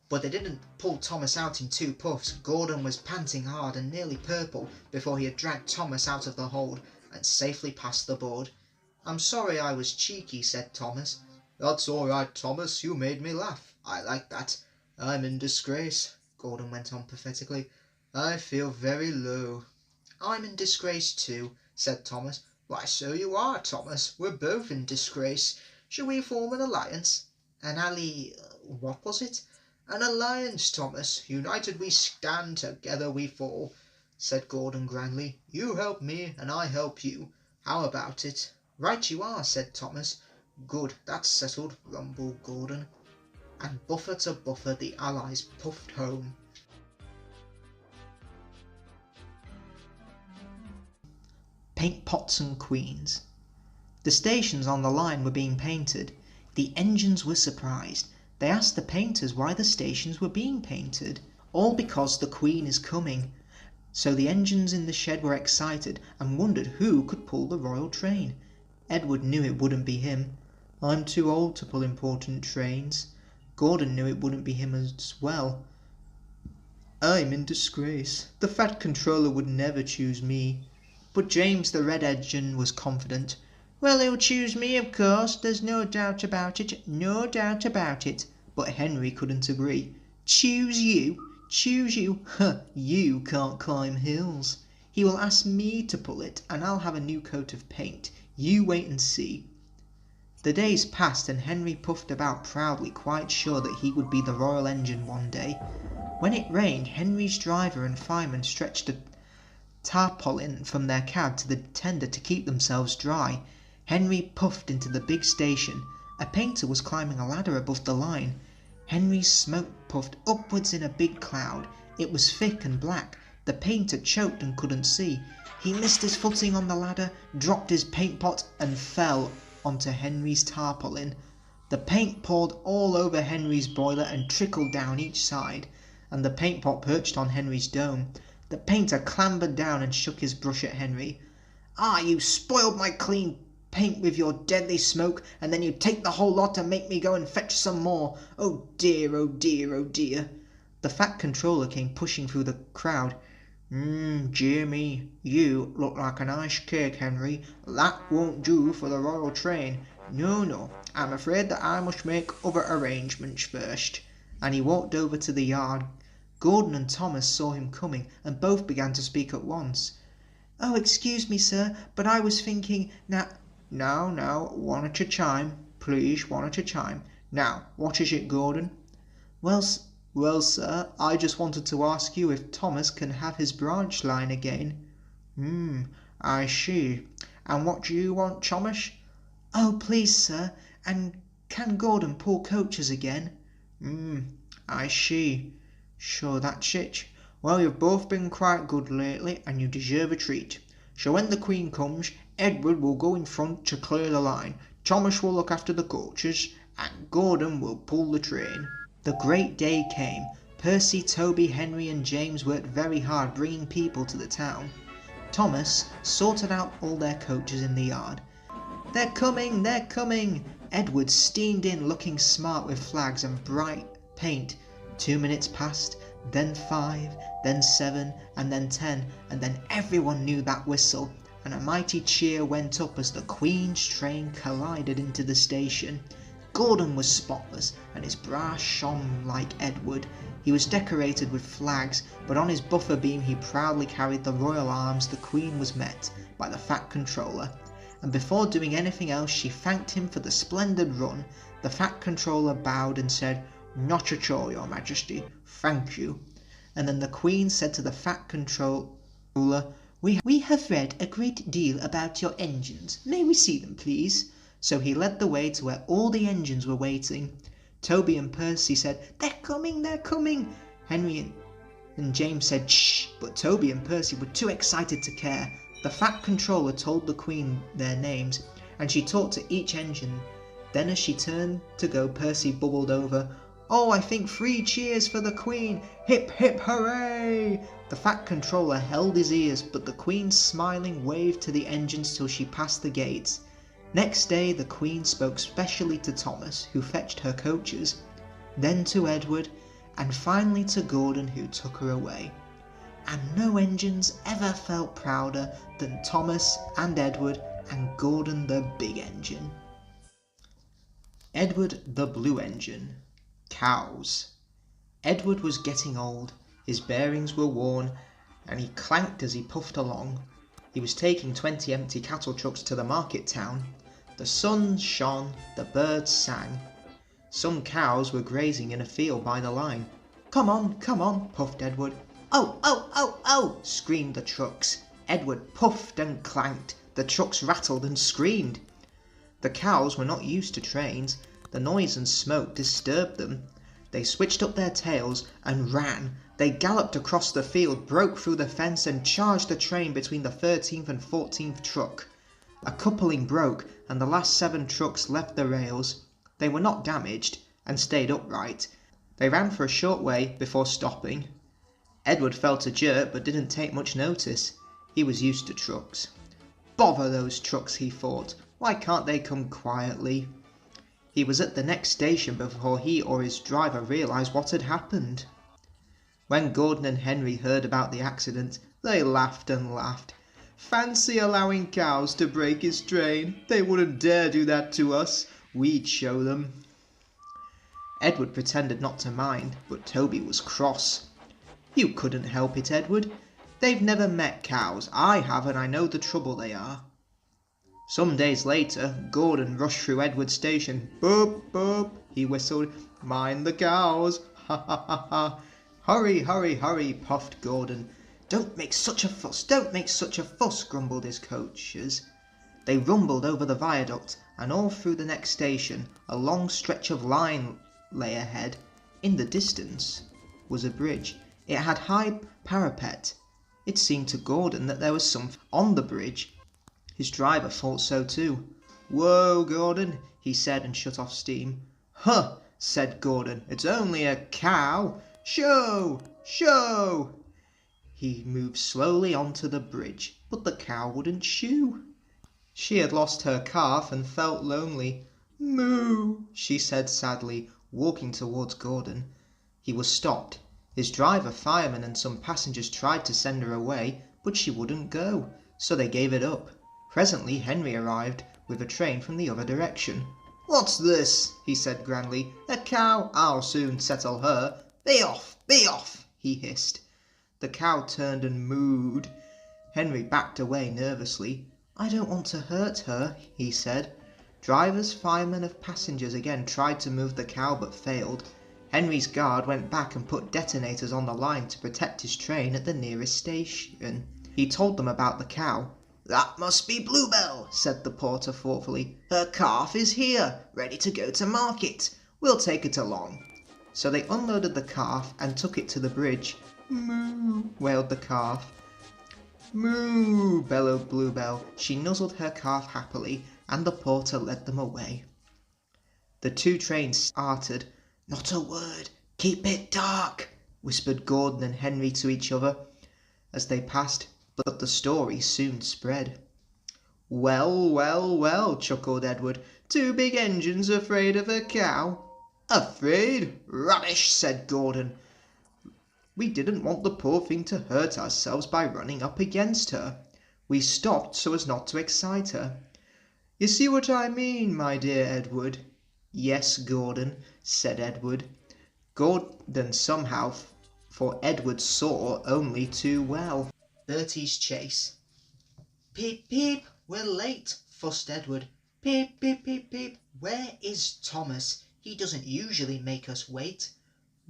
But they didn't pull Thomas out in 2 puffs. Gordon was panting hard and nearly purple before he had dragged Thomas out of the hold and safely past the board. "I'm sorry I was cheeky," said Thomas. "That's all right, Thomas. You made me laugh. I like that. I'm in disgrace," Gordon went on pathetically. "I feel very low." "I'm in disgrace too," said Thomas. "Why, so you are, Thomas. We're both in disgrace. Shall we form an alliance?" What was it? "An alliance, Thomas. United we stand, together we fall," said Gordon grandly. "You help me, and I help you. How about it?" "Right you are," said Thomas. "Good, that's settled," rumbled Gordon. And buffer to buffer the Allies puffed home. Paint pots and queens. The stations on the line were being painted. The engines were surprised. They asked the painters why the stations were being painted. All because the Queen is coming. So the engines in the shed were excited and wondered who could pull the royal train. Edward knew it wouldn't be him. "I'm too old to pull important trains." Gordon knew it wouldn't be him as well. "I'm in disgrace. The Fat Controller would never choose me." But James the Red Engine was confident. "Well, he'll choose me, of course. There's no doubt about it. No doubt about it." But Henry couldn't agree. "Choose you? Choose you? Huh, you can't climb hills." He will ask me to pull it, and I'll have a new coat of paint. You wait and see." The days passed, and Henry puffed about proudly, quite sure that he would be the royal engine one day. When it rained, Henry's driver and fireman stretched a tarpaulin from their cab to the tender to keep themselves dry. Henry puffed into the big station. A painter was climbing a ladder above the line. Henry's smoke puffed upwards in a big cloud. It was thick and black. The painter choked and couldn't see. He missed his footing on the ladder, dropped his paint pot, and fell onto Henry's tarpaulin. The paint poured all over Henry's boiler and trickled down each side, and the paint pot perched on Henry's dome. The painter clambered down and shook his brush at Henry. "Ah, you spoiled my clean paint with your deadly smoke, and then you take the whole lot and make me go and fetch some more. Oh dear, oh dear, oh dear." The fat controller came pushing through the crowd. Dear me, you look like an ice cake, Henry. That won't do for the royal train. No, I'm afraid that I must make other arrangements first." And he walked over to the yard. Gordon and Thomas saw him coming, and both began to speak at once. "Oh, excuse me, sir, but I was thinking, now..." Now, one at a time, please, one at a time. Now, what is it, Gordon?" Well, sir, I just wanted to ask you if Thomas can have his branch line again." I see. And what do you want, Thomas?" "Oh, please, sir, and can Gordon pull coaches again?" I see. So that's it. Well, you've both been quite good lately, and you deserve a treat. So when the Queen comes, Edward will go in front to clear the line, Thomas will look after the coaches, and Gordon will pull the train. The great day came. Percy, Toby, Henry and James worked very hard bringing people to the town. Thomas sorted out all their coaches in the yard. They're coming! They're coming! Edward steamed in looking smart with flags and bright paint. 2 minutes passed, then 5, then 7, and then 10, and then everyone knew that whistle, and a mighty cheer went up as the Queen's train collided into the station. Gordon was spotless, and his brass shone like Edward. He was decorated with flags, but on his buffer beam he proudly carried the royal arms. The Queen was met by the fat controller, and before doing anything else she thanked him for the splendid run. The fat controller bowed and said, "Not at all, your majesty, thank you." And then the Queen said to the fat controller, We have read a great deal about your engines. May we see them, please?" So he led the way to where all the engines were waiting. Toby and Percy said, "They're coming, they're coming." Henry and James said, "Shh," but Toby and Percy were too excited to care. The fat controller told the Queen their names, and she talked to each engine. Then as she turned to go, Percy bubbled over, "Oh, I think 3 cheers for the Queen! Hip, hip, hooray!" The fat controller held his ears, but the Queen smiling waved to the engines till she passed the gates. Next day the Queen spoke specially to Thomas, who fetched her coaches, then to Edward, and finally to Gordon, who took her away. And no engines ever felt prouder than Thomas and Edward and Gordon the big engine. Edward the blue engine. Cows. Edward was getting old, his bearings were worn, and he clanked as he puffed along. He was taking 20 empty cattle trucks to the market town. The sun shone, the birds sang. Some cows were grazing in a field by the line. Come on, puffed Edward. Oh, oh, oh, oh, screamed the trucks. Edward puffed and clanked. The trucks rattled and screamed. The cows were not used to trains. The noise and smoke disturbed them. They switched up their tails and ran. They galloped across the field, broke through the fence and charged the train between the 13th and 14th truck. A coupling broke and the last 7 trucks left the rails. They were not damaged and stayed upright. They ran for a short way before stopping. Edward felt a jerk but didn't take much notice. He was used to trucks. Bother those trucks, he thought. Why can't they come quietly? He was at the next station before he or his driver realised what had happened. When Gordon and Henry heard about the accident, they laughed and laughed. Fancy allowing cows to break his train. They wouldn't dare do that to us. We'd show them. Edward pretended not to mind, but Toby was cross. You couldn't help it, Edward. They've never met cows. I have, and I know the trouble they are. Some days later, Gordon rushed through Edward's station. Boop, boop, he whistled. Mind the cows. Ha ha ha ha. Hurry, hurry, hurry, puffed Gordon. Don't make such a fuss, don't make such a fuss, grumbled his coachers. They rumbled over the viaduct, and all through the next station a long stretch of line lay ahead. In the distance was a bridge. It had high parapet. It seemed to Gordon that there was something on the bridge. His driver thought so too. Whoa, Gordon, he said, and shut off steam. Huh, said Gordon, it's only a cow. Show, show. He moved slowly onto the bridge, but the cow wouldn't shoo. She had lost her calf and felt lonely. Moo, she said sadly, walking towards Gordon. He was stopped. His driver, fireman, and some passengers tried to send her away, but she wouldn't go, so they gave it up. Presently Henry arrived with a train from the other direction. What's this? He said grandly. A cow? I'll soon settle her. Be off, he hissed. The cow turned and mooed. Henry backed away nervously. I don't want to hurt her, he said. Drivers, firemen, and passengers again tried to move the cow but failed. Henry's guard went back and put detonators on the line to protect his train at the nearest station. He told them about the cow. That must be Bluebell, said the porter thoughtfully. Her calf is here, ready to go to market. We'll take it along. So they unloaded the calf and took it to the bridge. Moo, wailed the calf. Moo, bellowed Bluebell. She nuzzled her calf happily, and the porter led them away. The two trains started. Not a word. Keep it dark, whispered Gordon and Henry to each other as they passed, but the story soon spread. Well, well, well, chuckled Edward. Two big engines afraid of a cow? Afraid? Rubbish, said Gordon. We didn't want the poor thing to hurt ourselves by running up against her. We stopped so as not to excite her. You see what I mean, my dear Edward? Yes, Gordon, said Edward. Gordon somehow, for Edward saw only too well. Bertie's chase. Peep, peep, we're late, fussed Edward. Peep, peep, peep, peep, where is Thomas? He doesn't usually make us wait.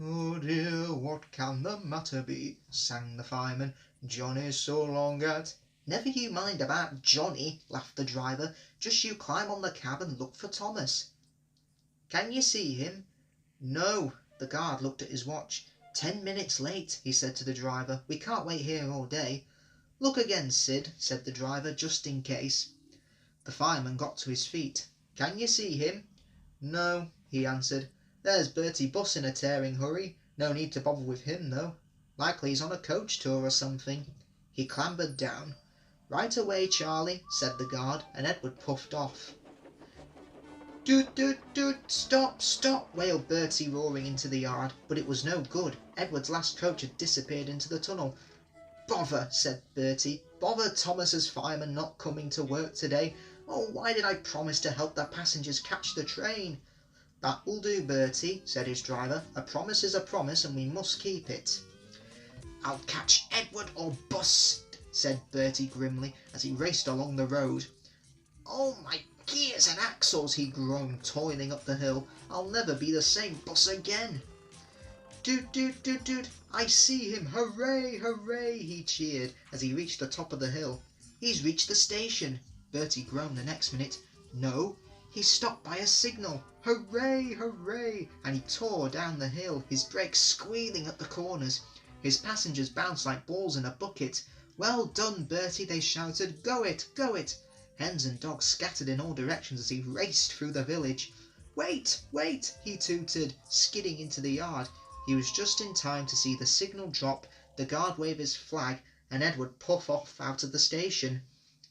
Oh dear, what can the matter be? Sang the fireman. Johnny's so long at... Never you mind about Johnny, laughed the driver. Just you climb on the cab and look for Thomas. Can you see him? No. The guard looked at his watch. 10 minutes late, he said to the driver. We can't wait here all day. Look again, Sid, said the driver, just in case. The fireman got to his feet. Can you see him? No, he answered. There's Bertie Buss in a tearing hurry. No need to bother with him, though. Likely he's on a coach tour or something. He clambered down. Right away, Charlie, said the guard, and Edward puffed off. Doot, doot, doot, stop, stop, wailed Bertie, roaring into the yard, but it was no good. Edward's last coach had disappeared into the tunnel. Bother, said Bertie. Bother Thomas's fireman not coming to work today. Oh, why did I promise to help the passengers catch the train? That will do, Bertie, said his driver. A promise is a promise, and we must keep it. I'll catch Edward or bust, said Bertie grimly, as he raced along the road. Oh, my gears and axles, he groaned, toiling up the hill. I'll never be the same bus again. Doot, doot, doot, doot, I see him, hooray, hooray, he cheered, as he reached the top of the hill. He's reached the station. Bertie groaned the next minute. No, he's stopped by a signal. Hooray, hooray, and he tore down the hill, his brakes squealing at the corners. His passengers bounced like balls in a bucket. Well done, Bertie, they shouted. Go it, go it. Hens and dogs scattered in all directions as he raced through the village. Wait, wait, he tooted, skidding into the yard. He was just in time to see the signal drop, the guard wave his flag, and Edward puff off out of the station.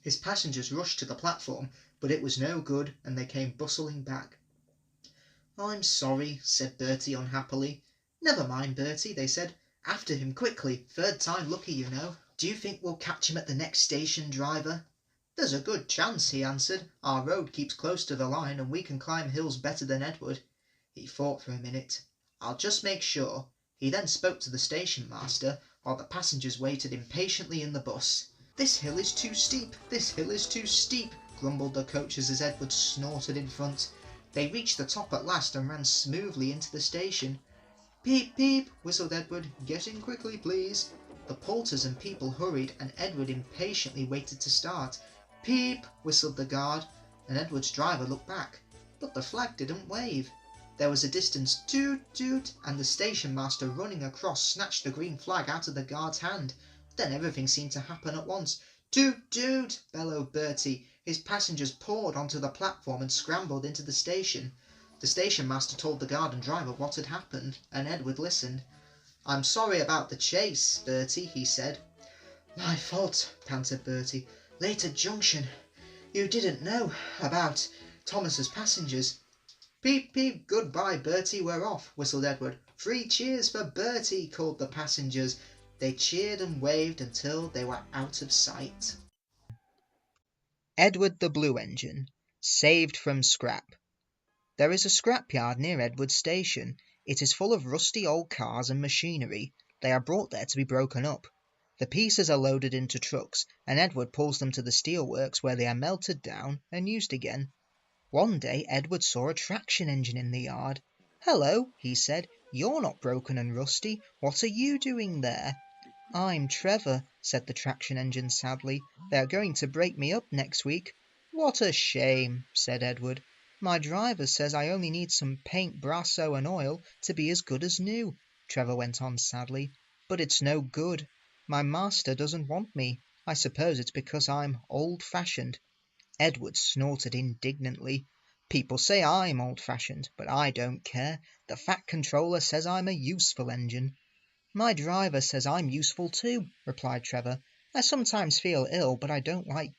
His passengers rushed to the platform, but it was no good, and they came bustling back. I'm sorry, said Bertie unhappily. Never mind, Bertie, they said. After him quickly, third time lucky, you know. Do you think we'll catch him at the next station, driver? There's a good chance, he answered. Our road keeps close to the line, and we can climb hills better than Edward. He thought for a minute. I'll just make sure. He then spoke to the station master. while the passengers waited impatiently in the bus. "This hill is too steep, this hill is too steep," grumbled the coaches as Edward snorted in front. They reached the top at last and ran smoothly into the station. "Peep, peep," whistled Edward. "Get in quickly, please." The porters and people hurried, and Edward impatiently waited to start. "Peep," whistled the guard, and Edward's driver looked back. But the flag didn't wave. There was a distant toot toot, and the station master running across snatched the green flag out of the guard's hand. Then everything seemed to happen at once. "Toot toot," bellowed Bertie. His passengers poured onto the platform and scrambled into the station. The station master told the guard and driver what had happened, and Edward listened. "I'm sorry about the chase, Bertie," he said. "My fault," panted Bertie. "Late at junction. You didn't know about Thomas's passengers." "Peep, peep, goodbye, Bertie, we're off," whistled Edward. "Three cheers for Bertie," called the passengers. They cheered and waved until they were out of sight. Edward the Blue Engine, saved from scrap. There is a scrapyard near Edward Station. It is full of rusty old cars and machinery. They are brought there to be broken up. The pieces are loaded into trucks, and Edward pulls them to the steelworks where they are melted down and used again. One day Edward saw a traction engine in the yard. "Hello," he said, "you're not broken and rusty. What are you doing there?" "I'm Trevor," said the traction engine sadly. "They are going to break me up next week." "What a shame," said Edward. "My driver says I only need some paint, brasso and oil to be as good as new," Trevor went on sadly. "But it's no good. My master doesn't want me. I suppose it's because I'm old-fashioned." Edward snorted indignantly. "People say I'm old-fashioned, but I don't care. The Fat Controller says I'm a useful engine." "My driver says I'm useful too," replied Trevor. "I sometimes feel ill, but I don't like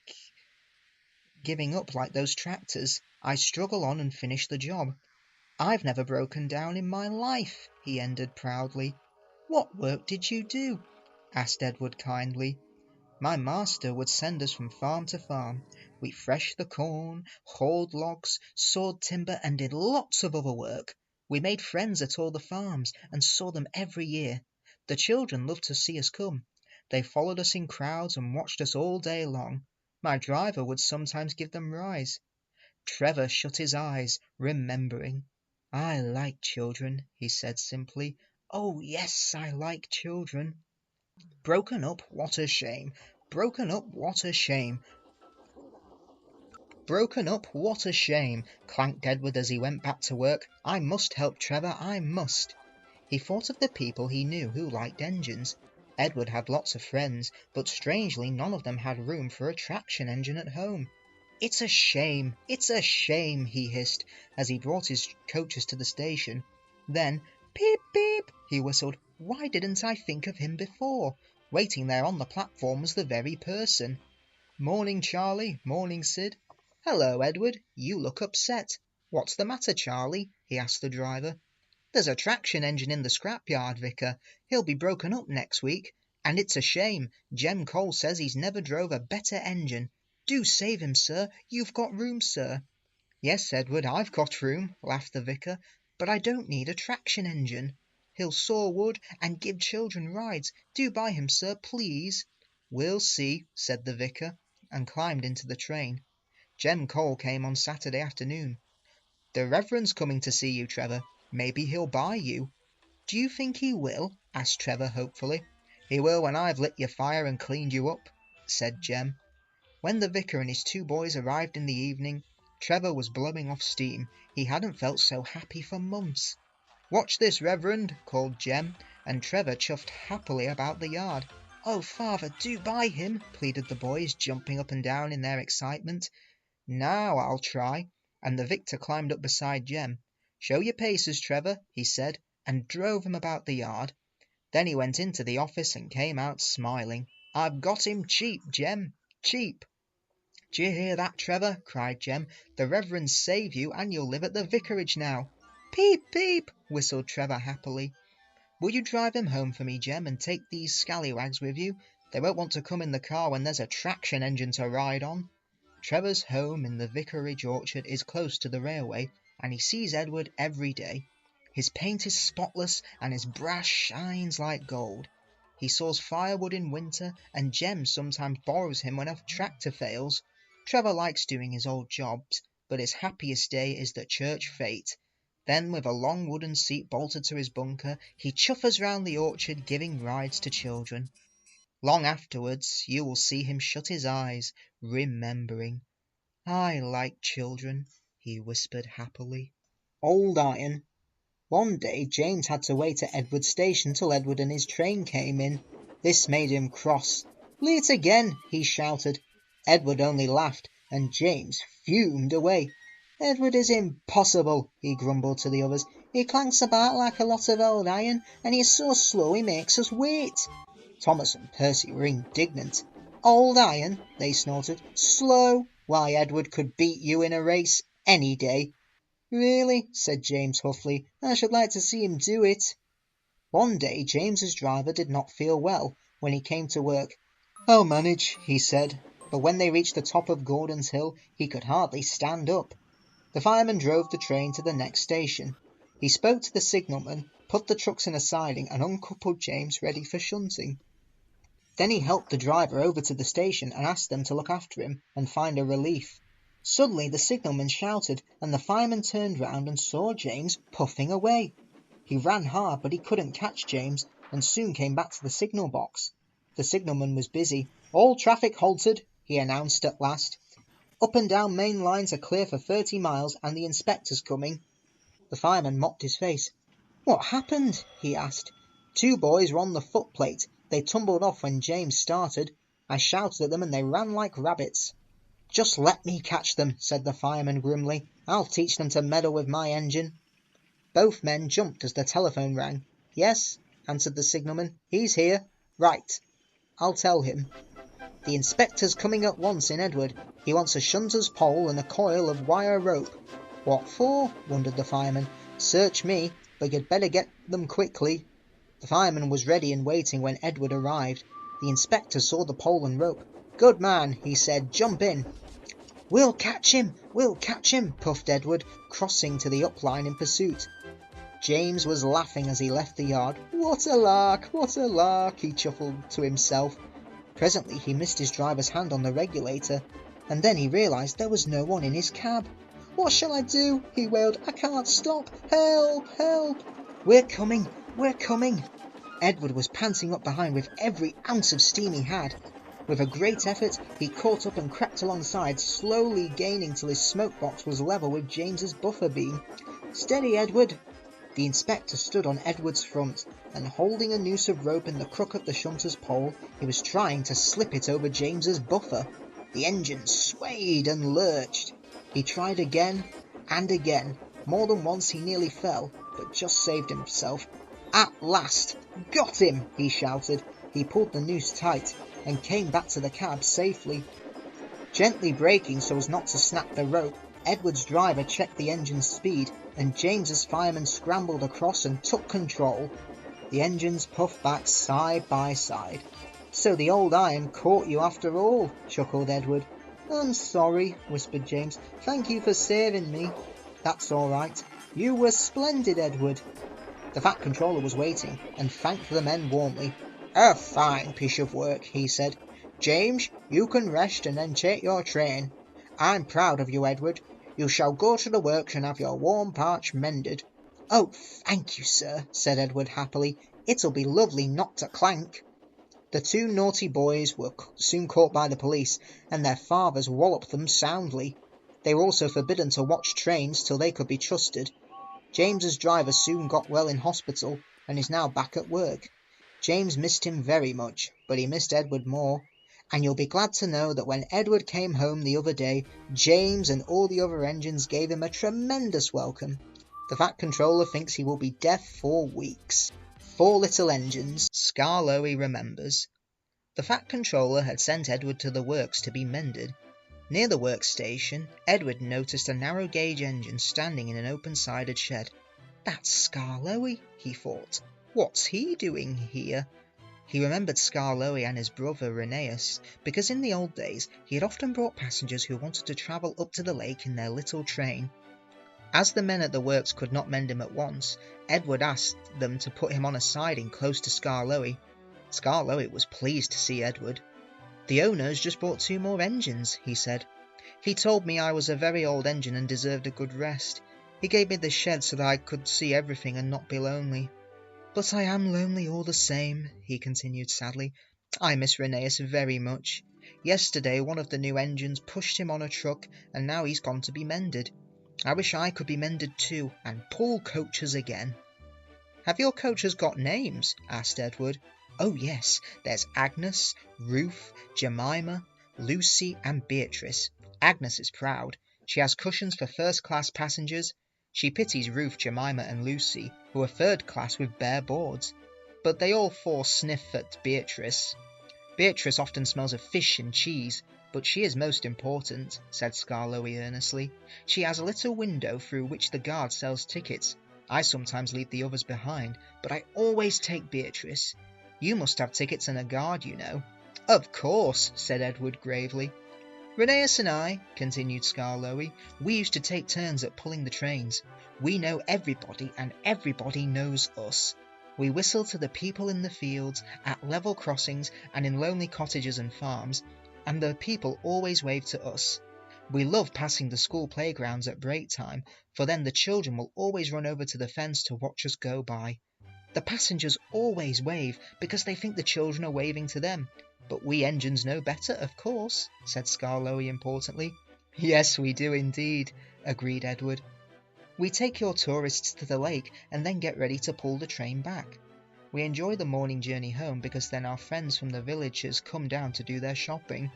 giving up like those tractors. I struggle on and finish the job. I've never broken down in my life," he ended proudly. "What work did you do?" asked Edward kindly. "My master would send us from farm to farm. We threshed the corn, hauled logs, sawed timber, and did lots of other work. We made friends at all the farms, and saw them every year. The children loved to see us come. They followed us in crowds and watched us all day long. My driver would sometimes give them rides." Trevor shut his eyes, remembering. "I like children," he said simply. "Oh, yes, I like children." "Broken up, what a shame! Broken up, what a shame! Broken up, what a shame!" clanked Edward as he went back to work. "I must help Trevor, I must." He thought of the people he knew who liked engines. Edward had lots of friends, but strangely none of them had room for a traction engine at home. "It's a shame, it's a shame," he hissed, as he brought his coaches to the station. Then, "Peep, peep," he whistled. "Why didn't I think of him before?" Waiting there on the platform was the very person. "Morning, Charlie, morning, Sid." "Hello, Edward, you look upset. What's the matter, Charlie?" he asked the driver. "There's a traction engine in the scrapyard, Vicar. He'll be broken up next week, and it's a shame. Jem Cole says he's never drove a better engine. Do save him, sir. You've got room, sir." "Yes, Edward, I've got room," laughed the vicar, "but I don't need a traction engine. He'll saw wood and give children rides. Do buy him, sir, please." "We'll see," said the vicar, and climbed into the train. Jem Cole came on Saturday afternoon. "The Reverend's coming to see you, Trevor. Maybe he'll buy you." "Do you think he will?" asked Trevor hopefully. "He will when I've lit your fire and cleaned you up," said Jem. When the vicar and his two boys arrived in the evening, Trevor was blowing off steam. He hadn't felt so happy for months. "Watch this, Reverend," called Jem, and Trevor chuffed happily about the yard. "Oh, father, do buy him," pleaded the boys, jumping up and down in their excitement. "Now I'll try," and the victor climbed up beside Jem. "Show your paces, Trevor," he said, and drove him about the yard. Then he went into the office and came out smiling. "I've got him cheap, Jem, cheap." "D'ye hear that, Trevor?" cried Jem. "The Reverend saved you, and you'll live at the vicarage now." "Peep, peep," whistled Trevor happily. "Will you drive him home for me, Jem, and take these scallywags with you? They won't want to come in the car when there's a traction engine to ride on." Trevor's home in the vicarage orchard is close to the railway, and he sees Edward every day. His paint is spotless, and his brass shines like gold. He saws firewood in winter, and Jem sometimes borrows him when a tractor fails. Trevor likes doing his old jobs, but his happiest day is the church fete. Then, with a long wooden seat bolted to his bunker, he chuffers round the orchard giving rides to children. Long afterwards you will see him shut his eyes, remembering. I like children, he whispered happily. Old Iron. One day James had to wait at Edward's station till Edward and his train came in. This made him cross. Late again, he shouted. Edward only laughed, and James fumed away. Edward is impossible, he grumbled to the others. He clanks about like a lot of old iron, and he's so slow he makes us wait. Thomas and Percy were indignant. Old iron, they snorted. Slow? Why, Edward could beat you in a race any day. Really, said James huffily, I should like to see him do it. One day James's driver did not feel well when he came to work. I'll manage, he said, but when they reached the top of Gordon's Hill, he could hardly stand up. The fireman drove the train to the next station. He spoke to the signalman, put the trucks in a siding, and uncoupled James ready for shunting. Then he helped the driver over to the station and asked them to look after him and find a relief. Suddenly the signalman shouted, and the fireman turned round and saw James puffing away. He ran hard, but he couldn't catch James, and soon came back to the signal box. The signalman was busy. All traffic halted, he announced at last. Up and down main lines are clear for 30 miles, and the inspector's coming. The fireman mopped his face. What happened? He asked. 2 boys were on the footplate. They tumbled off when James started. I shouted at them, and they ran like rabbits. Just let me catch them, said the fireman grimly. I'll teach them to meddle with my engine. Both men jumped as the telephone rang. Yes, answered the signalman. He's here. Right. I'll tell him. The inspector's coming at once in Edward. He wants a shunter's pole and a coil of wire rope. What for? Wondered the fireman. Search me, but you'd better get them quickly. The fireman was ready and waiting when Edward arrived. The inspector saw the pole and rope. Good man, he said. Jump in. We'll catch him, puffed Edward, crossing to the upline in pursuit. James was laughing as he left the yard. What a lark, he chuckled to himself. Presently he missed his driver's hand on the regulator, and then he realised there was no one in his cab. What shall I do? He wailed. I can't stop. Help, help. We're coming. Edward was panting up behind with every ounce of steam he had. With a great effort, he caught up and crept alongside, slowly gaining till his smoke box was level with James's buffer beam. Steady, Edward! The inspector stood on Edward's front, and holding a noose of rope in the crook of the shunter's pole, he was trying to slip it over James's buffer. The engine swayed and lurched. He tried again and again. More than once he nearly fell, but just saved himself. At last! Got him! He shouted. He pulled the noose tight and came back to the cab safely. Gently braking so as not to snap the rope, Edward's driver checked the engine's speed, and James's fireman scrambled across and took control. The engines puffed back side by side. So the old iron caught you after all, chuckled Edward. I'm sorry, whispered James. Thank you for saving me. That's all right. You were splendid, Edward. The Fat Controller was waiting, and thanked the men warmly. A fine piece of work, he said. James, you can rest and then take your train. I'm proud of you, Edward. You shall go to the works and have your warm parch mended. Oh, thank you, sir, said Edward happily. It'll be lovely not to clank. The 2 naughty boys were soon caught by the police, and their fathers walloped them soundly. They were also forbidden to watch trains till they could be trusted. James's driver soon got well in hospital, and is now back at work. James missed him very much, but he missed Edward more. And you'll be glad to know that when Edward came home the other day, James and all the other engines gave him a tremendous welcome. The Fat Controller thinks he will be deaf for weeks. 4 little engines, Skarloey remembers. The Fat Controller had sent Edward to the works to be mended. Near the workstation, Edward noticed a narrow-gauge engine standing in an open-sided shed. That's Skarloey, he thought. What's he doing here? He remembered Skarloey and his brother Rheneas, because in the old days he had often brought passengers who wanted to travel up to the lake in their little train. As the men at the works could not mend him at once, Edward asked them to put him on a siding close to Skarloey. Skarloey was pleased to see Edward. "The owner's just bought 2 more engines," he said. "He told me I was a very old engine and deserved a good rest. He gave me this shed so that I could see everything and not be lonely. But I am lonely all the same," he continued sadly. "I miss Rheneas very much. Yesterday one of the new engines pushed him on a truck, and now he's gone to be mended. I wish I could be mended too, and pull coaches again." "Have your coaches got names?" asked Edward. "Oh yes, there's Agnes, Ruth, Jemima, Lucy and Beatrice. Agnes is proud. She has cushions for first-class passengers. She pities Ruth, Jemima and Lucy, who are third class with bare boards. But they all 4 sniff at Beatrice. Beatrice often smells of fish and cheese, but she is most important," said Skarloey earnestly. "She has a little window through which the guard sells tickets. I sometimes leave the others behind, but I always take Beatrice. You must have tickets and a guard, you know." "Of course," said Edward gravely. "Rheneas and I," continued Skarloey, "we used to take turns at pulling the trains. We know everybody and everybody knows us. We whistle to the people in the fields, at level crossings and in lonely cottages and farms, and the people always wave to us. We love passing the school playgrounds at break time, for then the children will always run over to the fence to watch us go by. The passengers always wave because they think the children are waving to them. But we engines know better, of course," said Skarloey importantly. "Yes, we do indeed," agreed Edward. "We take your tourists to the lake and then get ready to pull the train back. We enjoy the morning journey home because then our friends from the villages come down to do their shopping.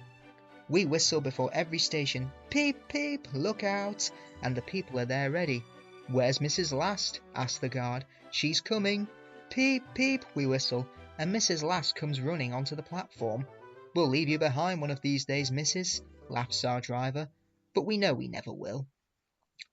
We whistle before every station, 'Peep, peep, look out,' and the people are there ready. 'Where's Mrs. Last?' asked the guard. 'She's coming.' 'Peep, peep,' we whistle, and Mrs. Last comes running onto the platform. 'We'll leave you behind one of these days, missus,' laughs our driver, but we know we never will.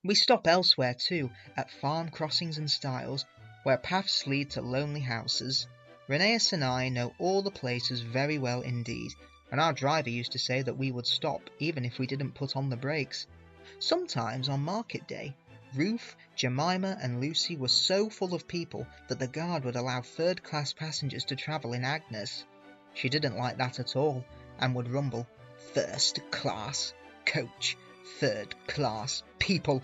We stop elsewhere too, at farm crossings and stiles, where paths lead to lonely houses. Rheneas and I know all the places very well indeed, and our driver used to say that we would stop even if we didn't put on the brakes. Sometimes on market day, Ruth, Jemima and Lucy were so full of people that the guard would allow third-class passengers to travel in Agnes. She didn't like that at all, and would rumble, 'First class coach, third class people.'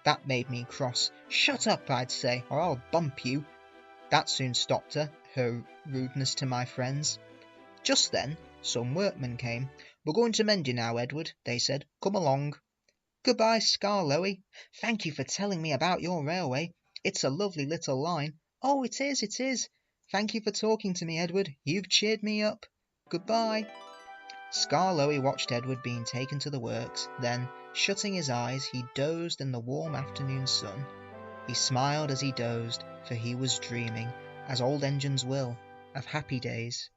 That made me cross. 'Shut up,' I'd say, 'or I'll bump you.' That soon stopped her rudeness to my friends. Just then some workmen came. 'We're going to mend you now, Edward,' they said. 'Come along.' 'Goodbye, Skarloey. Thank you for telling me about your railway. It's a lovely little line.' 'Oh, it is, it is. Thank you for talking to me, Edward. You've cheered me up. Goodbye.' Skarloey watched Edward being taken to the works, then, shutting his eyes, he dozed in the warm afternoon sun. He smiled as he dozed, for he was dreaming, as old engines will, of happy days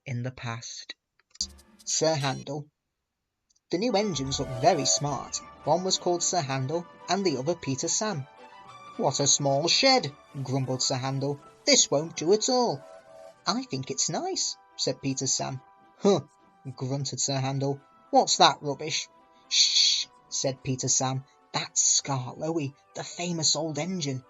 in the past. Sir Handel. The new engines looked very smart. One was called Sir Handel, and the other Peter Sam. 'What a small shed,' grumbled Sir Handel. 'This won't do at all.' 'I think it's nice,' said Peter Sam. 'Huh,' grunted Sir Handel. 'What's that rubbish?' 'Shh,' said Peter Sam. 'That's Skarloey, the famous old engine.'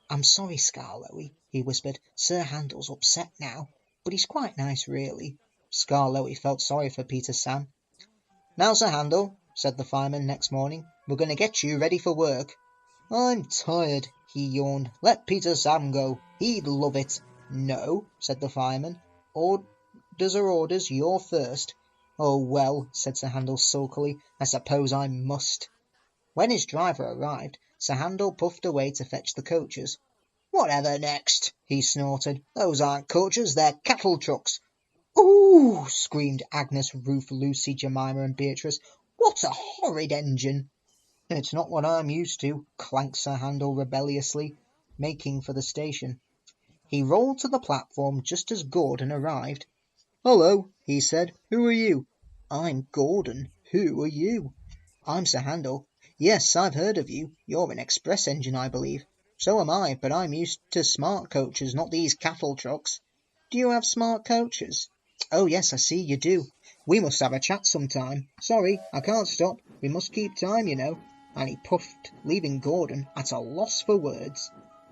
'I'm sorry, Skarloey,' he whispered. 'Sir Handel's upset now, but he's quite nice, really.' Skarloey felt sorry for Peter Sam. 'Now, Sir Handel,' said the fireman next morning, 'we're going to get you ready for work.' 'I'm tired,' he yawned. 'Let Peter Sam go. He'd love it.' 'No,' said the fireman. 'Orders are orders. You're first.' 'Oh, well,' said Sir Handel sulkily, 'I suppose I must.' When his driver arrived, Sir Handel puffed away to fetch the coaches. 'Whatever next?' he snorted. 'Those aren't coaches, they're cattle trucks.' 'Ooh!' screamed Agnes, Ruth, Lucy, Jemima and Beatrice. 'What a horrid engine!' 'It's not what I'm used to,' clanked Sir Handel rebelliously, making for the station. He rolled to the platform just as Gordon arrived. 'Hullo,' he said. 'Who are you?' 'I'm Gordon. Who are you?' 'I'm Sir Handel. Yes, I've heard of you. You're an express engine, I believe.' 'So am I, but I'm used to smart coaches, not these cattle trucks.' 'Do you have smart coaches?' 'Oh, yes, I see you do. We must have a chat sometime. Sorry, I can't stop. We must keep time, you know.' And he puffed, leaving Gordon at a loss for words.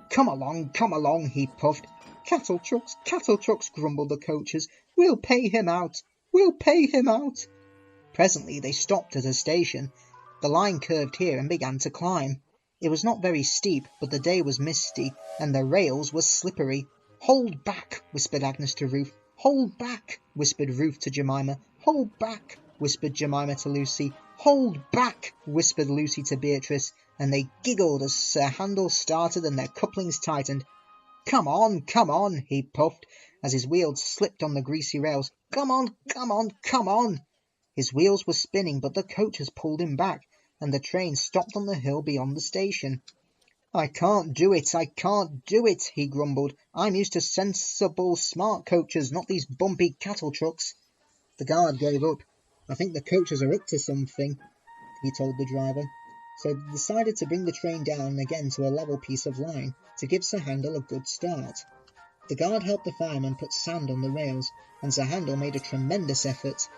'Come along, he puffed. cattle trucks, grumbled the coachers. We'll pay him out. We'll pay him out. Presently they stopped at a station. The line curved here and began to climb. It was not very steep, but the day was misty, and the rails were slippery. Hold back, whispered Agnes to Ruth. Hold back, whispered Ruth to Jemima. Hold back, whispered Jemima to Lucy. Hold back, whispered Lucy to Beatrice, and they giggled as Sir Handel started and their couplings tightened. Come on, he puffed, as his wheels slipped on the greasy rails. Come on. His wheels were spinning, but the coachers pulled him back, and the train stopped on the hill beyond the station. I can't do it, he grumbled. I'm used to sensible, smart coaches, not these bumpy cattle trucks. The guard gave up. I think the coaches are up to something, he told the driver. So they decided to bring the train down again to a level piece of line, to give Sir Handel a good start. The guard helped the fireman put sand on the rails, and Sir Handel made a tremendous effort.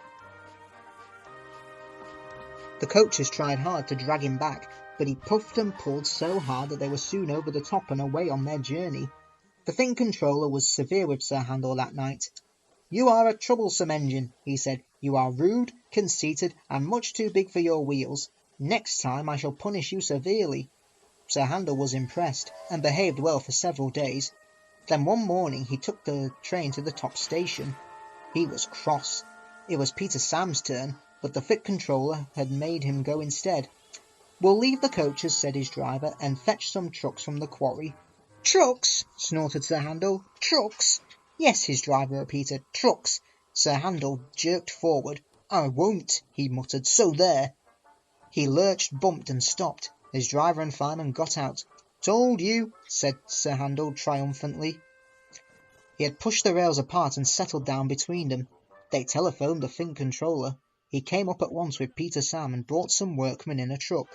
The coachers tried hard to drag him back, but he puffed and pulled so hard that they were soon over the top and away on their journey. The Thing Controller was severe with Sir Handel that night. You are a troublesome engine, he said. You are rude, conceited, and much too big for your wheels. Next time I shall punish you severely. Sir Handel was impressed, and behaved well for several days. Then one morning he took the train to the top station. He was cross. It was Peter Sam's turn, but the Fit Controller had made him go instead. We'll leave the coaches, said his driver, and fetch some trucks from the quarry. Trucks, snorted Sir Handel. Trucks? Yes, his driver repeated. Trucks. Sir Handel jerked forward. I won't, he muttered, so there. He lurched, bumped, and stopped. His driver and fireman got out. Told you, said Sir Handel triumphantly. He had pushed the rails apart and settled down between them. They telephoned the Thing Controller. He came up at once with Peter Sam and brought some workmen in a truck.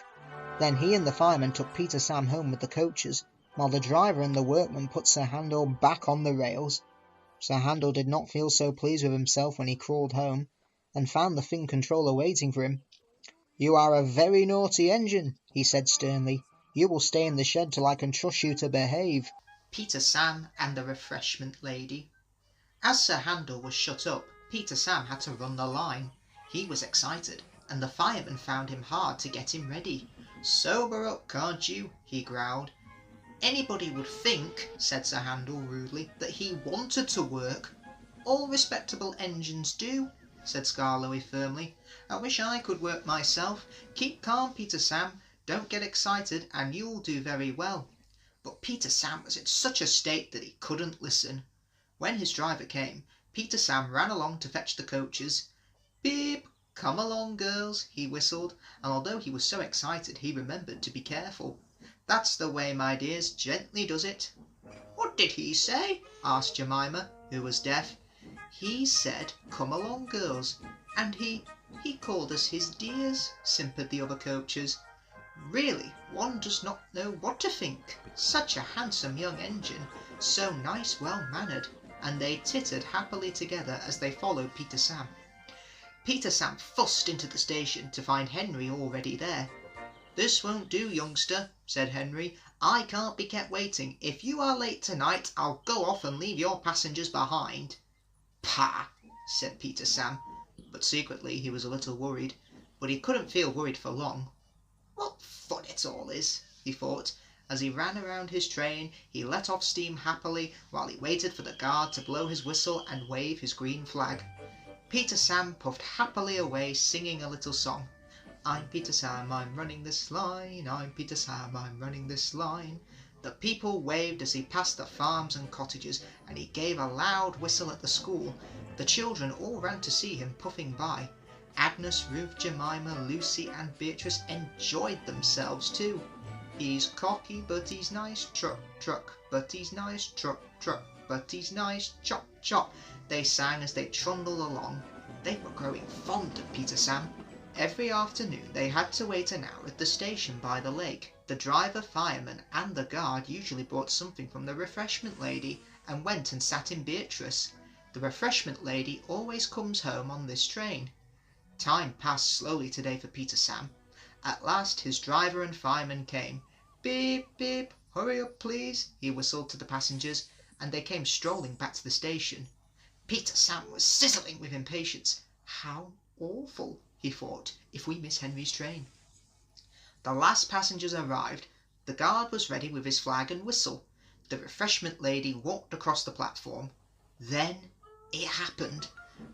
Then he and the fireman took Peter Sam home with the coaches, while the driver and the workmen put Sir Handel back on the rails. Sir Handel did not feel so pleased with himself when he crawled home, and found the Thing Controller waiting for him. You are a very naughty engine, he said sternly. You will stay in the shed till I can trust you to behave. Peter Sam and the refreshment lady. As Sir Handel was shut up, Peter Sam had to run the line. He was excited, and the fireman found him hard to get him ready. Sober up, can't you? He growled. Anybody would think, said Sir Handel rudely, that he wanted to work. All respectable engines do, said Skarloey firmly. I wish I could work myself. Keep calm, Peter Sam. Don't get excited, and you'll do very well. But Peter Sam was in such a state that he couldn't listen. When his driver came, Peter Sam ran along to fetch the coaches. Beep! Come along, girls, he whistled, and although he was so excited he remembered to be careful. That's the way, my dears, gently does it. What did he say? Asked Jemima, who was deaf. He said, come along, girls, and he called us his dears, simpered the other coaches. Really, one does not know what to think. Such a handsome young engine, so nice, well-mannered, and they tittered happily together as they followed Peter Sam. Peter Sam fussed into the station to find Henry already there. This won't do, youngster, said Henry. I can't be kept waiting. If you are late tonight, I'll go off and leave your passengers behind. Pah, said Peter Sam, but secretly he was a little worried. But he couldn't feel worried for long. What fun it all is, he thought. As he ran around his train, he let off steam happily while he waited for the guard to blow his whistle and wave his green flag. Peter Sam puffed happily away, singing a little song. I'm Peter Sam, I'm running this line. I'm Peter Sam, I'm running this line. The people waved as he passed the farms and cottages, and he gave a loud whistle at the school. The children all ran to see him puffing by. Agnes, Ruth, Jemima, Lucy, and Beatrice enjoyed themselves too. He's cocky, but he's nice, truck, truck, but he's nice, truck, truck, but he's nice, chop, chop. They sang as they trundled along. They were growing fond of Peter Sam. Every afternoon they had to wait an hour at the station by the lake. The driver, fireman, and the guard usually brought something from the refreshment lady and went and sat in Beatrice. The refreshment lady always comes home on this train. Time passed slowly today for Peter Sam. At last his driver and fireman came. Beep, beep, hurry up please, he whistled to the passengers. and they came strolling back to the station. Peter Sam was sizzling with impatience. How awful, he thought, if we miss Henry's train. The last passengers arrived. The guard was ready with his flag and whistle. The refreshment lady walked across the platform. Then it happened.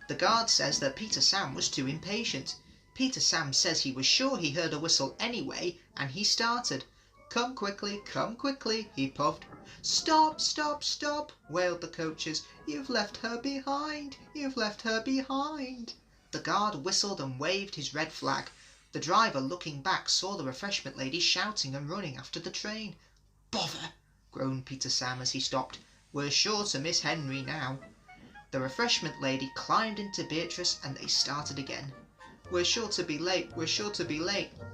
The guard says that Peter Sam was too impatient. Peter Sam says he was sure he heard a whistle anyway, and he started. Come quickly, he puffed. Stop, stop, stop, wailed the coaches. You've left her behind, you've left her behind. The guard whistled and waved his red flag. The driver, looking back, saw the refreshment lady shouting and running after the train. Bother, groaned Peter Sam as he stopped. We're sure to miss Henry now. The refreshment lady climbed into Beatrice and they started again. We're sure to be late,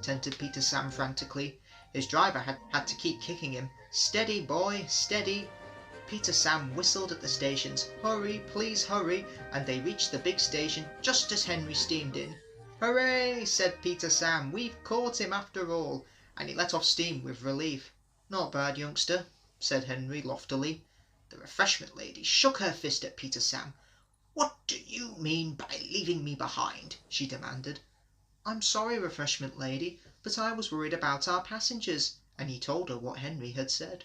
tented Peter Sam frantically. His driver had to keep kicking him. Steady, boy, steady. Peter Sam whistled at the stations. Hurry, please hurry, and they reached the big station just as Henry steamed in. Hooray, said Peter Sam, we've caught him after all, and he let off steam with relief. Not bad, youngster, said Henry loftily. The refreshment lady shook her fist at Peter Sam. What do you mean by leaving me behind? She demanded. I'm sorry, refreshment lady, but I was worried about our passengers, and he told her what Henry had said.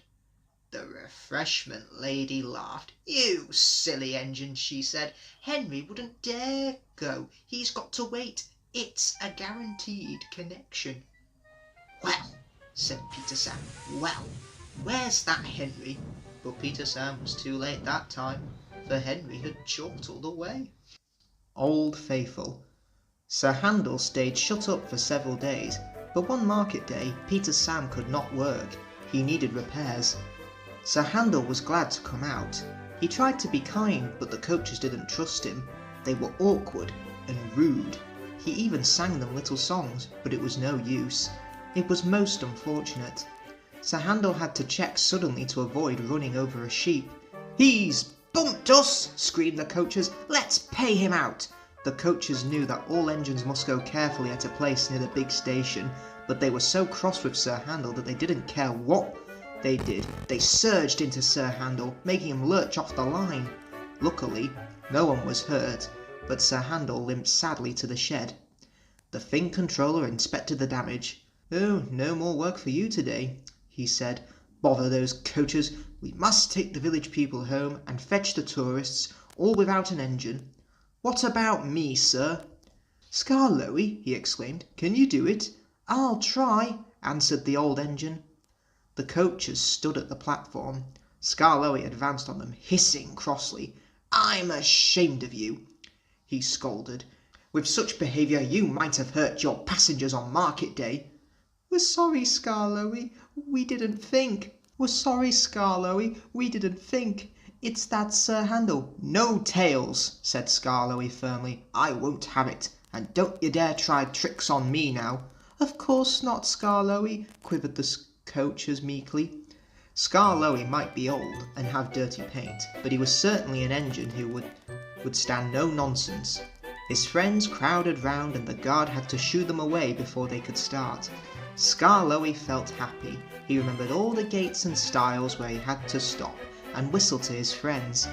The refreshment lady laughed. You silly engine, she said. Henry wouldn't dare go. He's got to wait. It's a guaranteed connection. Well, said Peter Sam, well, where's that Henry? But Peter Sam was too late that time, for Henry had chortled away. Old Faithful. Sir Handel stayed shut up for several days, but one market day Peter Sam could not work. He needed repairs. Sir Handel was glad to come out. He tried to be kind, but the coaches didn't trust him. They were awkward and rude. He even sang them little songs, but it was no use. It was most unfortunate. Sir Handel had to check suddenly to avoid running over a sheep. He's bumped us, screamed the coaches. Let's pay him out. The coaches knew that all engines must go carefully at a place near the big station, but they were so cross with Sir Handel that they didn't care what they did. They surged into Sir Handel, making him lurch off the line. Luckily, no one was hurt, but Sir Handel limped sadly to the shed. The Thing Controller inspected the damage. Oh, no more work for you today, he said. Bother those coaches. We must take the village people home and fetch the tourists, all without an engine. What about me, sir? Skarloey, he exclaimed. Can you do it? I'll try, answered the old engine. The coaches stood at the platform. Skarloey advanced on them, hissing crossly. I'm ashamed of you, he scolded. With such behaviour you might have hurt your passengers on market day. We're sorry, Skarloey. We didn't think. We're sorry, Skarloey. We didn't think. It's that Sir Handel. No tales, said Skarloey firmly. I won't have it. And don't you dare try tricks on me now. Of course not, Skarloey, quivered the coaches meekly. Skarloey might be old and have dirty paint, but he was certainly an engine who would stand no nonsense. His friends crowded round and the guard had to shoo them away before they could start. Skarloey felt happy. He remembered all the gates and stiles where he had to stop and whistle to his friends.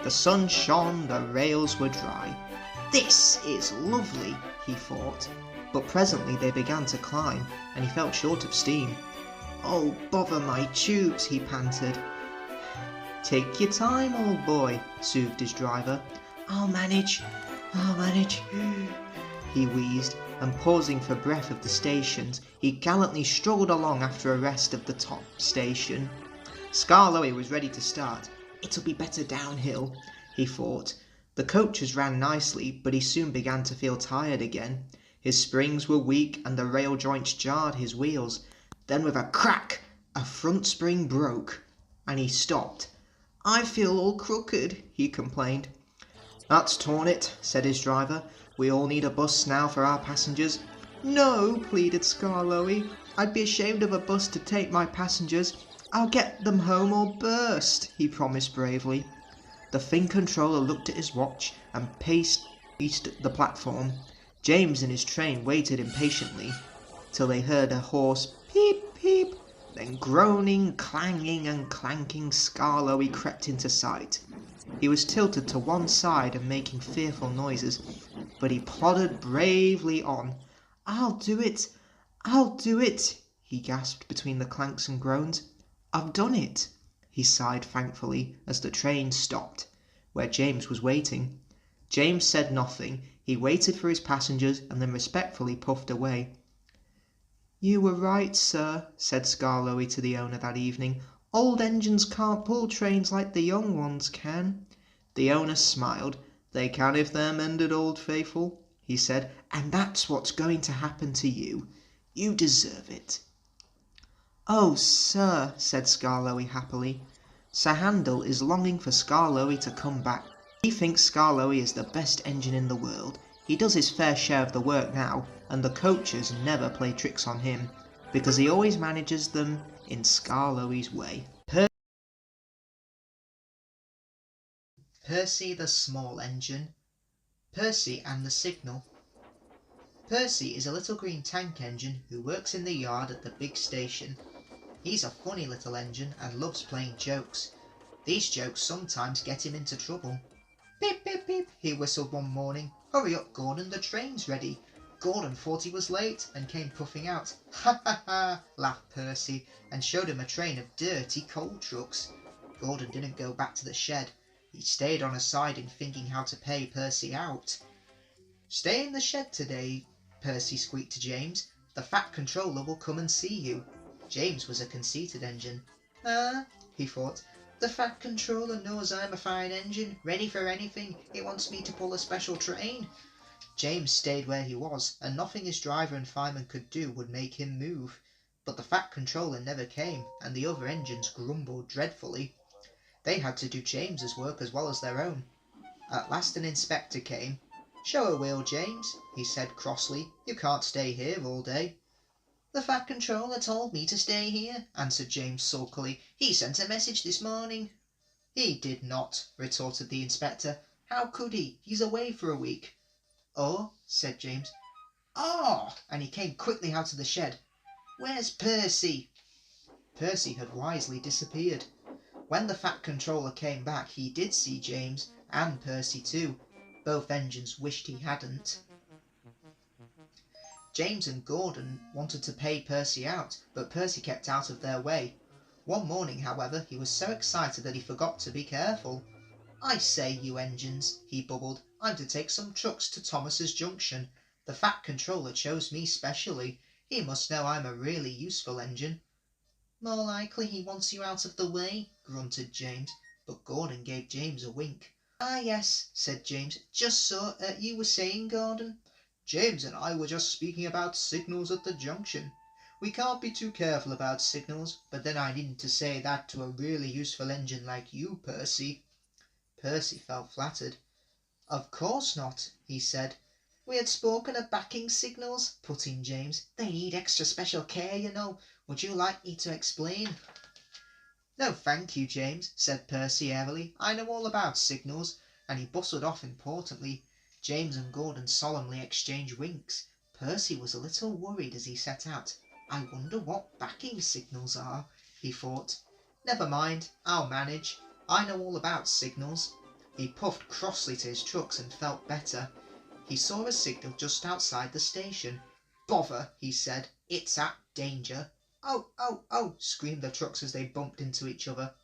The sun shone, the rails were dry. This is lovely, he thought. But presently they began to climb, and he felt short of steam. Oh, bother my tubes, he panted. Take your time, old boy, soothed his driver. I'll manage, he wheezed, and pausing for breath of the stations, he gallantly struggled along after a rest of the top station. Skarloey was ready to start. It'll be better downhill, he thought. The coaches ran nicely, but he soon began to feel tired again. His springs were weak and the rail joints jarred his wheels. Then with a crack, a front spring broke, and he stopped. I feel all crooked, he complained. That's torn it, said his driver. We all need a bus now for our passengers. No, pleaded Skarloey. I'd be ashamed of a bus to take my passengers. I'll get them home or burst, he promised bravely. The Thing Controller looked at his watch and paced the platform. James and his train waited impatiently till they heard a hoarse peep, peep. Then groaning, clanging and clanking, Skarloey crept into sight. He was tilted to one side and making fearful noises, but he plodded bravely on. "I'll do it! I'll do it!" he gasped between the clanks and groans. "I've done it!" he sighed thankfully as the train stopped, where James was waiting. James said nothing. He waited for his passengers and then respectfully puffed away. "You were right, sir," said Skarloey to the owner that evening. "Old engines can't pull trains like the young ones can." The owner smiled. "They can if they're mended, Old Faithful," he said, "and that's what's going to happen to you. You deserve it." "Oh, sir," said Skarloey happily. Sir Handel is longing for Skarloey to come back. He thinks Skarloey is the best engine in the world. He does his fair share of the work now, and the coaches never play tricks on him, because he always manages them in Skarloey's way. Percy the Small Engine. Percy and the Signal. Percy is a little green tank engine who works in the yard at the big station. He's a funny little engine and loves playing jokes. These jokes sometimes get him into trouble. "Pip, pip, pip," he whistled one morning. "Hurry up, Gordon, the train's ready." Gordon thought he was late and came puffing out. "Ha ha ha," laughed Percy, and showed him a train of dirty coal trucks. Gordon didn't go back to the shed. He stayed on a siding thinking how to pay Percy out. "Stay in the shed today," Percy squeaked to James. "The Fat Controller will come and see you." James was a conceited engine. He thought, "the Fat Controller knows I'm a fine engine, ready for anything. It wants me to pull a special train." James stayed where he was, and nothing his driver and fireman could do would make him move. But the Fat Controller never came, and the other engines grumbled dreadfully. They had to do James's work as well as their own. At last an inspector came. "Show a wheel, James," he said crossly. "You can't stay here all day." "The Fat Controller told me to stay here," answered James sulkily. "He sent a message this morning." "He did not," retorted the inspector. "How could he? He's away for a week." "Oh," said James. "Oh!" and he came quickly out of the shed. "Where's Percy?" Percy had wisely disappeared. When the Fat Controller came back he did see James, and Percy too. Both engines wished he hadn't. James and Gordon wanted to pay Percy out, but Percy kept out of their way. One morning, however, he was so excited that he forgot to be careful. "I say, you engines," he bubbled, "I'm to take some trucks to Thomas's Junction. The Fat Controller chose me specially. He must know I'm a really useful engine." "More likely he wants you out of the way," grunted James, but Gordon gave James a wink. "Ah, yes," said James, "just so. You were saying, Gordon?" "James and I were just speaking about signals at the junction. We can't be too careful about signals, but then I needn't to say that to a really useful engine like you, Percy." Percy felt flattered. "Of course not," he said. "We had spoken of backing signals," put in James. "They need extra special care, you know. Would you like me to explain?" "No, thank you, James," said Percy airily. "I know all about signals," and he bustled off importantly. James and Gordon solemnly exchanged winks. Percy was a little worried as he set out. "I wonder what backing signals are," he thought. "Never mind, I'll manage. I know all about signals." He puffed crossly to his trucks and felt better. He saw a signal just outside the station. "Bother," he said, "it's at danger." "Oh, oh, oh!" screamed the trucks as they bumped into each other.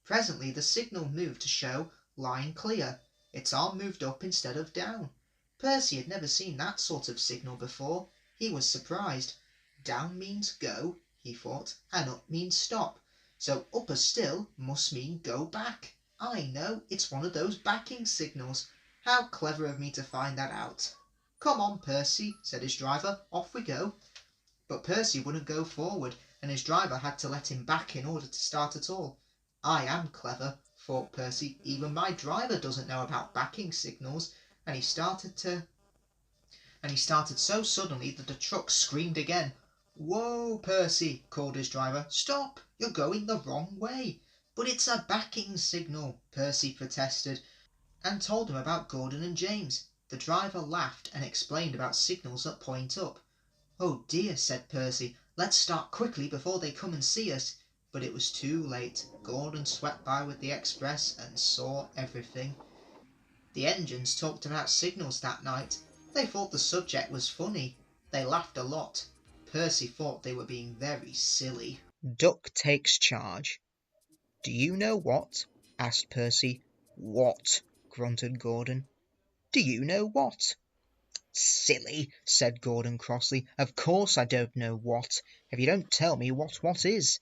Presently the signal moved to show "line clear." Its arm moved up instead of down. Percy had never seen that sort of signal before. He was surprised. Down means go, he thought, and up means stop. So upper still must mean go back. I know, it's one of those backing signals. How clever of me to find that out. "Come on, Percy," said his driver. "Off we go." But Percy wouldn't go forward, and his driver had to let him back in order to start at all. "I am clever," thought Percy. "Even my driver doesn't know about backing signals," and he started so suddenly that the truck screamed again. "Whoa, Percy," called his driver. "Stop, you're going the wrong way." "But it's a backing signal," Percy protested, and told him about Gordon and James. The driver laughed and explained about signals that point up. "Oh dear," said Percy, Let's start quickly before they come and see us. But it was too late. Gordon swept by with the express and saw everything. The engines talked about signals that night. They thought the subject was funny. They laughed a lot. Percy thought they were being very silly. Duck takes charge. Do you know what? Asked Percy. What? Grunted Gordon. Do you know what? Silly, said Gordon crossly. Of course I don't know what. If you don't tell me what is.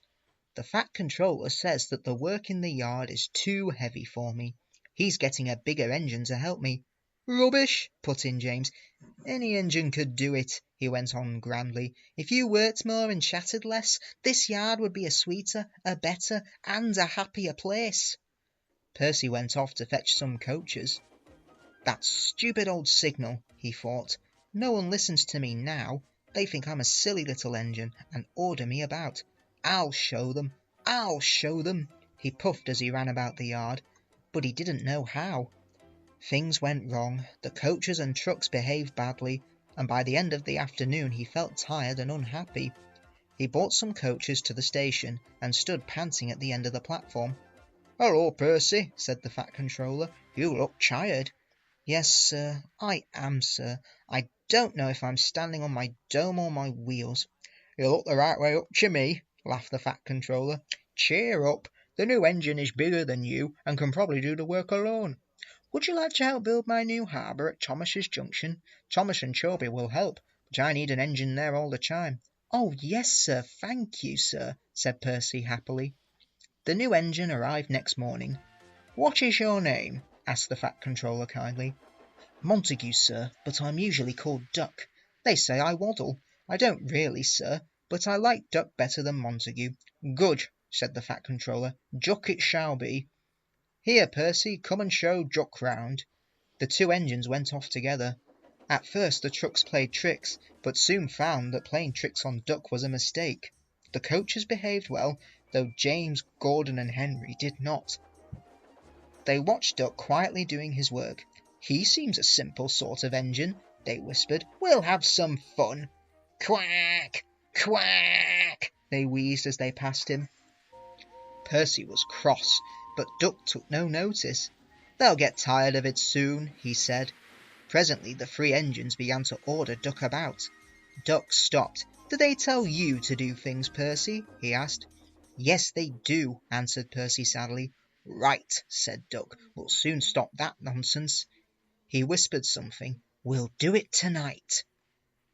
The Fat Controller says that the work in the yard is too heavy for me. He's getting a bigger engine to help me. Rubbish, put in James. Any engine could do it, he went on grandly. If you worked more and chattered less, this yard would be a sweeter, a better, and a happier place. Percy went off to fetch some coaches. That stupid old signal, he thought. No one listens to me now. They think I'm a silly little engine and order me about. I'll show them. I'll show them. He puffed as he ran about the yard, but he didn't know how. Things went wrong. The coaches and trucks behaved badly, and by the end of the afternoon he felt tired and unhappy. He brought some coaches to the station and stood panting at the end of the platform. "Hello, Percy," said the Fat Controller. "You look tired." "Yes, sir, I am, sir. I don't know if I'm standing on my dome or my wheels." "You look the right way up to me," laughed the Fat Controller. "Cheer up. The new engine is bigger than you and can probably do the work alone. Would you like to help build my new harbour at Thomas's Junction? Thomas and Toby will help, but I need an engine there all the time." "Oh, yes, sir, thank you, sir," said Percy happily. The new engine arrived next morning. "What is your name?" asked the Fat Controller kindly. "Montague, sir, but I'm usually called Duck. They say I waddle. I don't really, sir, but I like Duck better than Montague." "Good," said the Fat Controller. "Duck it shall be. Here, Percy, come and show Duck round." The two engines went off together. At first the trucks played tricks, but soon found that playing tricks on Duck was a mistake. The coaches behaved well, though James, Gordon and Henry did not. They watched Duck quietly doing his work. "He seems a simple sort of engine," they whispered. "We'll have some fun." "Quack! Quack!" they wheezed as they passed him. Percy was cross, but Duck took no notice. "They'll get tired of it soon," he said. Presently the three engines began to order Duck about. Duck stopped. "Do they tell you to do things, Percy?" he asked. "Yes, they do," answered Percy sadly. "Right," said Duck. "We'll soon stop that nonsense." He whispered something. "We'll do it tonight."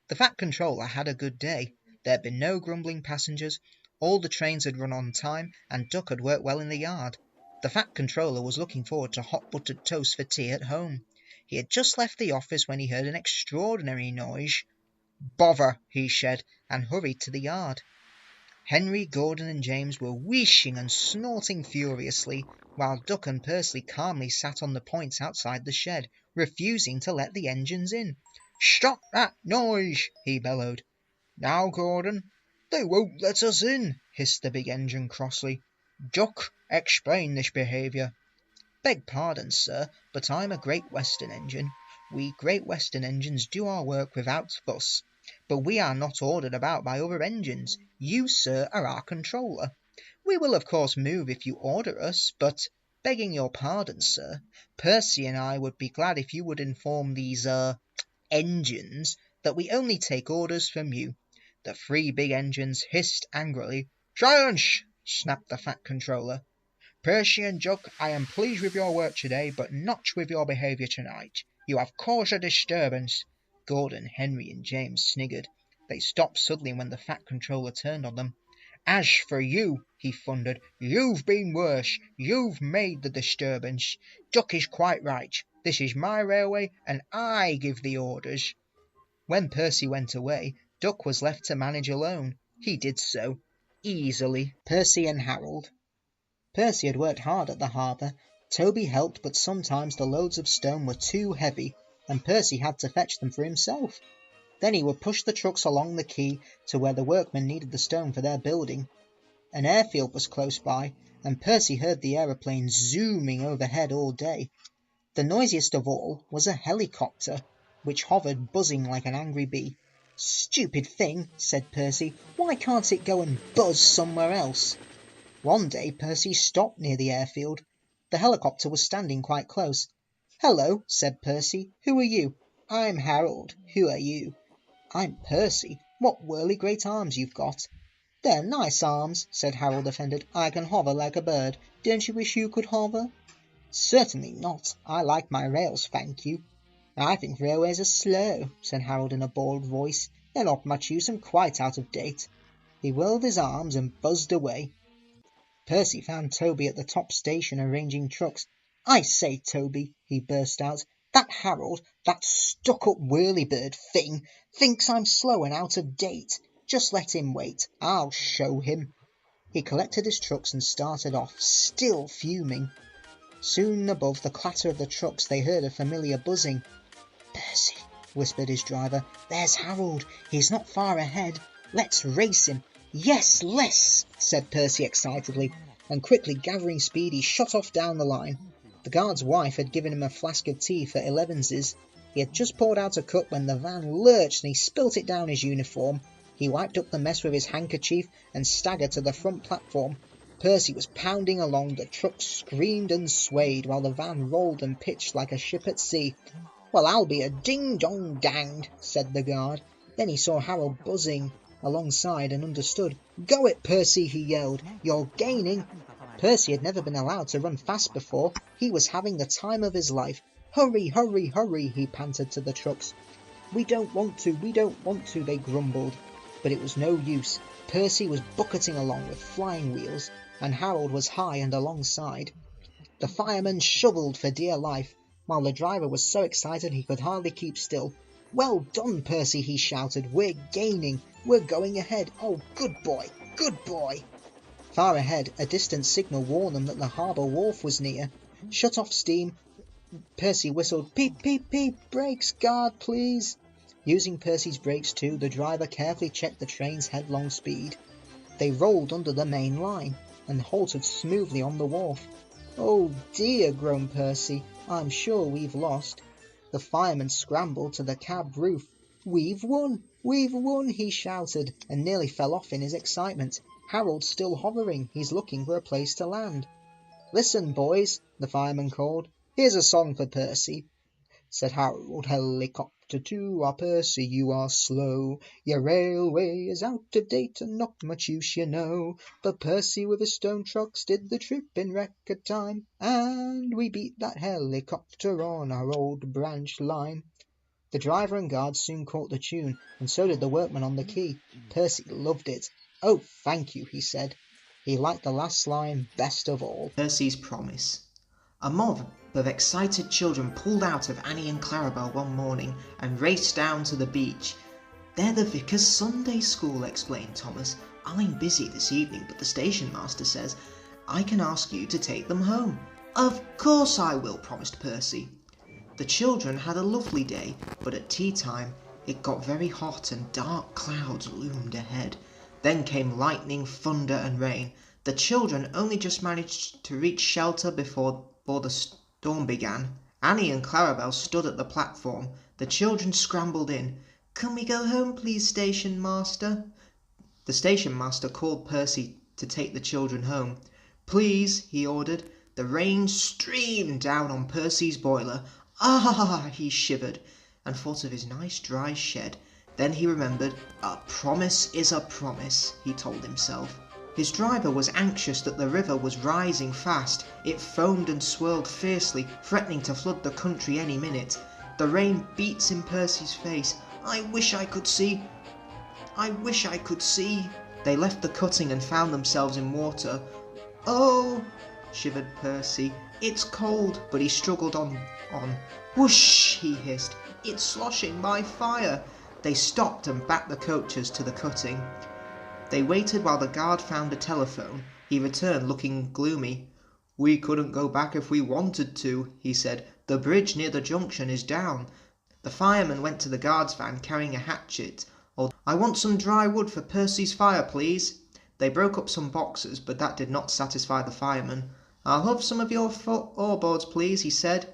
The Fat Controller had a good day. There had been no grumbling passengers. All the trains had run on time, and Duck had worked well in the yard. The Fat Controller was looking forward to hot buttered toast for tea at home. He had just left the office when he heard an extraordinary noise. "Bother!" he said, and hurried to the yard. Henry, Gordon and James were wheeshing and snorting furiously, while Duck and Percy calmly sat on the points outside the shed, refusing to let the engines in. "Stop that noise!" he bellowed. "Now, Gordon." "They won't let us in," hissed the big engine crossly. "Duck, explain this behaviour." "Beg pardon, sir, but I'm a Great Western engine. We Great Western engines do our work without fuss, but we are not ordered about by other engines. You, sir, are our controller. We will of course move if you order us, but, begging your pardon, sir, Percy and I would be glad if you would inform these, engines that we only take orders from you." The three big engines hissed angrily. "Silence!" snapped the Fat Controller. "Percy and Duck, I am pleased with your work today, but not with your behaviour tonight. You have caused a disturbance." Gordon, Henry and James sniggered. They stopped suddenly when the Fat Controller turned on them. "As for you," he thundered, "you've been worse. You've made the disturbance. Duck is quite right. This is my railway, and I give the orders." When Percy went away, Duck was left to manage alone. He did so easily. Percy and Harold. Percy had worked hard at the harbour. Toby helped, but sometimes the loads of stone were too heavy, and Percy had to fetch them for himself. Then he would push the trucks along the quay to where the workmen needed the stone for their building. An airfield was close by, and Percy heard the aeroplanes zooming overhead all day. The noisiest of all was a helicopter, which hovered buzzing like an angry bee. "Stupid thing," said Percy. "Why can't it go and buzz somewhere else?" One day Percy stopped near the airfield. The helicopter was standing quite close. "Hello," said Percy. "Who are you?" "I'm Harold. Who are you?" "I'm Percy. What whirly great arms you've got!" "They're nice arms," said Harold, offended. "I can hover like a bird. Don't you wish you could hover?" "Certainly not. I like my rails, thank you." "I think railways are slow," said Harold in a bored voice. "They're not much use and quite out of date." He whirled his arms and buzzed away. Percy found Toby at the top station arranging trucks. "I say, Toby," he burst out, "that Harold, that stuck-up whirlybird thing, thinks I'm slow and out of date. Just let him wait. I'll show him." He collected his trucks and started off, still fuming. Soon above the clatter of the trucks they heard a familiar buzzing. "Percy," whispered his driver, "there's Harold. He's not far ahead. Let's race him." "Yes, let's," said Percy excitedly, and quickly gathering speed he shot off down the line. The guard's wife had given him a flask of tea for elevenses. He had just poured out a cup when the van lurched and he spilt it down his uniform. He wiped up the mess with his handkerchief and staggered to the front platform. Percy was pounding along, the truck screamed and swayed, while the van rolled and pitched like a ship at sea. "Well, I'll be a ding-dong-danged," said the guard. Then he saw Harold buzzing alongside and understood. "Go it, Percy," he yelled. "You're gaining." Percy had never been allowed to run fast before. He was having the time of his life. "Hurry, hurry, hurry," he panted to the trucks. We don't want to, they grumbled. But it was no use. Percy was bucketing along with flying wheels, and Harold was high and alongside. The fireman shovelled for dear life, while the driver was so excited he could hardly keep still. "Well done, Percy," he shouted. "We're gaining. We're going ahead. Oh, good boy, good boy." Far ahead, a distant signal warned them that the harbour wharf was near. Shut off steam, Percy whistled, "Peep, peep, peep, brakes, guard, please." Using Percy's brakes too, the driver carefully checked the train's headlong speed. They rolled under the main line, and halted smoothly on the wharf. "Oh dear," groaned Percy, "I'm sure we've lost." The fireman scrambled to the cab roof. We've won, he shouted, and nearly fell off in his excitement. Harold's still hovering. He's looking for a place to land. "Listen, boys," the fireman called. "Here's a song for Percy," said Harold. "Helicopter to our Percy, you are slow. Your railway is out of date and not much use, you know. But Percy with his stone trucks did the trip in record time, and we beat that helicopter on our old branch line." The driver and guard soon caught the tune, and so did the workman on the quay. Percy loved it. "Oh, thank you," he said. He liked the last line best of all. Percy's promise. A mob of excited children pulled out of Annie and Clarabel one morning and raced down to the beach. "They're the Vicar's Sunday School," explained Thomas. "I'm busy this evening, but the station master says I can ask you to take them home." "Of course I will," promised Percy. The children had a lovely day, but at tea time it got very hot and dark clouds loomed ahead. Then came lightning, thunder and rain. The children only just managed to reach shelter before the storm began. Annie and Clarabel stood at the platform. The children scrambled in. "Can we go home, please, station master?" The station master called Percy to take the children home. "Please," he ordered. The rain streamed down on Percy's boiler. "Ah!" he shivered, and thought of his nice dry shed. Then he remembered. "A promise is a promise," he told himself. His driver was anxious that the river was rising fast. It foamed and swirled fiercely, threatening to flood the country any minute. The rain beats in Percy's face. I wish I could see. They left the cutting and found themselves in water. "Oh," shivered Percy. "It's cold," but he struggled on. "Whoosh," he hissed. "It's sloshing my fire." They stopped and backed the coaches to the cutting. They waited while the guard found a telephone. He returned looking gloomy. "We couldn't go back if we wanted to," he said. "The bridge near the junction is down." The fireman went to the guard's van carrying a hatchet. "I want some dry wood for Percy's fire, please." They broke up some boxes, but that did not satisfy the fireman. "I'll have some of your floorboards, please," he said.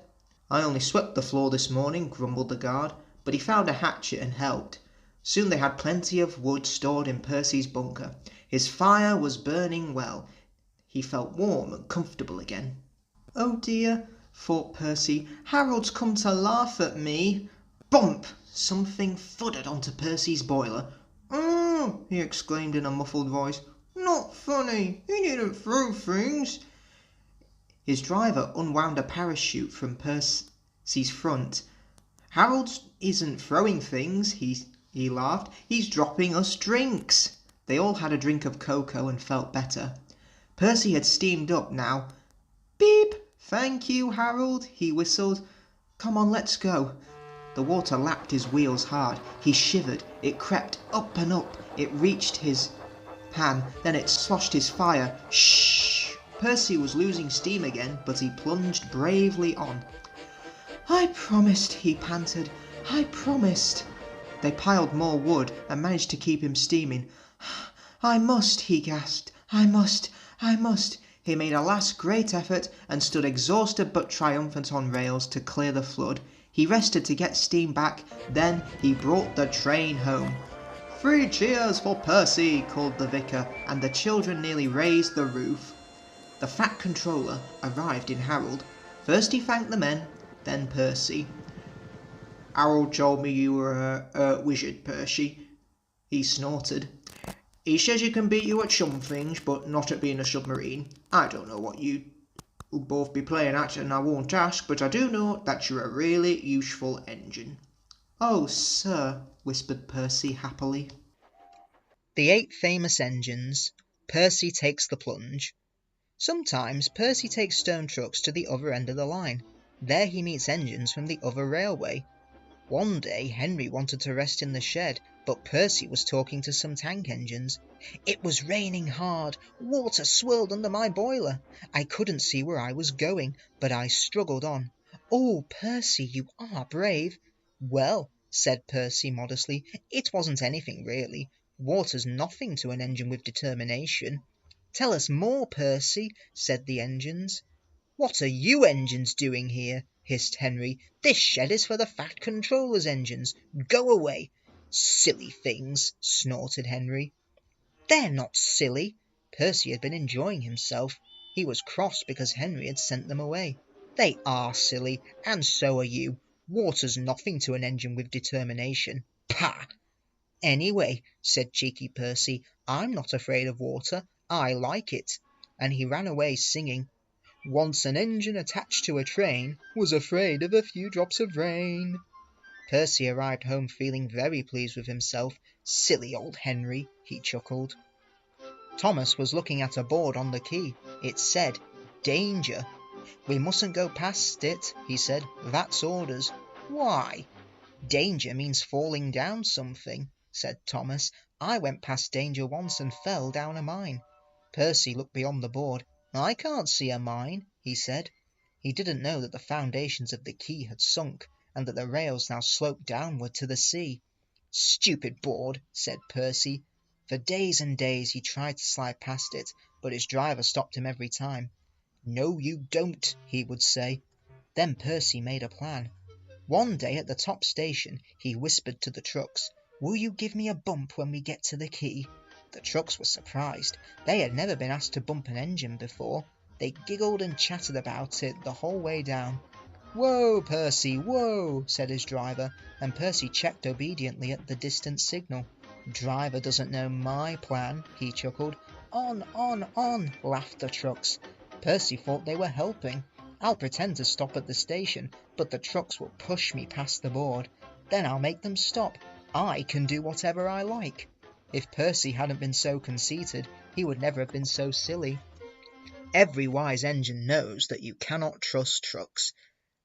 "I only swept the floor this morning," grumbled the guard, but he found a hatchet and helped. Soon they had plenty of wood stored in Percy's bunker. His fire was burning well. He felt warm and comfortable again. "Oh dear," thought Percy, "Harold's come to laugh at me." Bump! Something thudded onto Percy's boiler. "Oh!" he exclaimed in a muffled voice. "Not funny. He didn't throw things." His driver unwound a parachute from Percy's front. "Harold isn't throwing things," he laughed. "He's dropping us drinks." They all had a drink of cocoa and felt better. Percy had steamed up now. "Beep! Thank you, Harold," he whistled. "Come on, let's go." The water lapped his wheels hard. He shivered. It crept up and up. It reached his pan. Then it sloshed his fire. Shh! Percy was losing steam again, but he plunged bravely on. "I promised," he panted. "I promised." They piled more wood and managed to keep him steaming. "I must," he gasped. "I must. I must." He made a last great effort and stood exhausted but triumphant on rails to clear the flood. He rested to get steam back. Then he brought the train home. "3 cheers for Percy," called the vicar, and the children nearly raised the roof. The fat controller arrived in Harold. First he thanked the men, then Percy. "Harold told me you were a wizard, Percy," he snorted. "He says he can beat you at some things, but not at being a submarine. I don't know what you'll both be playing at, and I won't ask, but I do know that you're a really useful engine." "Oh, sir," whispered Percy happily. The 8 famous engines. Percy takes the plunge. Sometimes Percy takes stone trucks to the other end of the line. There he meets engines from the other railway. One day Henry wanted to rest in the shed, but Percy was talking to some tank engines. It was raining hard. Water swirled under my boiler. I couldn't see where I was going, but I struggled on. "Oh, Percy, you are brave." "Well," said Percy modestly, "it wasn't anything really. Water's nothing to an engine with determination." "Tell us more, Percy," said the engines. "What are you engines doing here?" hissed Henry. "This shed is for the Fat Controller's engines. Go away." "Silly things," snorted Henry. "They're not silly." Percy had been enjoying himself. He was cross because Henry had sent them away. "They are silly, and so are you. Water's nothing to an engine with determination. Pah!" "Anyway," said cheeky Percy, "I'm not afraid of water. I like it." And he ran away singing, "Once an engine attached to a train was afraid of a few drops of rain." Percy arrived home feeling very pleased with himself. "Silly old Henry," he chuckled. Thomas was looking at a board on the quay. It said, "Danger." "We mustn't go past it," he said. "That's orders." "Why?" "Danger means falling down something," said Thomas. "I went past danger once and fell down a mine." Percy looked beyond the board. "I can't see a mine," he said. He didn't know that the foundations of the quay had sunk, and that the rails now sloped downward to the sea. "Stupid board," said Percy. For days and days he tried to slide past it, but his driver stopped him every time. "No, you don't," he would say. Then Percy made a plan. One day at the top station he whispered to the trucks, "Will you give me a bump when we get to the quay?" The trucks were surprised. They had never been asked to bump an engine before. They giggled and chattered about it the whole way down. "Whoa, Percy, whoa," said his driver, and Percy checked obediently at the distant signal. "Driver doesn't know my plan," he chuckled. On, laughed the trucks. Percy thought they were helping. "I'll pretend to stop at the station, but the trucks will push me past the board. Then I'll make them stop. I can do whatever I like." If Percy hadn't been so conceited, he would never have been so silly. Every wise engine knows that you cannot trust trucks.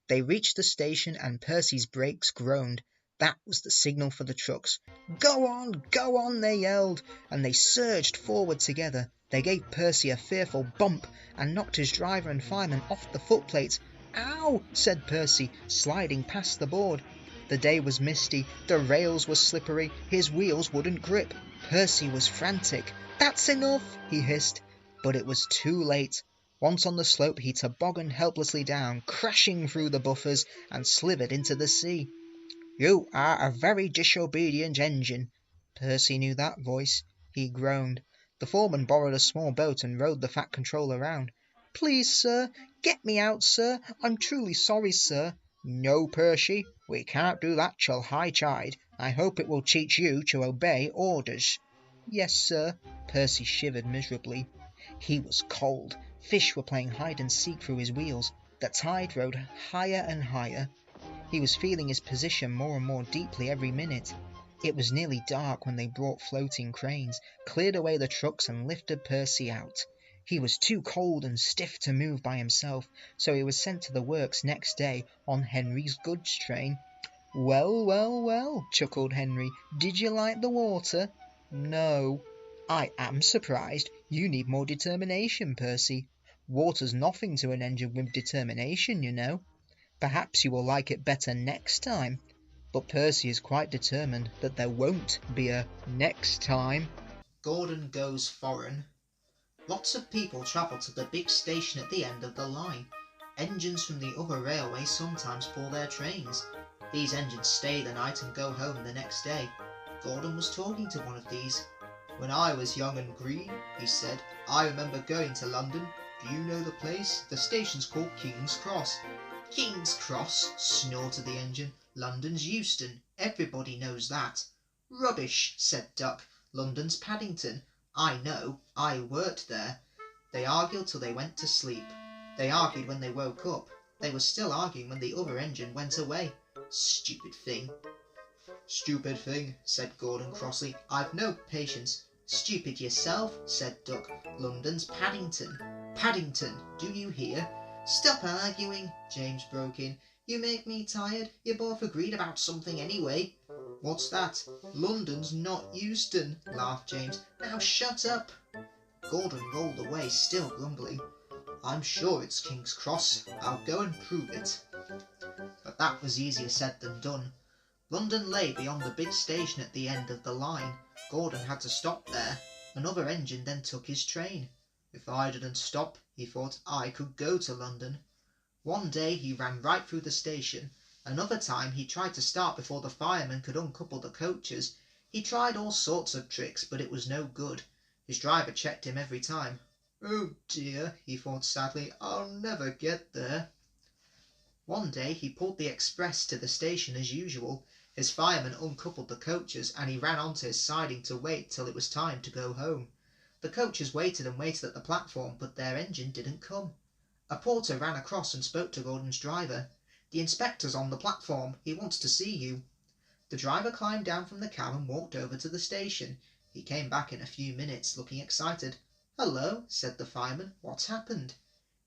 They reached the station and Percy's brakes groaned. That was the signal for the trucks. Go on, they yelled, and they surged forward together. They gave Percy a fearful bump and knocked his driver and fireman off the footplate. "Ow!" said Percy, sliding past the board. The day was misty, the rails were slippery, his wheels wouldn't grip. Percy was frantic. "That's enough," he hissed. But it was too late. Once on the slope he tobogganed helplessly down, crashing through the buffers, and slithered into the sea. "You are a very disobedient engine." Percy knew that voice. He groaned. The foreman borrowed a small boat and rowed the Fat Controller round. "Please, sir, get me out, sir. I'm truly sorry, sir." "No, Percy, we can't do that till high tide. I hope it will teach you to obey orders." "Yes, sir." Percy shivered miserably. He was cold. Fish were playing hide and seek through his wheels. The tide rode higher and higher. He was feeling his position more and more deeply every minute. It was nearly dark when they brought floating cranes, cleared away the trucks and lifted Percy out. He was too cold and stiff to move by himself, so he was sent to the works next day on Henry's goods train. "Well, well, well," chuckled Henry, "did you like the water?" "No." "I am surprised. You need more determination, Percy. Water's nothing to an engine with determination, you know. Perhaps you will like it better next time." But Percy is quite determined that there won't be a next time. Gordon Goes Foreign. Lots of people travel to the big station at the end of the line. Engines from the other railways sometimes pull their trains. These engines stay the night and go home the next day. Gordon was talking to one of these. "When I was young and green," he said, "I remember going to London. Do you know the place? The station's called King's Cross." "King's Cross," snorted the engine. "London's Euston. Everybody knows that." "Rubbish," said Duck. "London's Paddington. I know. I worked there." They argued till they went to sleep. They argued when they woke up. They were still arguing when the other engine went away. Stupid thing. "Stupid thing," said Gordon crossly. "I've no patience." "Stupid yourself," said Duck. "London's Paddington. Paddington, do you hear?" "Stop arguing," James broke in. "You make me tired. You both agreed about something anyway." "What's that?" "London's not Euston," laughed James. "Now shut up." Gordon rolled away, still grumbling. "I'm sure it's King's Cross. I'll go and prove it." But that was easier said than done. London lay beyond the big station at the end of the line. Gordon had to stop there. Another engine then took his train. "If I didn't stop," he thought, "I could go to London." One day he ran right through the station. Another time he tried to start before the fireman could uncouple the coaches. He tried all sorts of tricks, but it was no good. His driver checked him every time. "Oh dear," he thought sadly, "I'll never get there." One day he pulled the express to the station as usual. His fireman uncoupled the coaches, and he ran onto his siding to wait till it was time to go home. The coaches waited and waited at the platform, but their engine didn't come. A porter ran across and spoke to Gordon's driver. "The inspector's on the platform. He wants to see you." The driver climbed down from the cab and walked over to the station. He came back in a few minutes, looking excited. "Hello," said the fireman. "What's happened?"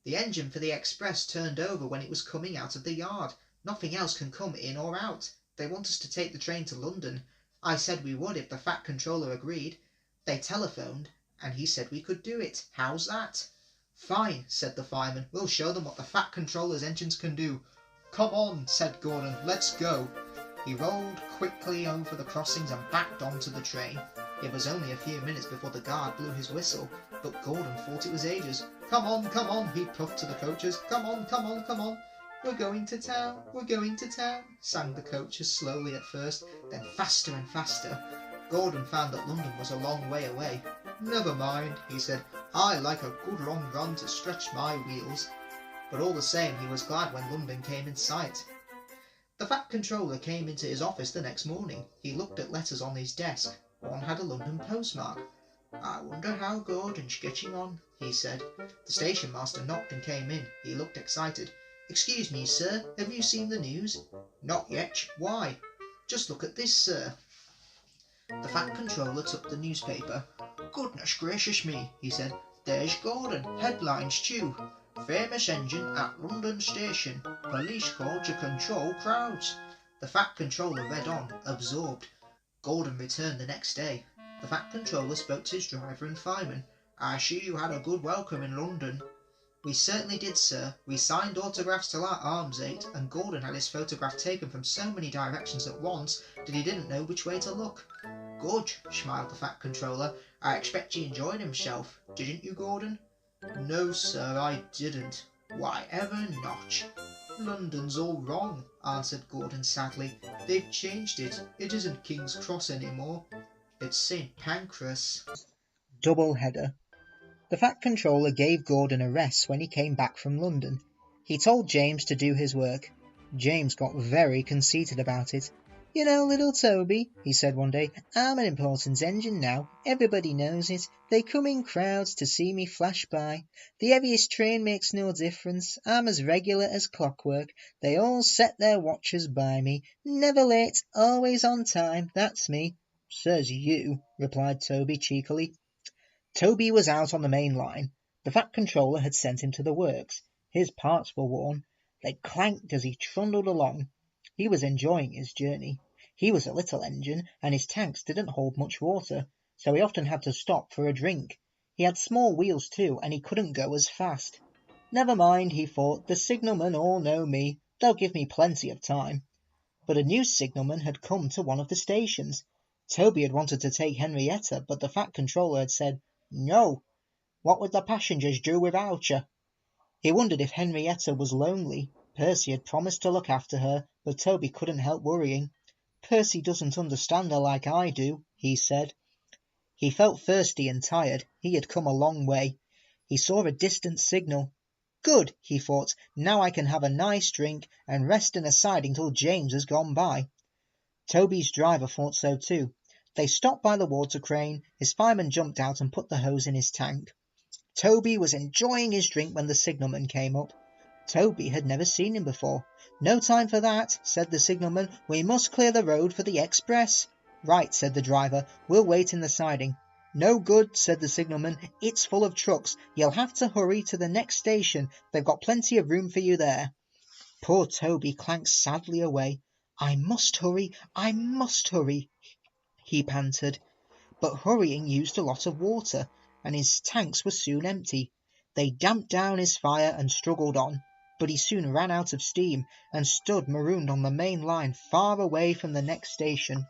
"The engine for the express turned over when it was coming out of the yard. Nothing else can come in or out. They want us to take the train to London. I said we would if the Fat Controller agreed. They telephoned, and he said we could do it. How's that?" "Fine," said the fireman. "We'll show them what the Fat Controller's engines can do." "Come on," said Gordon. "Let's go." He rolled quickly over the crossings and backed onto the train. It was only a few minutes before the guard blew his whistle, but Gordon thought it was ages. Come on," he puffed to the coaches. Come on, come on, come on." "We're going to town, we're going to town," sang the coaches slowly at first, then faster and faster. Gordon found that London was a long way away. "Never mind," he said. "I like a good long run to stretch my wheels." But all the same he was glad when London came in sight. The Fat Controller came into his office the next morning. He looked at letters on his desk. One had a London postmark. "I wonder how Gordon's getting on," he said. The station master knocked and came in. He looked excited. "Excuse me, sir, have you seen the news?" "Not yet. Why?" "Just look at this, sir." The Fat Controller took the newspaper. "Goodness gracious me," he said. "There's Gordon. Headlines too. Famous engine at London station. Police called to control crowds." The Fat Controller read on, absorbed. Gordon returned the next day. The Fat Controller spoke to his driver and fireman. "I see you had a good welcome in London." "We certainly did, sir. We signed autographs till our arms ached, and Gordon had his photograph taken from so many directions at once that he didn't know which way to look." "Good," smiled the Fat Controller. "I expect he enjoyed himself. Didn't you, Gordon?" "No, sir, I didn't." "Why ever not?" London's all wrong, answered Gordon sadly. They've changed it. It isn't King's Cross anymore. It's St. Pancras. Double header. The Fat Controller gave Gordon a rest when he came back from London. He told James to do his work. James got very conceited about it. "You know, little Toby," he said one day, "I'm an important engine now. Everybody knows it. They come in crowds to see me flash by. The heaviest train makes no difference. I'm as regular as clockwork. They all set their watches by me. Never late, always on time. That's me." "Says you," replied Toby cheekily. Toby was out on the main line. The Fat Controller had sent him to the works. His parts were worn. They clanked as he trundled along. He was enjoying his journey. He was a little engine, and his tanks didn't hold much water, so he often had to stop for a drink. He had small wheels too, and he couldn't go as fast. "Never mind," he thought, "the signalmen all know me. They'll give me plenty of time." But a new signalman had come to one of the stations. Toby had wanted to take Henrietta, but the Fat Controller had said, "No. What would the passengers do without you?" He wondered if Henrietta was lonely. Percy had promised to look after her, but Toby couldn't help worrying. "Percy doesn't understand her like I do," he said. He felt thirsty and tired. He had come a long way. He saw a distant signal. "Good," he thought, "now I can have a nice drink and rest in a siding till James has gone by." Toby's driver thought so too. They stopped by the water crane. His fireman jumped out and put the hose in his tank. Toby was enjoying his drink when the signalman came up. Toby had never seen him before. "No time for that," said the signalman. "We must clear the road for the express." "Right," said the driver. "We'll wait in the siding." "No good," said the signalman. "It's full of trucks. You'll have to hurry to the next station. They've got plenty of room for you there." Poor Toby clanked sadly away. "I must hurry, I must hurry," he panted. But hurrying used a lot of water, and his tanks were soon empty. They damped down his fire and struggled on, but he soon ran out of steam and stood marooned on the main line far away from the next station.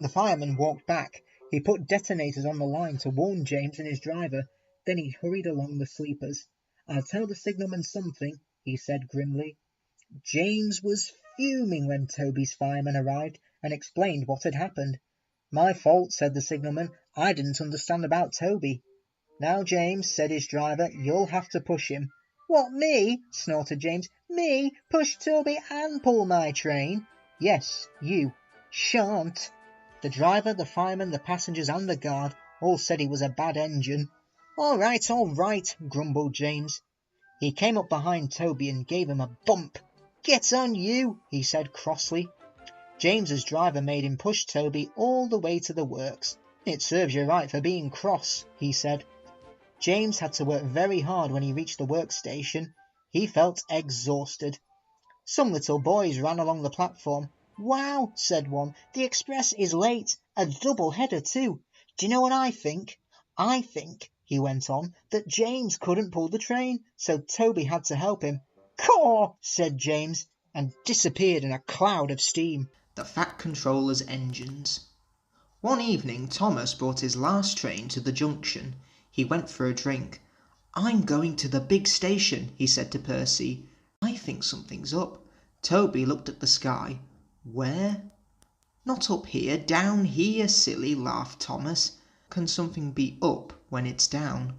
The fireman walked back. He put detonators on the line to warn James and his driver. Then he hurried along the sleepers. "I'll tell the signalman something," he said grimly. James was fuming when Toby's fireman arrived and explained what had happened. "My fault," said the signalman. "I didn't understand about Toby." "Now, James," said his driver, "you'll have to push him." "What, me?" snorted James. "Me? Push Toby and pull my train?" "Yes, you." "Shan't." The driver, the fireman, the passengers, and the guard all said he was a bad engine. All right, grumbled James. He came up behind Toby and gave him a bump. "Get on, you," he said crossly. James's driver made him push Toby all the way to the works. "It serves you right for being cross," he said. James had to work very hard when he reached the workstation. He felt exhausted. Some little boys ran along the platform. "Wow," said one, "the express is late. A double header too. Do you know what I think? I think," he went on, "that James couldn't pull the train, so Toby had to help him." "Caw!" said James, and disappeared in a cloud of steam. The Fat Controller's Engines. One evening Thomas brought his last train to the junction. He went for a drink. "I'm going to the big station," he said to Percy. "I think something's up." Toby looked at the sky. "Where?" "Not up here, down here, silly," laughed Thomas. "Can something be up when it's down?"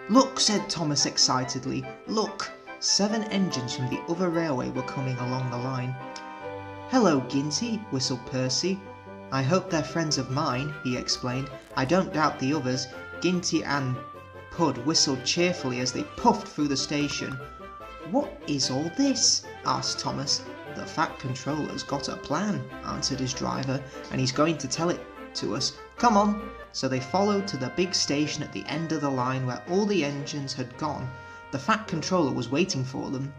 "Look," said Thomas excitedly. "Look!" 7 engines from the other railway were coming along the line. "Hello, Ginty," whistled Percy. "I hope they're friends of mine," he explained. "I don't doubt the others." Ginty and Pud whistled cheerfully as they puffed through the station. "What is all this?" asked Thomas. "The Fat Controller's got a plan," answered his driver, "and he's going to tell it to us. Come on." So they followed to the big station at the end of the line where all the engines had gone. The Fat Controller was waiting for them.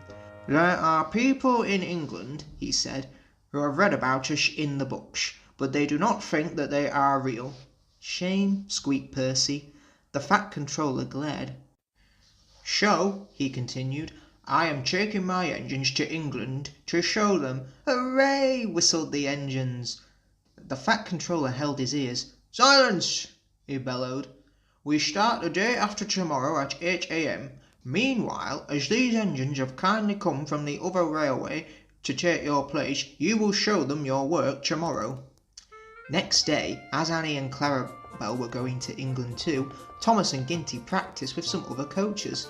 "There are people in England," he said, "who have read about us in the books, but they do not think that they are real." "Shame," squeaked Percy. The Fat Controller glared. "So," he continued, "I am taking my engines to England to show them." "Hooray!" whistled the engines. The Fat Controller held his ears. "Silence!" he bellowed. "We start the day after tomorrow at 8 a.m. Meanwhile, as these engines have kindly come from the other railway to take your place, you will show them your work tomorrow. Next day, as Annie and Clarabel were going to England too, Thomas and Ginty practised with some other coaches.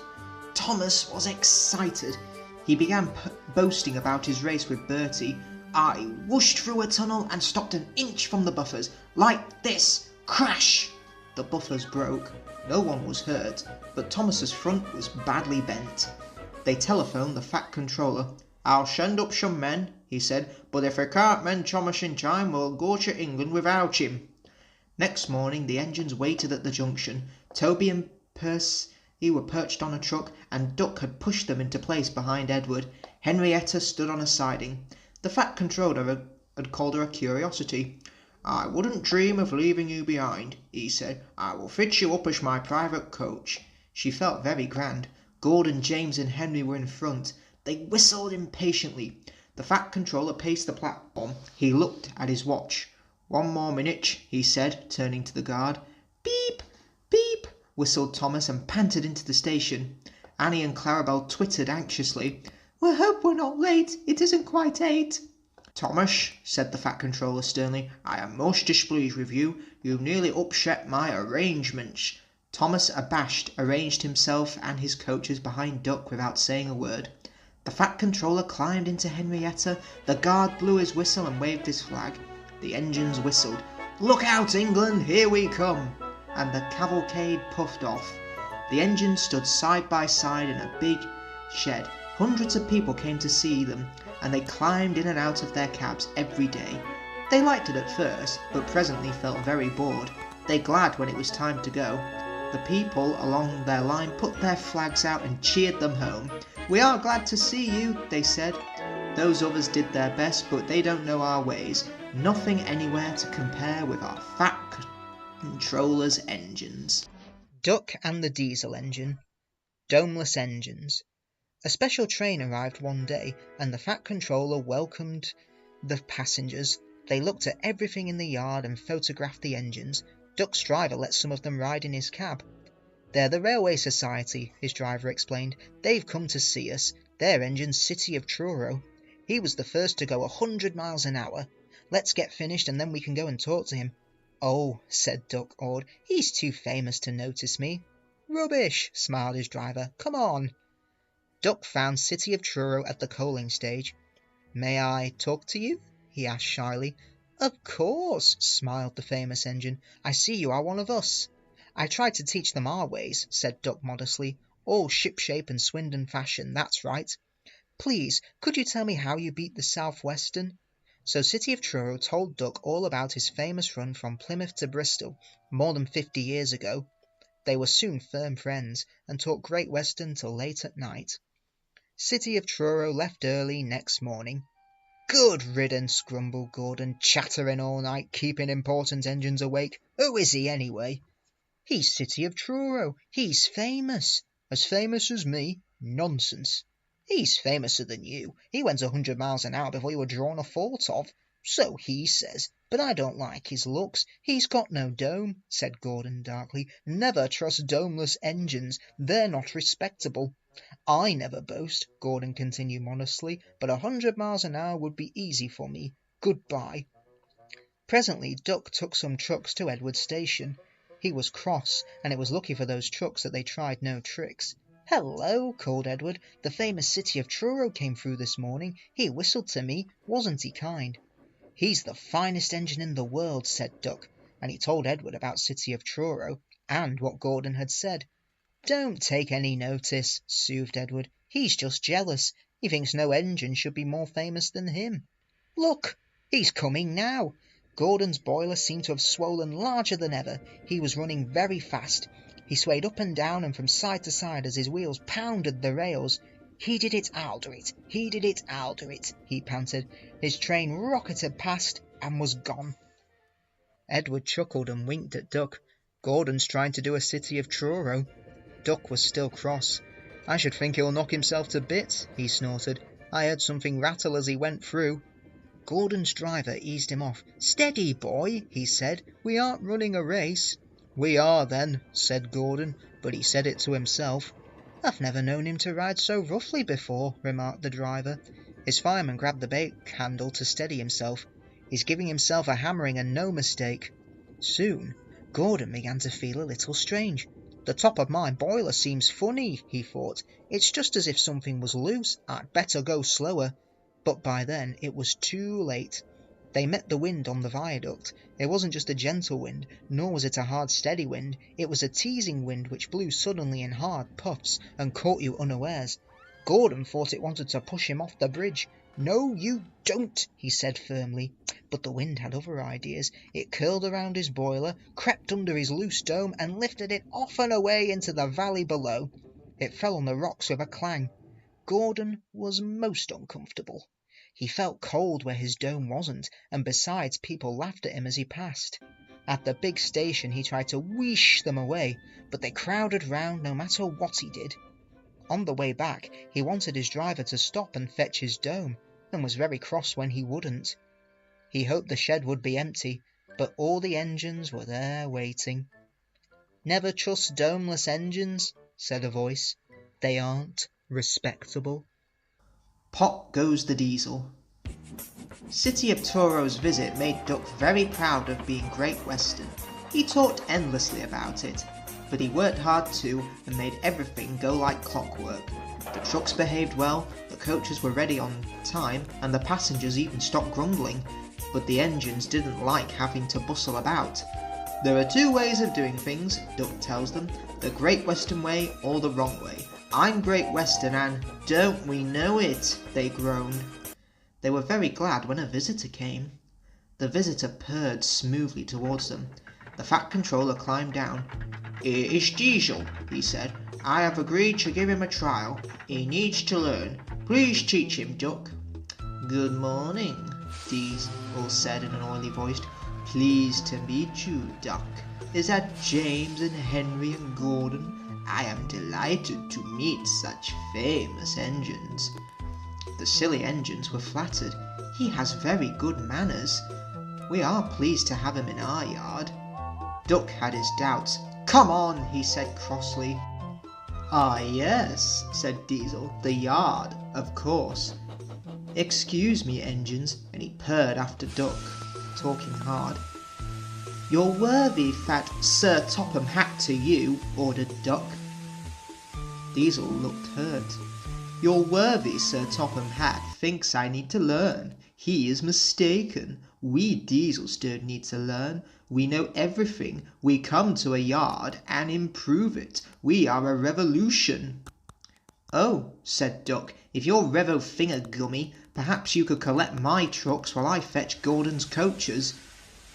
Thomas was excited. He began boasting about his race with Bertie. I whooshed through a tunnel and stopped an inch from the buffers. Like this. Crash! The buffers broke. No one was hurt, but Thomas's front was badly bent. They telephoned the Fat Controller. I'll send up some men, he said, but if we can't mend Thomas in time, we'll go to England without him. Next morning the engines waited at the junction. Toby and Percy were perched on a truck, and Duck had pushed them into place behind Edward. Henrietta stood on a siding. The Fat Controller had called her a curiosity. I wouldn't dream of leaving you behind, he said. I will fit you up as my private coach. She felt very grand. Gordon, James and Henry were in front. They whistled impatiently. The Fat Controller paced the platform. He looked at his watch. 1 more minute, he said, turning to the guard. Beep, beep, whistled Thomas and panted into the station. Annie and Clarabel twittered anxiously. We hope we're not late. It isn't quite 8. Thomas, said the Fat Controller sternly, I am most displeased with you. You've nearly upset my arrangements. Thomas, abashed, arranged himself and his coaches behind Duck without saying a word. The Fat Controller climbed into Henrietta. The guard blew his whistle and waved his flag. The engines whistled. Look out, England, here we come! And the cavalcade puffed off. The engines stood side by side in a big shed. Hundreds of people came to see them, and they climbed in and out of their cabs every day. They liked it at first, but presently felt very bored. They glad when it was time to go. The people along their line put their flags out and cheered them home. We are glad to see you, they said. Those others did their best, but they don't know our ways. Nothing anywhere to compare with our Fat Controller's engines. Duck and the Diesel Engine. Domeless Engines. A special train arrived one day, and the Fat Controller welcomed the passengers. They looked at everything in the yard and photographed the engines. Duck's driver let some of them ride in his cab. They're the Railway Society, his driver explained. They've come to see us. Their engine's City of Truro. He was the first to go 100 miles an hour. Let's get finished and then we can go and talk to him. Oh, said Duck, awed. He's too famous to notice me. Rubbish, smiled his driver. Come on. Duck found City of Truro at the coaling stage. May I talk to you? He asked shyly. Of course, smiled the famous engine. I see you are one of us. I tried to teach them our ways, said Duck modestly. All shipshape and Swindon fashion, that's right. Please, could you tell me how you beat the South Western? So City of Truro told Duck all about his famous run from Plymouth to Bristol, more than 50 years ago. They were soon firm friends, and talked Great Western till late at night. City of Truro left early next morning. Good riddance, grumbled Gordon, chattering all night, keeping important engines awake. Who is he, anyway? He's City of Truro. He's famous. As famous as me? Nonsense. He's famouser than you. He went 100 miles an hour before you were drawn a fault of. So he says, but I don't like his looks. He's got no dome, said Gordon darkly. Never trust domeless engines. They're not respectable. I never boast, Gordon continued modestly, but 100 miles an hour would be easy for me. Goodbye. Presently Duck took some trucks to Edward's station. He was cross, and it was lucky for those trucks that they tried no tricks. Hello, called Edward. The famous City of Truro came through this morning. He whistled to me. Wasn't he kind? He's the finest engine in the world, said Duck, and he told Edward about City of Truro, and what Gordon had said. Don't take any notice, soothed Edward. He's just jealous. He thinks no engine should be more famous than him. Look, he's coming now. Gordon's boiler seemed to have swollen larger than ever. He was running very fast. He swayed up and down and from side to side as his wheels pounded the rails. He did it, I'll do it. He did it, I'll do it, he panted. His train rocketed past and was gone. Edward chuckled and winked at Duck. Gordon's trying to do a City of Truro. Duck was still cross. I should think he'll knock himself to bits, he snorted. I heard something rattle as he went through. Gordon's driver eased him off. Steady, boy, he said. We aren't running a race. We are then, said Gordon, but he said it to himself. "I've never known him to ride so roughly before," remarked the driver. His fireman grabbed the brake handle to steady himself. "He's giving himself a hammering and no mistake." Soon Gordon began to feel a little strange. "The top of my boiler seems funny," he thought. "It's just as if something was loose. I'd better go slower." But by then it was too late. They met the wind on the viaduct. It wasn't just a gentle wind, nor was it a hard steady wind. It was a teasing wind which blew suddenly in hard puffs and caught you unawares. Gordon thought it wanted to push him off the bridge. "No, you don't," he said firmly. But the wind had other ideas. It curled around his boiler, crept under his loose dome, and lifted it off and away into the valley below. It fell on the rocks with a clang. Gordon was most uncomfortable. He felt cold where his dome wasn't, and besides people laughed at him as he passed. At the big station he tried to whoosh them away, but they crowded round no matter what he did. On the way back he wanted his driver to stop and fetch his dome, and was very cross when he wouldn't. He hoped the shed would be empty, but all the engines were there waiting. "Never trust domeless engines," said a voice. "They aren't respectable." Pop goes the diesel. City of Toro's visit made Duck very proud of being Great Western. He talked endlessly about it, but he worked hard too and made everything go like clockwork. The trucks behaved well, the coaches were ready on time, and the passengers even stopped grumbling. But the engines didn't like having to bustle about. "There are two ways of doing things," Duck tells them, "the Great Western way or the wrong way. I'm Great Western and don't we know it," they groaned. They were very glad when a visitor came. The visitor purred smoothly towards them. The Fat Controller climbed down. "Here is Diesel," he said. "I have agreed to give him a trial. He needs to learn. Please teach him, Duck." "Good morning," Diesel said in an oily voice. "Pleased to meet you, Duck. Is that James and Henry and Gordon? I am delighted to meet such famous engines." The silly engines were flattered. "He has very good manners. We are pleased to have him in our yard." Duck had his doubts. "Come on," he said crossly. "Ah yes," said Diesel, "the yard, of course. Excuse me, engines," and he purred after Duck, talking hard. "You're worthy, fat Sir Topham Hatt to you," ordered Duck. Diesel looked hurt. "Your worthy Sir Topham Hatt thinks I need to learn. He is mistaken. We Diesels don't need to learn. We know everything. We come to a yard and improve it. We are a revolution." "Oh," said Duck, "if you're Revo Fingergummy, perhaps you could collect my trucks while I fetch Gordon's coaches."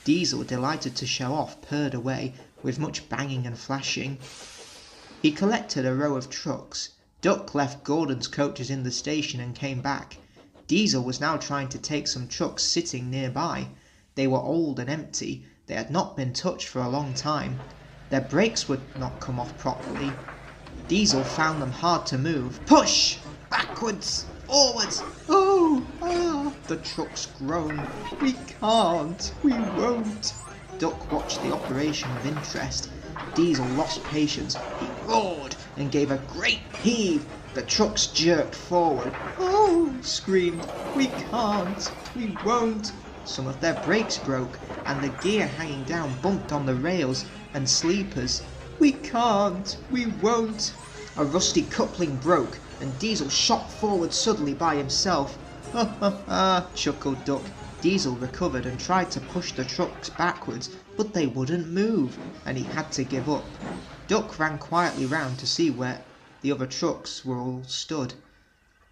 Diesel, delighted to show off, purred away, with much banging and flashing. He collected a row of trucks. Duck left Gordon's coaches in the station and came back. Diesel was now trying to take some trucks sitting nearby. They were old and empty. They had not been touched for a long time. Their brakes would not come off properly. Diesel found them hard to move. "Push! Backwards! Forwards! Oh! Ah!" the trucks groaned. "We can't! We won't!" Duck watched the operation with interest. Diesel lost patience. He roared and gave a great heave. The trucks jerked forward. "Oh!" screamed. "We can't! We won't!" Some of their brakes broke, and the gear hanging down bumped on the rails and sleepers. "We can't! We won't!" A rusty coupling broke, and Diesel shot forward suddenly by himself. "Ha ha ha!" chuckled Duck. Diesel recovered and tried to push the trucks backwards, but they wouldn't move, and he had to give up. Duck ran quietly round to see where the other trucks were all stood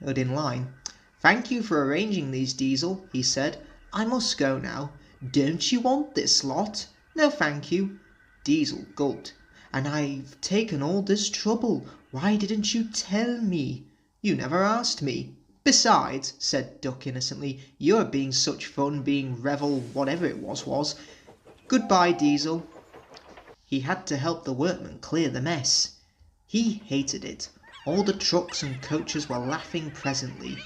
in line. "Thank you for arranging these, Diesel," he said. "I must go now." "Don't you want this lot?" "No, thank you." Diesel gulped. "And I've taken all this trouble. Why didn't you tell me?" "You never asked me." "Besides," said Duck innocently, "you're being such fun being Revel whatever it was. Goodbye, Diesel." He had to help the workmen clear the mess. He hated it. All the trucks and coaches were laughing presently.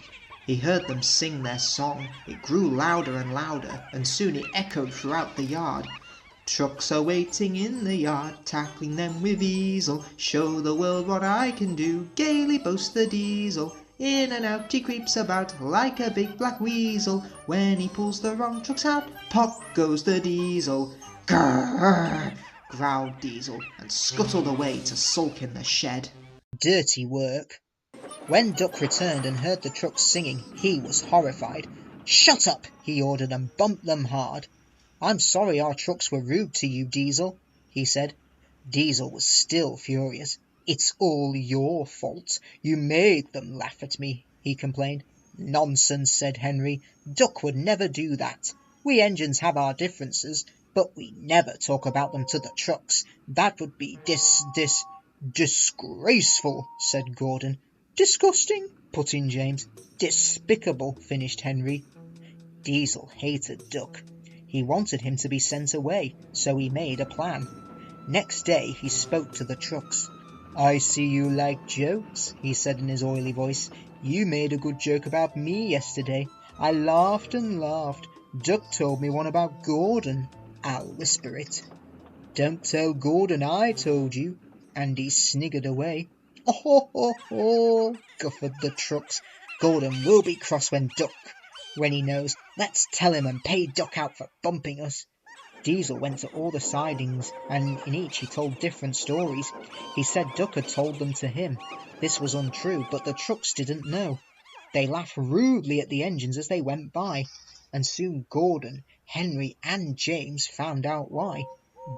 He heard them sing their song. It grew louder and louder, and soon it echoed throughout the yard. Trucks are waiting in the yard, tackling them with easel. Show the world what I can do, gaily boasts the diesel. In and out he creeps about like a big black weasel. When he pulls the wrong trucks out, pop goes the diesel. Grrr, growled Diesel, and scuttled away to sulk in the shed. Dirty work. When Duck returned and heard the trucks singing, he was horrified. "Shut up!" he ordered, and bumped them hard. "I'm sorry our trucks were rude to you, Diesel," he said. Diesel was still furious. "It's all your fault. You made them laugh at me," he complained. "Nonsense," said Henry. "Duck would never do that. We engines have our differences, but we never talk about them to the trucks. That would be disgraceful," said Gordon. "Disgusting," put in James. "Despicable," finished Henry. Diesel hated Duck. He wanted him to be sent away, so he made a plan. Next day he spoke to the trucks. "I see you like jokes," he said in his oily voice. "You made a good joke about me yesterday. I laughed and laughed. Duck told me one about Gordon. I'll whisper it." "Don't tell Gordon I told you," and he sniggered away. "Oh, ho, ho, ho," guffawed the trucks. "Gordon will be cross when he knows. Let's tell him and pay Duck out for bumping us." Diesel went to all the sidings, and in each he told different stories. He said Duck had told them to him. This was untrue, but the trucks didn't know. They laughed rudely at the engines as they went by, and soon Gordon, Henry, and James found out why.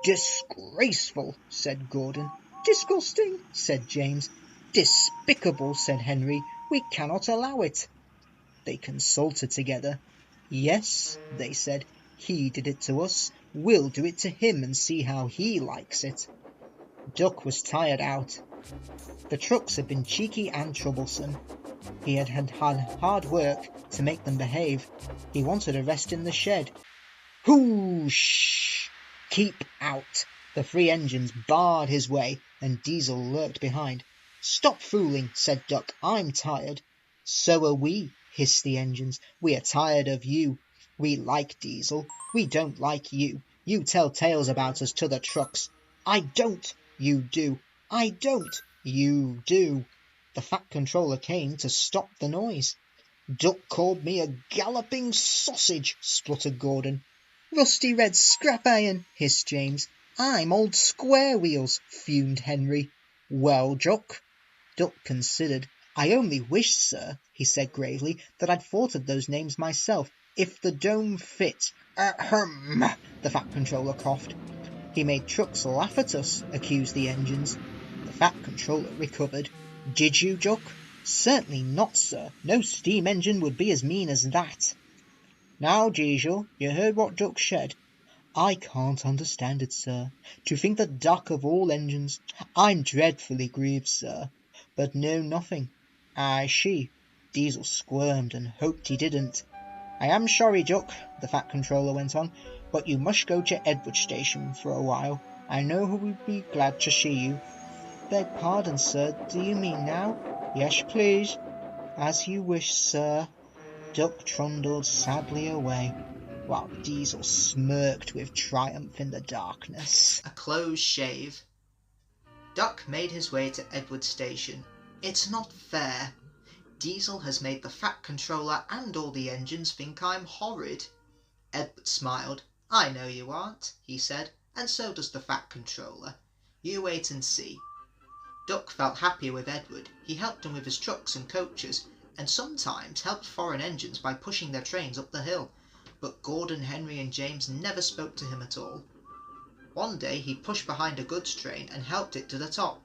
"Disgraceful," said Gordon. "Disgusting," said James. "Despicable," said Henry. "We cannot allow it." They consulted together. "Yes," they said, "he did it to us. We'll do it to him and see how he likes it." Duck was tired out. The trucks had been cheeky and troublesome. He had had hard work to make them behave. He wanted a rest in the shed. "Whoosh! Keep out!" The three engines barred his way, and Diesel lurked behind. "Stop fooling," said Duck. "I'm tired." "So are we," hissed the engines. "We are tired of you. We like Diesel. We don't like you. You tell tales about us to the trucks." "I don't." "You do." "I don't." "You do." The Fat Controller came to stop the noise. "Duck called me a galloping sausage," spluttered Gordon. "Rusty red scrap iron," hissed James. "I'm old Square Wheels," fumed Henry. "Well, Duck?" Duck considered. "I only wish, sir," he said gravely, "that I'd thought of those names myself. If the dome fit—" "Ahem!" the Fat Controller coughed. "He made trucks laugh at us," accused the engines. The Fat Controller recovered. "Did you, Duck?" "Certainly not, sir. No steam engine would be as mean as that." "Now, Diesel, you heard what Duck said." "I can't understand it, sir. To think that Duck of all engines—" "I'm dreadfully grieved, sir, but know nothing." "I see." Diesel squirmed and hoped he didn't. "I am sorry, Duck," the Fat Controller went on, "but you must go to Edward Station for a while. I know who would be glad to see you." "Beg pardon, sir, do you mean now?" "Yes, please." "As you wish, sir." Duck trundled sadly away, while Diesel smirked with triumph in the darkness. A close shave. Duck made his way to Edward Station. "It's not fair. Diesel has made the Fat Controller and all the engines think I'm horrid." Edward smiled. "I know you aren't," he said, "and so does the Fat Controller. You wait and see." Duck felt happier with Edward. He helped him with his trucks and coaches, and sometimes helped foreign engines by pushing their trains up the hill. But Gordon, Henry, and James never spoke to him at all. One day he pushed behind a goods train and helped it to the top.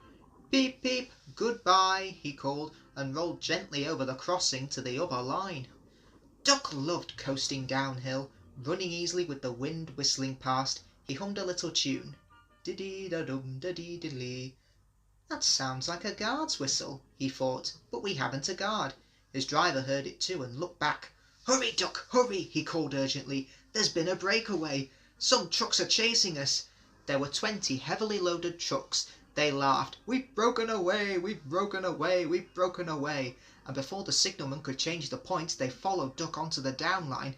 "Beep, beep, goodbye," he called, and rolled gently over the crossing to the other line. Duck loved coasting downhill, running easily with the wind whistling past. He hummed a little tune. "Diddy-da-dum, da-dee-diddly." "That sounds like a guard's whistle," he thought, "but we haven't a guard." His driver heard it too and looked back. "Hurry, Duck, hurry," he called urgently. "There's been a breakaway. Some trucks are chasing us." There were 20 heavily loaded trucks. They laughed. "We've broken away, we've broken away, we've broken away." And before the signalman could change the point, they followed Duck onto the down line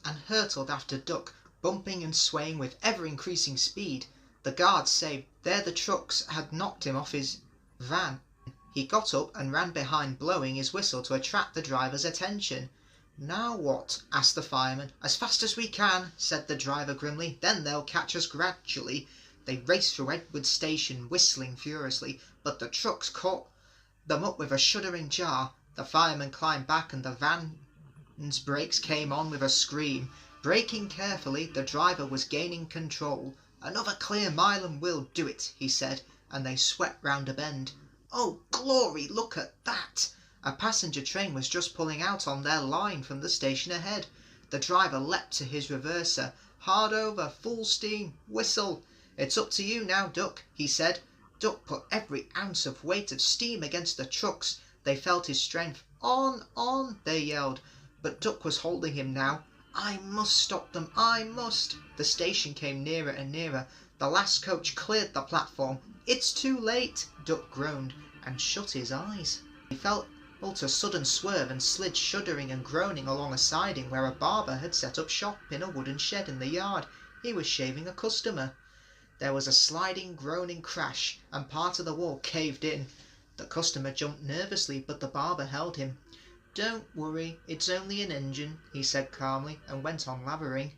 and hurtled after Duck, bumping and swaying with ever-increasing speed. The guards say there the trucks had knocked him off his van. He got up and ran behind, blowing his whistle to attract the driver's attention. "Now what?" asked the fireman. "As fast as we can," said the driver grimly. "Then they'll catch us gradually." They raced through Edward Station, whistling furiously, but the trucks caught them up with a shuddering jar. The fireman climbed back and the van's brakes came on with a scream. Braking carefully, the driver was gaining control. "Another clear mile and we'll do it," he said, and they swept round a bend. "Oh, glory, look at that!" A passenger train was just pulling out on their line from the station ahead. The driver leapt to his reverser. "Hard over, full steam, whistle." "It's up to you now, Duck," he said. Duck put every ounce of weight of steam against the trucks. They felt his strength. "On, on," they yelled. But Duck was holding him now. "I must stop them, I must." The station came nearer and nearer. The last coach cleared the platform. "It's too late," Duck groaned, and shut his eyes. He felt a sudden swerve and slid shuddering and groaning along a siding where a barber had set up shop in a wooden shed in the yard. He was shaving a customer. There was a sliding, groaning crash, and part of the wall caved in. The customer jumped nervously, but the barber held him. "Don't worry, it's only an engine," he said calmly, and went on laboring.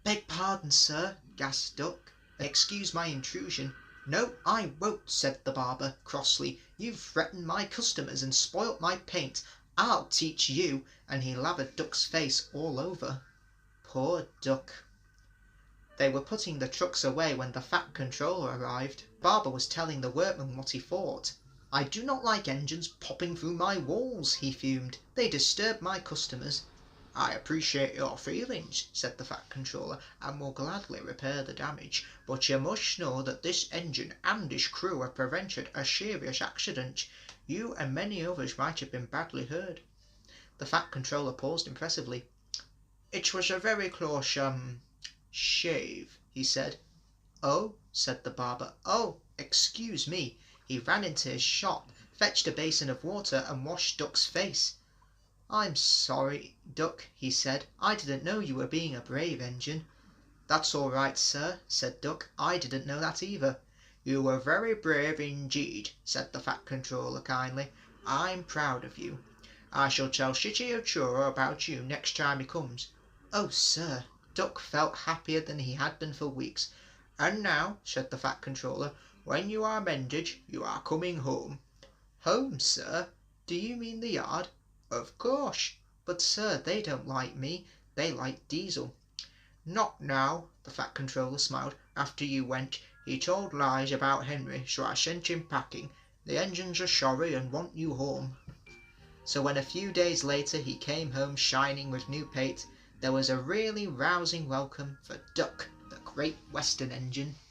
"Beg pardon, sir," gasped Duck. "Excuse my intrusion." "No, I won't," said the barber crossly. "You've threatened my customers and spoilt my paint. I'll teach you," and he lathered Duck's face all over. Poor Duck. They were putting the trucks away when the fat controller arrived. Barber was telling the workmen what he thought. "I do not like engines popping through my walls," he fumed. "They disturb my customers." "I appreciate your feelings," said the fat controller, "and will gladly repair the damage, but you must know that this engine and its crew have prevented a serious accident. You and many others might have been badly hurt." The fat controller paused impressively. "It was a very close, shave," he said. "Oh," said the barber. "Oh, excuse me." He ran into his shop, fetched a basin of water, and washed Duck's face. "I'm sorry, Duck," he said. "I didn't know you were being a brave engine." "That's all right, sir," said Duck. "I didn't know that either." "You were very brave indeed," said the fat controller kindly. "I'm proud of you. I shall tell Shitty Ochura about you next time he comes." "Oh, sir." Duck felt happier than he had done for weeks. "And now," said the fat controller, "when you are mended, you are coming home." "Home, sir? Do you mean the yard?" "Of course." "But, sir, they don't like me. They like Diesel." "Not now," the fat controller smiled. "After you went, he told lies about Henry, so I sent him packing. The engines are sorry and want you home." So when a few days later he came home shining with new paint, there was a really rousing welcome for Duck, the Great Western Engine.